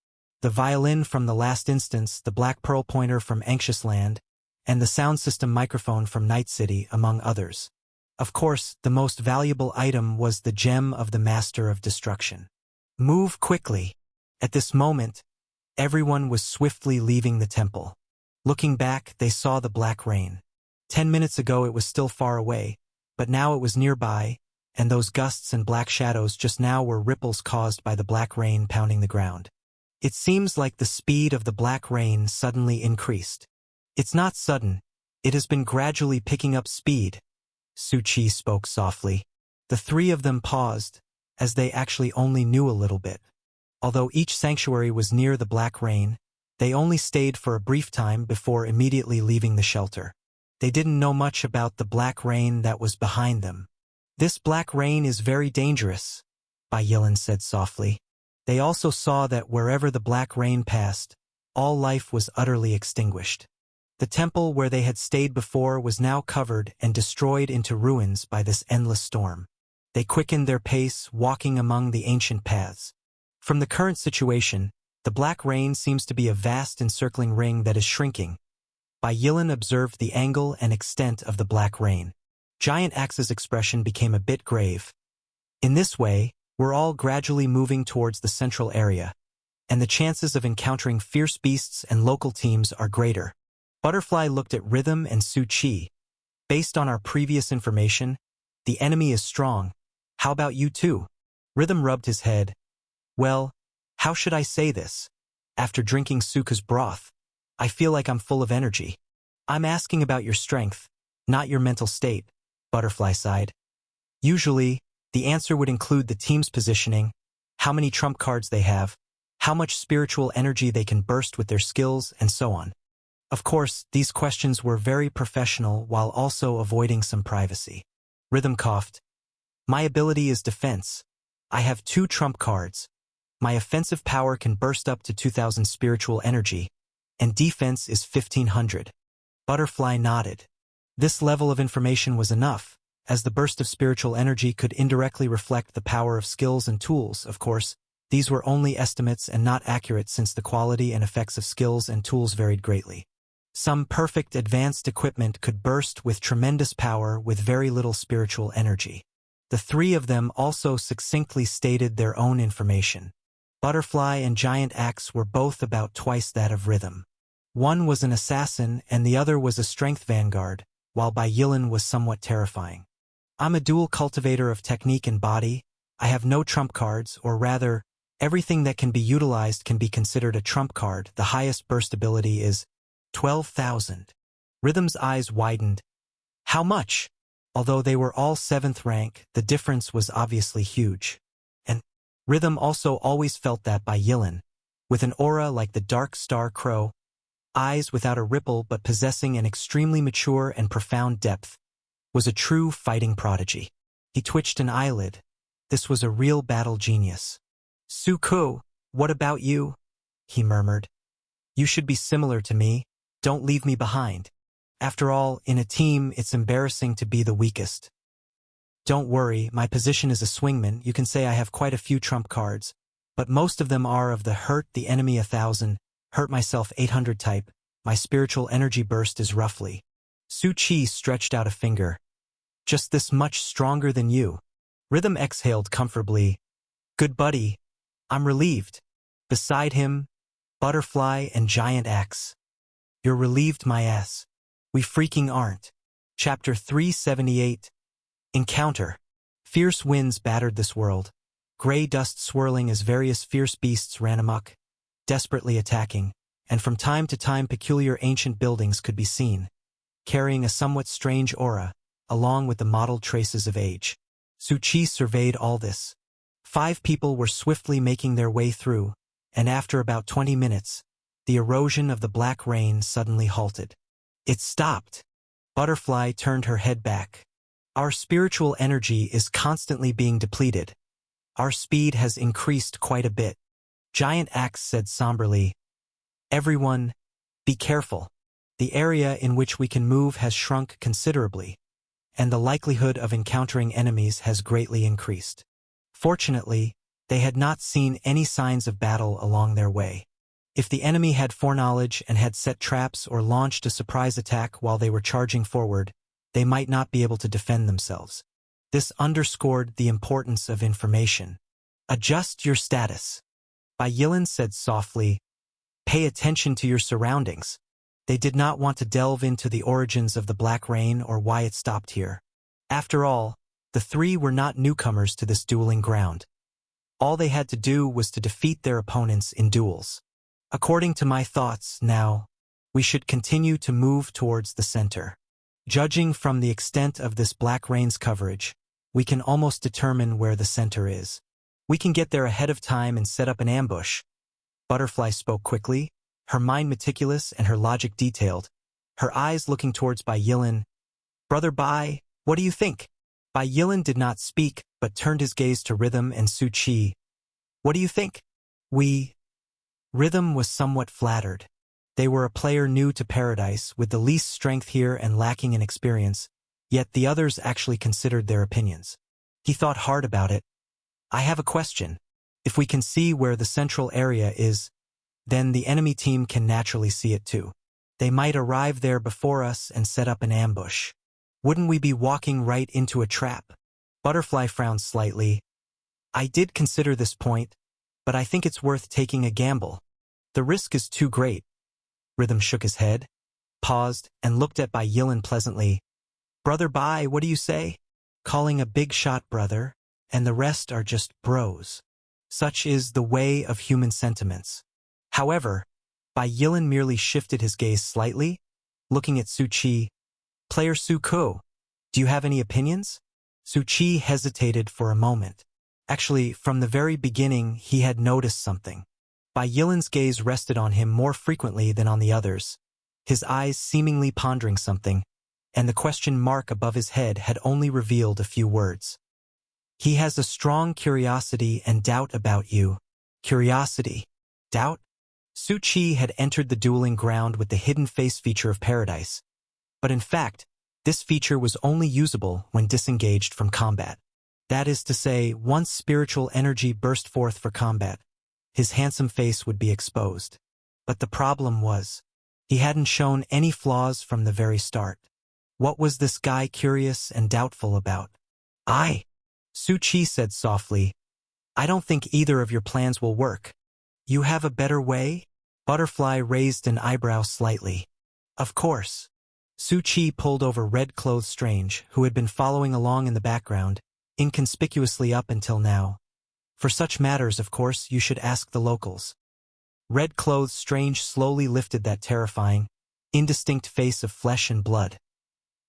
A: the violin from the last instance, the Black Pearl pointer from Anxious Land, and the sound system microphone from Night City, among others. Of course, the most valuable item was the gem of the Master of Destruction. Move quickly. At this moment, everyone was swiftly leaving the temple. Looking back, they saw the black rain. 10 minutes ago it was still far away, but now it was nearby, and those gusts and black shadows just now were ripples caused by the black rain pounding the ground. It seems like the speed of the black rain suddenly increased. "It's not sudden. It has been gradually picking up speed," Su Chi spoke softly. The three of them paused, as they actually only knew a little bit. Although each sanctuary was near the black rain, they only stayed for a brief time before immediately leaving the shelter. They didn't know much about the black rain that was behind them. "This black rain is very dangerous," Bai Yilan said softly. They also saw that wherever the black rain passed, all life was utterly extinguished. The temple where they had stayed before was now covered and destroyed into ruins by this endless storm. They quickened their pace, walking among the ancient paths. From the current situation, the black rain seems to be a vast encircling ring that is shrinking. Bai Yilan observed the angle and extent of the black rain. Giant Axe's expression became a bit grave. "In this way, we're all gradually moving towards the central area, and the chances of encountering fierce beasts and local teams are greater." Butterfly looked at Rhythm and Su Chi. "Based on our previous information, the enemy is strong. How about you two?" Rhythm rubbed his head. "Well, how should I say this? After drinking Suka's broth, I feel like I'm full of energy." "I'm asking about your strength, not your mental state," Butterfly sighed. "Usually, the answer would include the team's positioning, how many trump cards they have, how much spiritual energy they can burst with their skills, and so on. Of course, these questions were very professional while also avoiding some privacy. Rhythm coughed. My ability is defense. I have 2 trump cards. My offensive power can burst up to 2,000 spiritual energy, and defense is 1,500. Butterfly nodded. This level of information was enough, as the burst of spiritual energy could indirectly reflect the power of skills and tools. Of course, these were only estimates and not accurate since the quality and effects of skills and tools varied greatly. Some perfect advanced equipment could burst with tremendous power with very little spiritual energy. The 3 of them also succinctly stated their own information. Butterfly and Giant Axe were both about twice that of Rhythm. One was an assassin and the other was a strength vanguard, while Bai Yilin was somewhat terrifying. I'm a dual cultivator of technique and body. I have no trump cards, or rather, everything that can be utilized can be considered a trump card. The highest burst ability is 12,000. Rhythm's eyes widened. How much? Although they were all 7th rank, the difference was obviously huge. And Rhythm also always felt that Bai Yilin, with an aura like the dark star crow, eyes without a ripple but possessing an extremely mature and profound depth, was a true fighting prodigy. He twitched an eyelid. This was a real battle genius. Su Ku, what about you? He murmured. You should be similar to me. Don't leave me behind. After all, in a team, it's embarrassing to be the weakest. Don't worry, my position is a swingman. You can say I have quite a few trump cards, but most of them are of the hurt the enemy 1,000, hurt myself 800 type. My spiritual energy burst is roughly. Su Chi stretched out a finger. Just this much stronger than you. Rhythm exhaled comfortably. Good buddy. I'm relieved. Beside him, Butterfly and Giant Axe. You're relieved, my ass. We freaking aren't. Chapter 378. Encounter. Fierce winds battered this world. Gray dust swirling as various fierce beasts ran amok, desperately attacking, and from time to time peculiar ancient buildings could be seen, carrying a somewhat strange aura, along with the mottled traces of age. Su Chi surveyed all this. 5 people were swiftly making their way through, and after about 20 minutes, the erosion of the black rain suddenly halted. It stopped. Butterfly turned her head back. Our spiritual energy is constantly being depleted. Our speed has increased quite a bit. Giant Axe said somberly. Everyone, be careful. The area in which we can move has shrunk considerably, and the likelihood of encountering enemies has greatly increased. Fortunately, they had not seen any signs of battle along their way. If the enemy had foreknowledge and had set traps or launched a surprise attack while they were charging forward, they might not be able to defend themselves. This underscored the importance of information. Adjust your status. Bai Yilin said softly, pay attention to your surroundings. They did not want to delve into the origins of the black rain or why it stopped here. After all, the 3 were not newcomers to this dueling ground. All they had to do was to defeat their opponents in duels. According to my thoughts, now, we should continue to move towards the center. Judging from the extent of this black rain's coverage, we can almost determine where the center is. We can get there ahead of time and set up an ambush. Butterfly spoke quickly, her mind meticulous and her logic detailed, her eyes looking towards Bai Yilin. Brother Bai, what do you think? Bai Yilin did not speak, but turned his gaze to Rhythm and Su Chi. What do you think? Rhythm was somewhat flattered. They were a player new to Paradise, with the least strength here and lacking in experience, yet the others actually considered their opinions. He thought hard about it. I have a question. If we can see where the central area is, then the enemy team can naturally see it too. They might arrive there before us and set up an ambush. Wouldn't we be walking right into a trap? Butterfly frowned slightly. I did consider this point, but I think it's worth taking a gamble. The risk is too great. Rhythm shook his head, paused, and looked at Bai Yilin pleasantly. Brother Bai, what do you say? Calling a big shot brother, and the rest are just bros. Such is the way of human sentiments. However, Bai Yilin merely shifted his gaze slightly, looking at Su Chi. Player Su Ku, do you have any opinions? Su Chi hesitated for a moment. Actually, from the very beginning, he had noticed something. Bai Yilin's gaze rested on him more frequently than on the others. his eyes seemingly pondering something, and the question mark above his head had only revealed a few words. He has a strong curiosity and doubt about you. Curiosity. Doubt? Su Qi had entered the dueling ground with the hidden face feature of Paradise. But in fact, this feature was only usable when disengaged from combat. That is to say, once spiritual energy burst forth for combat, his handsome face would be exposed. But the problem was, he hadn't shown any flaws from the very start. What was this guy curious and doubtful about? Su Qi said softly, I don't think either of your plans will work. You have a better way? Butterfly raised an eyebrow slightly. Of course. Su Qi pulled over red-clothed Strange, who had been following along in the background, inconspicuously up until now. For such matters, of course, you should ask the locals. Red-clothed Strange slowly lifted that terrifying, indistinct face of flesh and blood.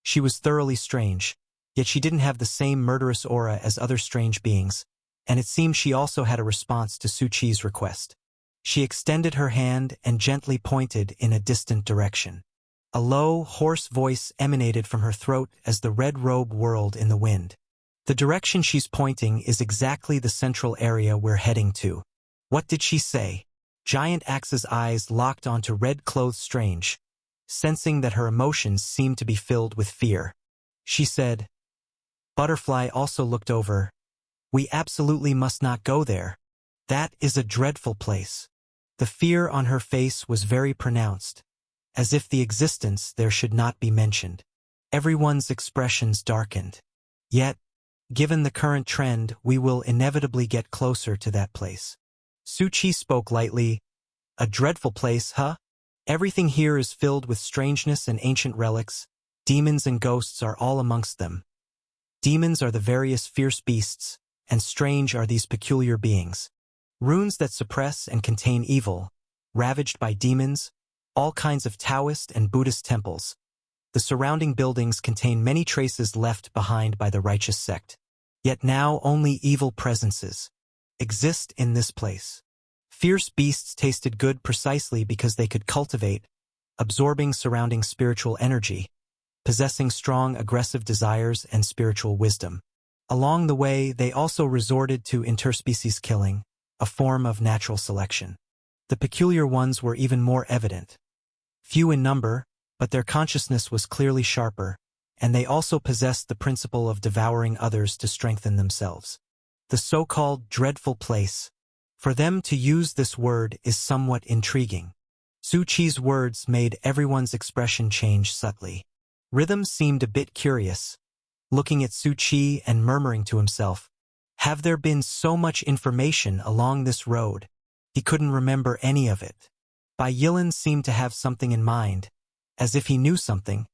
A: She was thoroughly strange, yet she didn't have the same murderous aura as other strange beings, and it seemed she also had a response to Su Qi's request. She extended her hand and gently pointed in a distant direction. A low, hoarse voice emanated from her throat as the red robe whirled in the wind. The direction she's pointing is exactly the central area we're heading to. What did she say? Giant Axe's eyes locked onto red-clothed Strange, sensing that her emotions seemed to be filled with fear. She said. Butterfly also looked over. We absolutely must not go there. That is a dreadful place. The fear on her face was very pronounced, as if the existence there should not be mentioned. Everyone's expressions darkened. Yet, given the current trend, we will inevitably get closer to that place. Su Qi spoke lightly. A dreadful place, huh? Everything here is filled with strangeness and ancient relics. Demons and ghosts are all amongst them. Demons are the various fierce beasts, and strange are these peculiar beings. Runes that suppress and contain evil, ravaged by demons, all kinds of Taoist and Buddhist temples. The surrounding buildings contain many traces left behind by the righteous sect. Yet now only evil presences exist in this place. Fierce beasts tasted good precisely because they could cultivate, absorbing surrounding spiritual energy, possessing strong aggressive desires and spiritual wisdom. Along the way, they also resorted to interspecies killing, a form of natural selection. The peculiar ones were even more evident. Few in number, but their consciousness was clearly sharper, and they also possessed the principle of devouring others to strengthen themselves. The so-called dreadful place. For them to use this word is somewhat intriguing. Su Qi's words made everyone's expression change subtly. Rhythm seemed a bit curious, looking at Su Qi and murmuring to himself, have there been so much information along this road? He couldn't remember any of it. Bai Yilan seemed to have something in mind, as if he knew something,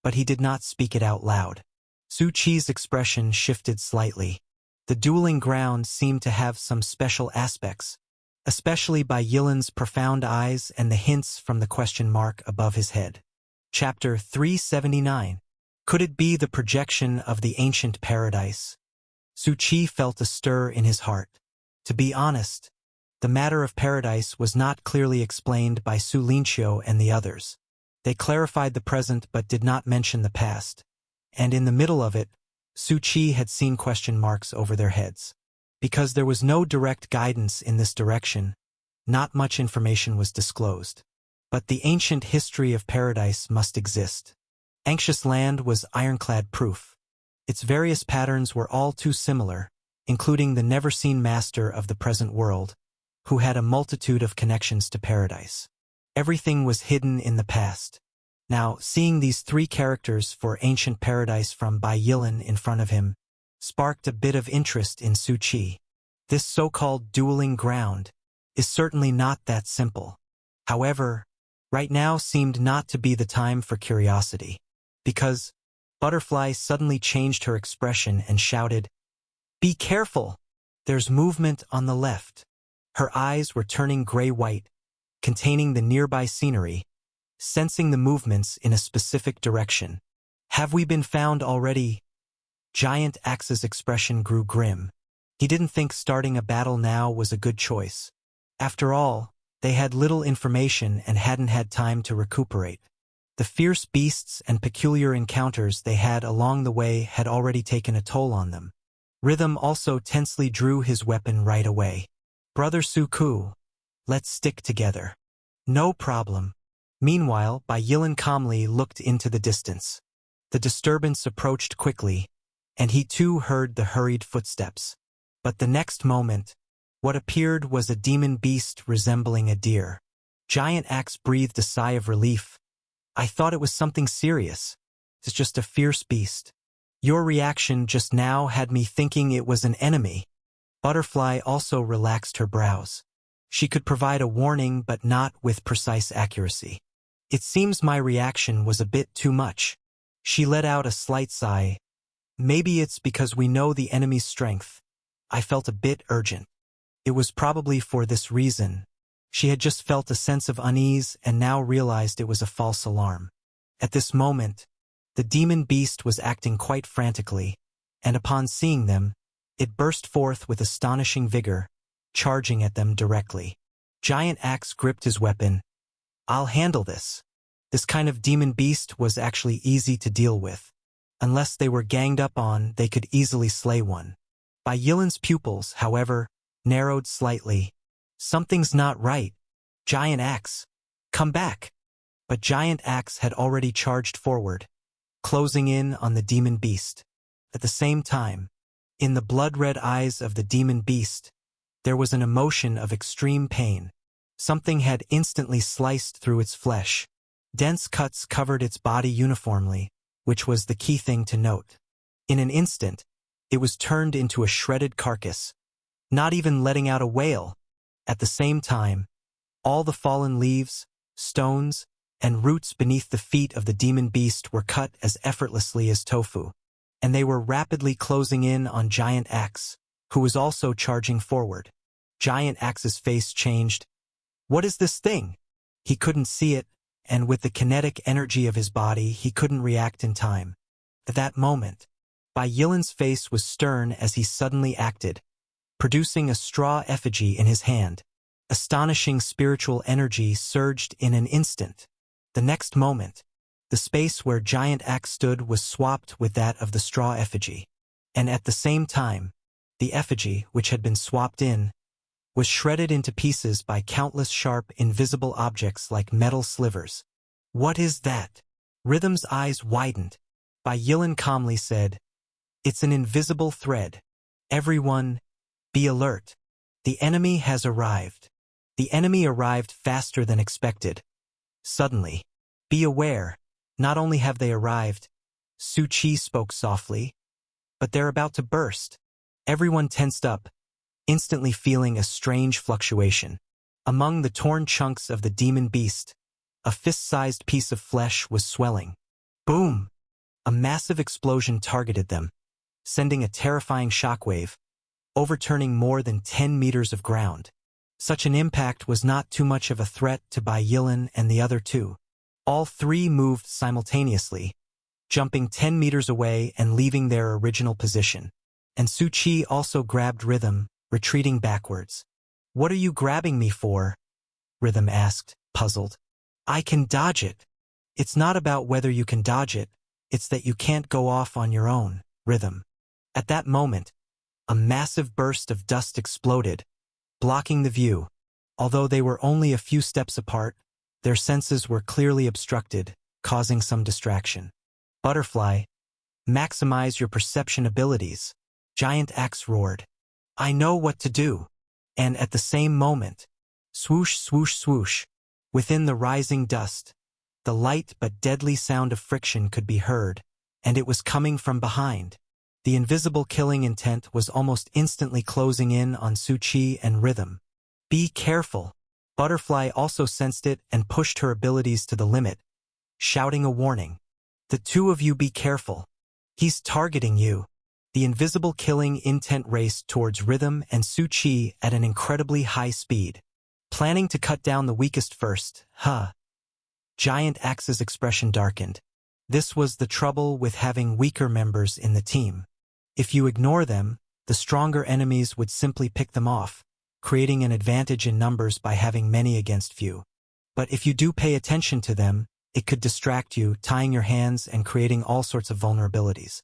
A: but he did not speak it out loud. Su Qi's expression shifted slightly. The dueling ground seemed to have some special aspects, especially Bai Yilan's profound eyes and the hints from the question mark above his head. Chapter 379. Could it be the projection of the ancient paradise? Su Qi felt a stir in his heart. To be honest, the matter of paradise was not clearly explained by Su Linqiu and the others. They clarified the present but did not mention the past, and in the middle of it, Su Qi had seen question marks over their heads. Because there was no direct guidance in this direction, not much information was disclosed. But the ancient history of paradise must exist. Anxious Land was ironclad proof. Its various patterns were all too similar, including the never-seen master of the present world, who had a multitude of connections to paradise. Everything was hidden in the past. Now, seeing these three characters for ancient paradise from Bai Yilan in front of him sparked a bit of interest in Su Qi. This so-called dueling ground is certainly not that simple. However, right now seemed not to be the time for curiosity, because Butterfly suddenly changed her expression and shouted, "Be careful! There's movement on the left." Her eyes were turning gray-white, containing the nearby scenery, sensing the movements in a specific direction. Have we been found already? Giant Axe's expression grew grim. He didn't think starting a battle now was a good choice. After all, they had little information and hadn't had time to recuperate. The fierce beasts and peculiar encounters they had along the way had already taken a toll on them. Rhythm also tensely drew his weapon right away. "Brother Suku, let's stick together." "No problem." Meanwhile, Bai Yilan calmly looked into the distance. The disturbance approached quickly, and he too heard the hurried footsteps. But the next moment, what appeared was a demon beast resembling a deer. Giant Axe breathed a sigh of relief. "I thought it was something serious. It's just a fierce beast." "Your reaction just now had me thinking it was an enemy." Butterfly also relaxed her brows. She could provide a warning, but not with precise accuracy. "It seems my reaction was a bit too much." She let out a slight sigh. "Maybe it's because we know the enemy's strength. I felt a bit urgent." It was probably for this reason. She had just felt a sense of unease and now realized it was a false alarm. At this moment, the demon beast was acting quite frantically, and upon seeing them, it burst forth with astonishing vigor, charging at them directly. Giant Axe gripped his weapon. "I'll handle this." This kind of demon beast was actually easy to deal with. Unless they were ganged up on, they could easily slay one. Bai Yilan's pupils, however, narrowed slightly. "Something's not right. Giant Axe, come back." But Giant Axe had already charged forward, closing in on the demon beast. At the same time, in the blood-red eyes of the demon beast, there was an emotion of extreme pain. Something had instantly sliced through its flesh. Dense cuts covered its body uniformly, which was the key thing to note. In an instant, it was turned into a shredded carcass, not even letting out a wail. At the same time, all the fallen leaves, stones, and roots beneath the feet of the demon beast were cut as effortlessly as tofu, and they were rapidly closing in on Giant Axe, who was also charging forward. Giant Axe's face changed. "What is this thing?" He couldn't see it, and with the kinetic energy of his body, he couldn't react in time. At that moment, Bai Yilan's face was stern as he suddenly acted, producing a straw effigy in his hand. Astonishing spiritual energy surged in an instant. The next moment, the space where Giant Axe stood was swapped with that of the straw effigy. And at the same time, the effigy, which had been swapped in, was shredded into pieces by countless sharp, invisible objects like metal slivers. "What is that?" Rhythm's eyes widened. Bai Yilan calmly said, "It's an invisible thread. Everyone, be alert. The enemy has arrived." The enemy arrived faster than expected. Suddenly, "Be aware, not only have they arrived," Su Qi spoke softly, "but they're about to burst." Everyone tensed up, instantly feeling a strange fluctuation. Among the torn chunks of the demon beast, a fist-sized piece of flesh was swelling. Boom! A massive explosion targeted them, sending a terrifying shockwave, overturning more than 10 meters of ground. Such an impact was not too much of a threat to Bai Yilan and the other two. All three moved simultaneously, jumping 10 meters away and leaving their original position. And Su Qi also grabbed Rhythm, retreating backwards. "What are you grabbing me for?" Rhythm asked, puzzled. "I can dodge it." "It's not about whether you can dodge it, it's that you can't go off on your own, Rhythm." At that moment, a massive burst of dust exploded, blocking the view. Although they were only a few steps apart, their senses were clearly obstructed, causing some distraction. "Butterfly, maximize your perception abilities," Giant Axe roared. "I know what to do." And at the same moment, swoosh, swoosh, swoosh, within the rising dust, the light but deadly sound of friction could be heard, and it was coming from behind. The invisible killing intent was almost instantly closing in on Su Qi and Rhythm. "Be careful." Butterfly also sensed it and pushed her abilities to the limit, shouting a warning. "The two of you be careful. He's targeting you." The invisible killing intent raced towards Rhythm and Su Qi at an incredibly high speed. Planning to cut down the weakest first, huh? Giant Axe's expression darkened. This was the trouble with having weaker members in the team. If you ignore them, the stronger enemies would simply pick them off, creating an advantage in numbers by having many against few. But if you do pay attention to them, It could distract you, tying your hands and creating all sorts of vulnerabilities.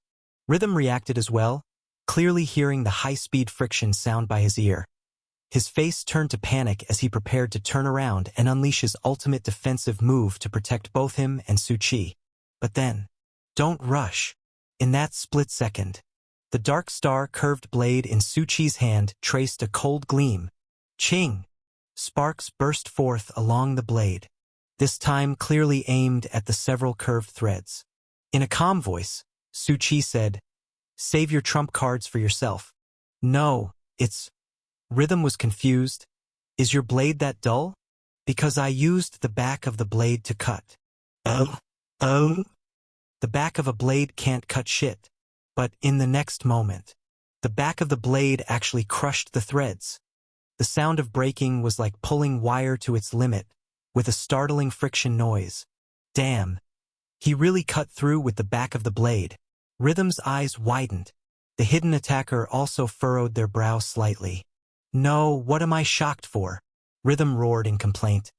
A: Rhythm reacted as well, clearly hearing the high-speed friction sound by his ear. His face turned to panic as he prepared to turn around and unleash his ultimate defensive move to protect both him and Su Qi. But then, don't rush. In that split second, the dark star curved blade in Su Qi's hand traced a cold gleam. Ching! Sparks burst forth along the blade, this time clearly aimed at the several curved threads. In a calm voice, Su Qi said, "Save your trump cards for yourself." "No, it's..." Rhythm was confused. "Is your blade that dull?" "Because I used the back of the blade to cut." Oh. The back of a blade can't cut shit. But in the next moment, the back of the blade actually crushed the threads. The sound of breaking was like pulling wire to its limit, with a startling friction noise. Damn. He really cut through with the back of the blade. Rhythm's eyes widened. The hidden attacker also furrowed their brow slightly. "No, what am I shocked for?" Rhythm roared in complaint.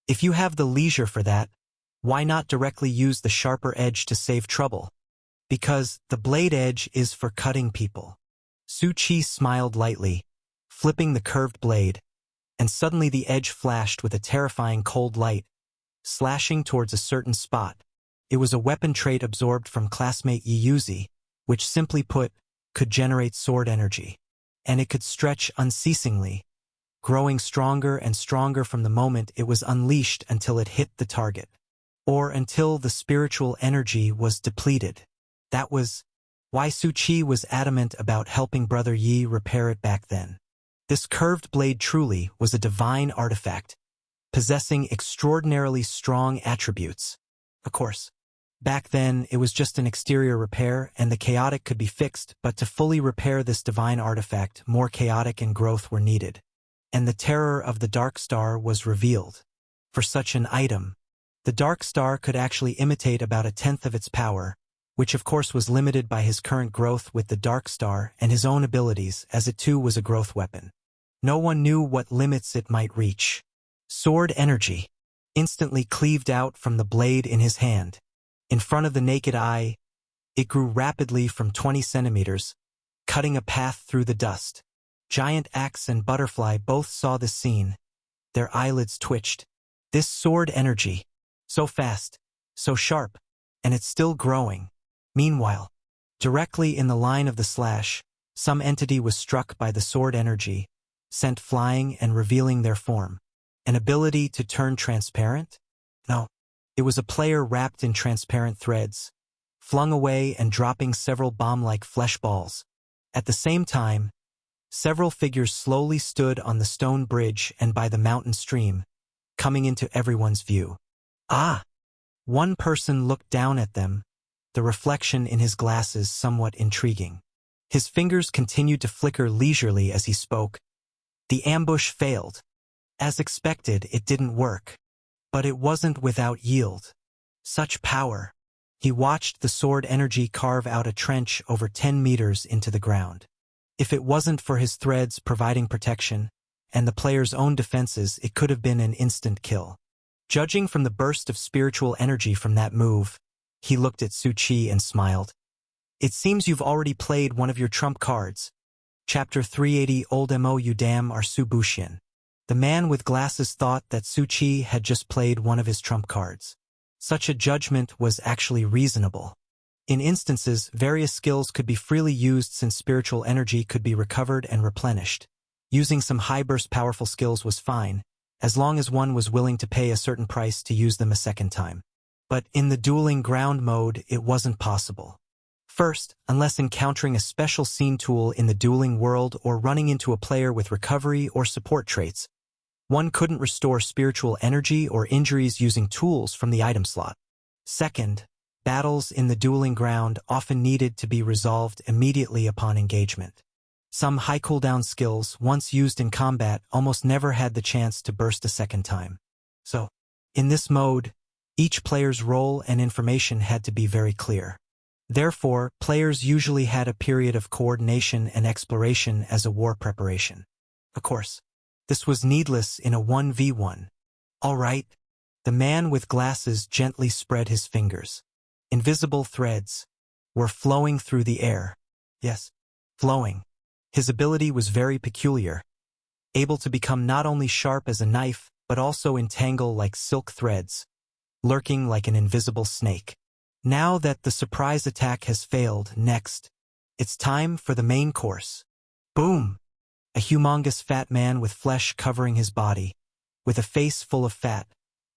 A: "If you have the leisure for that, why not directly use the sharper edge to save trouble?" "Because the blade edge is for cutting people." Su Qi smiled lightly, flipping the curved blade, and suddenly the edge flashed with a terrifying cold light, slashing towards a certain spot. It was a weapon trait absorbed from classmate Yi Yuzi, which simply put, could generate sword energy. And it could stretch unceasingly, growing stronger and stronger from the moment it was unleashed until it hit the target. Or until the spiritual energy was depleted. That was why Su Qi was adamant about helping Brother Yi repair it back then. This curved blade truly was a divine artifact, possessing extraordinarily strong attributes. Of course, back then it was just an exterior repair and the chaotic could be fixed, but to fully repair this divine artifact, more chaotic and growth were needed. And the terror of the Dark Star was revealed. For such an item, the Dark Star could actually imitate about 1/10 of its power, which of course was limited by his current growth with the Dark Star and his own abilities, as it too was a growth weapon. No one knew what limits it might reach. Sword energy instantly cleaved out from the blade in his hand. In front of the naked eye, it grew rapidly from 20 centimeters, cutting a path through the dust. Giant Axe and Butterfly both saw this scene. Their eyelids twitched. This sword energy, so fast, so sharp, and it's still growing. Meanwhile, directly in the line of the slash, some entity was struck by the sword energy, sent flying and revealing their form. An ability to turn transparent? No. It was a player wrapped in transparent threads, flung away and dropping several bomb-like flesh balls. At the same time, several figures slowly stood on the stone bridge and by the mountain stream, coming into everyone's view. Ah! One person looked down at them, the reflection in his glasses somewhat intriguing. His fingers continued to flicker leisurely as he spoke. The ambush failed. As expected, it didn't work. But it wasn't without yield. Such power. He watched the sword energy carve out a trench over 10 meters into the ground. If it wasn't for his threads providing protection, and the player's own defenses, it could have been an instant kill. Judging from the burst of spiritual energy from that move, he looked at Su Qi and smiled. "It seems you've already played one of your trump cards." Chapter 380 Old Mo You Damn are Su Buxian. The man with glasses thought that Su Qi had just played one of his trump cards. Such a judgment was actually reasonable. In instances, various skills could be freely used since spiritual energy could be recovered and replenished. Using some high-burst powerful skills was fine, as long as one was willing to pay a certain price to use them a second time. But in the dueling ground mode, it wasn't possible. First, unless encountering a special scene tool in the dueling world or running into a player with recovery or support traits, one couldn't restore spiritual energy or injuries using tools from the item slot. Second, battles in the dueling ground often needed to be resolved immediately upon engagement. Some high cooldown skills, once used in combat, almost never had the chance to burst a second time. So, in this mode, each player's role and information had to be very clear. Therefore, players usually had a period of coordination and exploration as a war preparation. Of course, this was needless in a 1v1. All right. The man with glasses gently spread his fingers. Invisible threads were flowing through the air. Yes, flowing. His ability was very peculiar, able to become not only sharp as a knife, but also entangle like silk threads, lurking like an invisible snake. Now that the surprise attack has failed, next, it's time for the main course. Boom! A humongous fat man with flesh covering his body, with a face full of fat,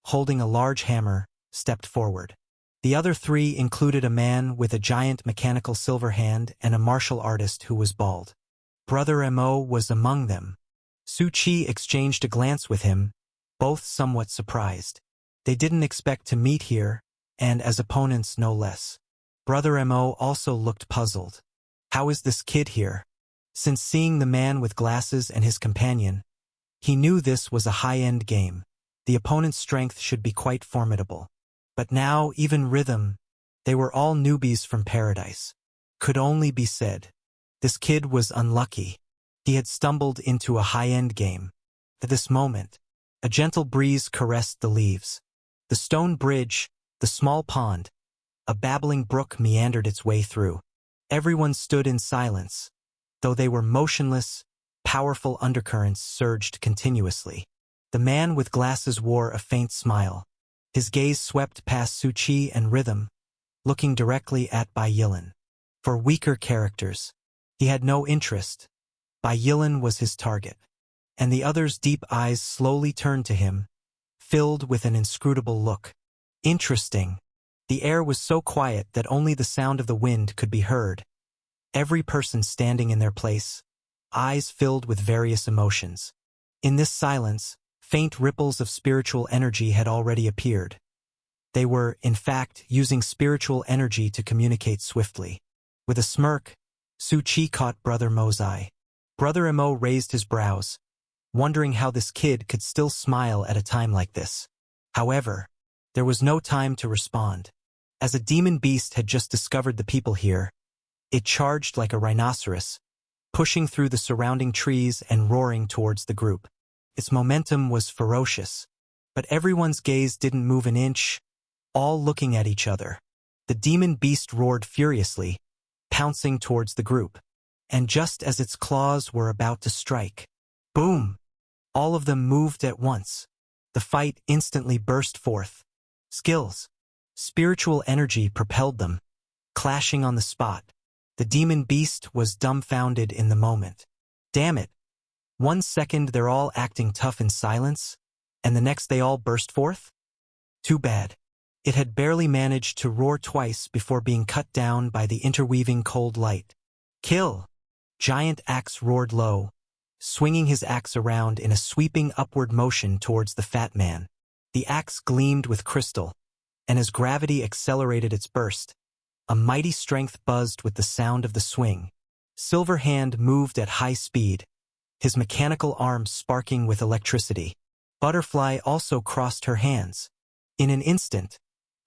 A: holding a large hammer, stepped forward. The other three included a man with a giant mechanical silver hand and a martial artist who was bald. Brother Mo was among them. Su Qi exchanged a glance with him, both somewhat surprised. They didn't expect to meet here, and as opponents no less. Brother Mo also looked puzzled. How is this kid here? Since seeing the man with glasses and his companion, he knew this was a high-end game. The opponent's strength should be quite formidable. But now, even Rhythm, they were all newbies from Paradise. Could only be said. This kid was unlucky. He had stumbled into a high-end game. At this moment, a gentle breeze caressed the leaves. The stone bridge, the small pond, a babbling brook meandered its way through. Everyone stood in silence. Though they were motionless, powerful undercurrents surged continuously. The man with glasses wore a faint smile. His gaze swept past Su Qi and Rhythm, looking directly at Bai Yilan. For weaker characters, he had no interest. Bai Yilan was his target. And the other's deep eyes slowly turned to him, filled with an inscrutable look. Interesting. The air was so quiet that only the sound of the wind could be heard. Every person standing in their place, eyes filled with various emotions. In this silence, faint ripples of spiritual energy had already appeared. They were, in fact, using spiritual energy to communicate swiftly. With a smirk, Su Qi caught Brother Mo's eye. Brother Mo raised his brows, wondering how this kid could still smile at a time like this. However, there was no time to respond. As a demon beast had just discovered the people here, it charged like a rhinoceros, pushing through the surrounding trees and roaring towards the group. Its momentum was ferocious, but everyone's gaze didn't move an inch, all looking at each other. The demon beast roared furiously, pouncing towards the group. And just as its claws were about to strike, boom! All of them moved at once. The fight instantly burst forth. Skills, spiritual energy propelled them, clashing on the spot. The demon beast was dumbfounded in the moment. Damn it! 1 second they're all acting tough in silence, and the next they all burst forth? Too bad. It had barely managed to roar twice before being cut down by the interweaving cold light. Kill! Giant Axe roared low, swinging his axe around in a sweeping upward motion towards the fat man. The axe gleamed with crystal, and as gravity accelerated its burst, a mighty strength buzzed with the sound of the swing. Silver Hand moved at high speed, his mechanical arms sparking with electricity. Butterfly also crossed her hands. In an instant,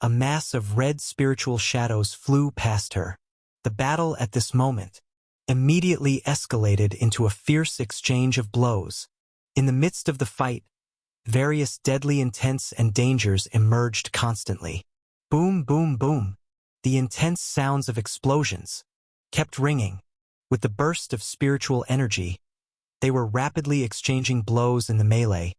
A: a mass of red spiritual shadows flew past her. The battle at this moment immediately escalated into a fierce exchange of blows. In the midst of the fight, various deadly intents and dangers emerged constantly. Boom, boom, boom. The intense sounds of explosions kept ringing. With the burst of spiritual energy, they were rapidly exchanging blows in the melee,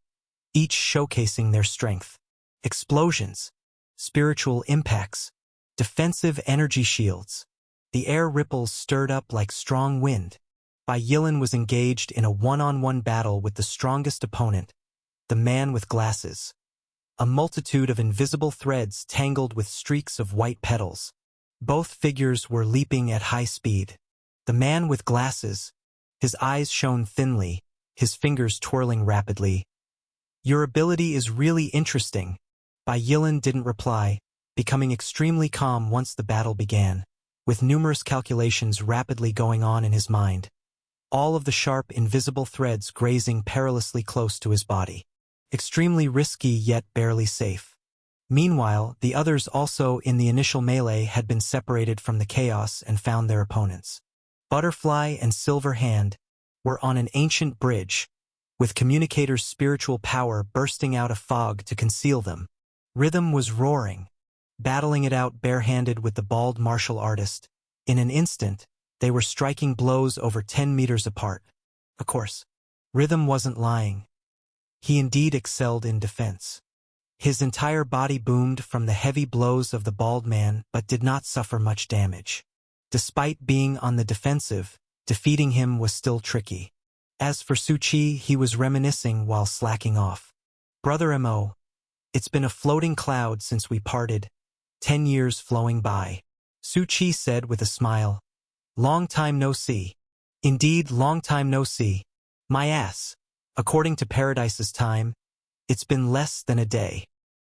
A: each showcasing their strength. Explosions, spiritual impacts, defensive energy shields. The air ripples stirred up like strong wind. Bai Yilan was engaged in a one-on-one battle with the strongest opponent, the man with glasses. A multitude of invisible threads tangled with streaks of white petals. Both figures were leaping at high speed. The man with glasses, his eyes shone thinly, his fingers twirling rapidly. Your ability is really interesting. Bai Yilan didn't reply, becoming extremely calm once the battle began, with numerous calculations rapidly going on in his mind. All of the sharp, invisible threads grazing perilously close to his body. Extremely risky yet barely safe. Meanwhile, the others also in the initial melee had been separated from the chaos and found their opponents. Butterfly and Silver Hand were on an ancient bridge, with Communicator's spiritual power bursting out a fog to conceal them. Rhythm was roaring, battling it out barehanded with the bald martial artist. In an instant, they were striking blows over 10 meters apart. Of course, Rhythm wasn't lying. He indeed excelled in defense. His entire body boomed from the heavy blows of the bald man but did not suffer much damage. Despite being on the defensive, defeating him was still tricky. As for Su Qi, he was reminiscing while slacking off. Brother Mo, it's been a floating cloud since we parted, 10 years flowing by. Su Qi said with a smile. Long time no see. Indeed, long time no see. My ass. According to Paradise's time, it's been less than a day.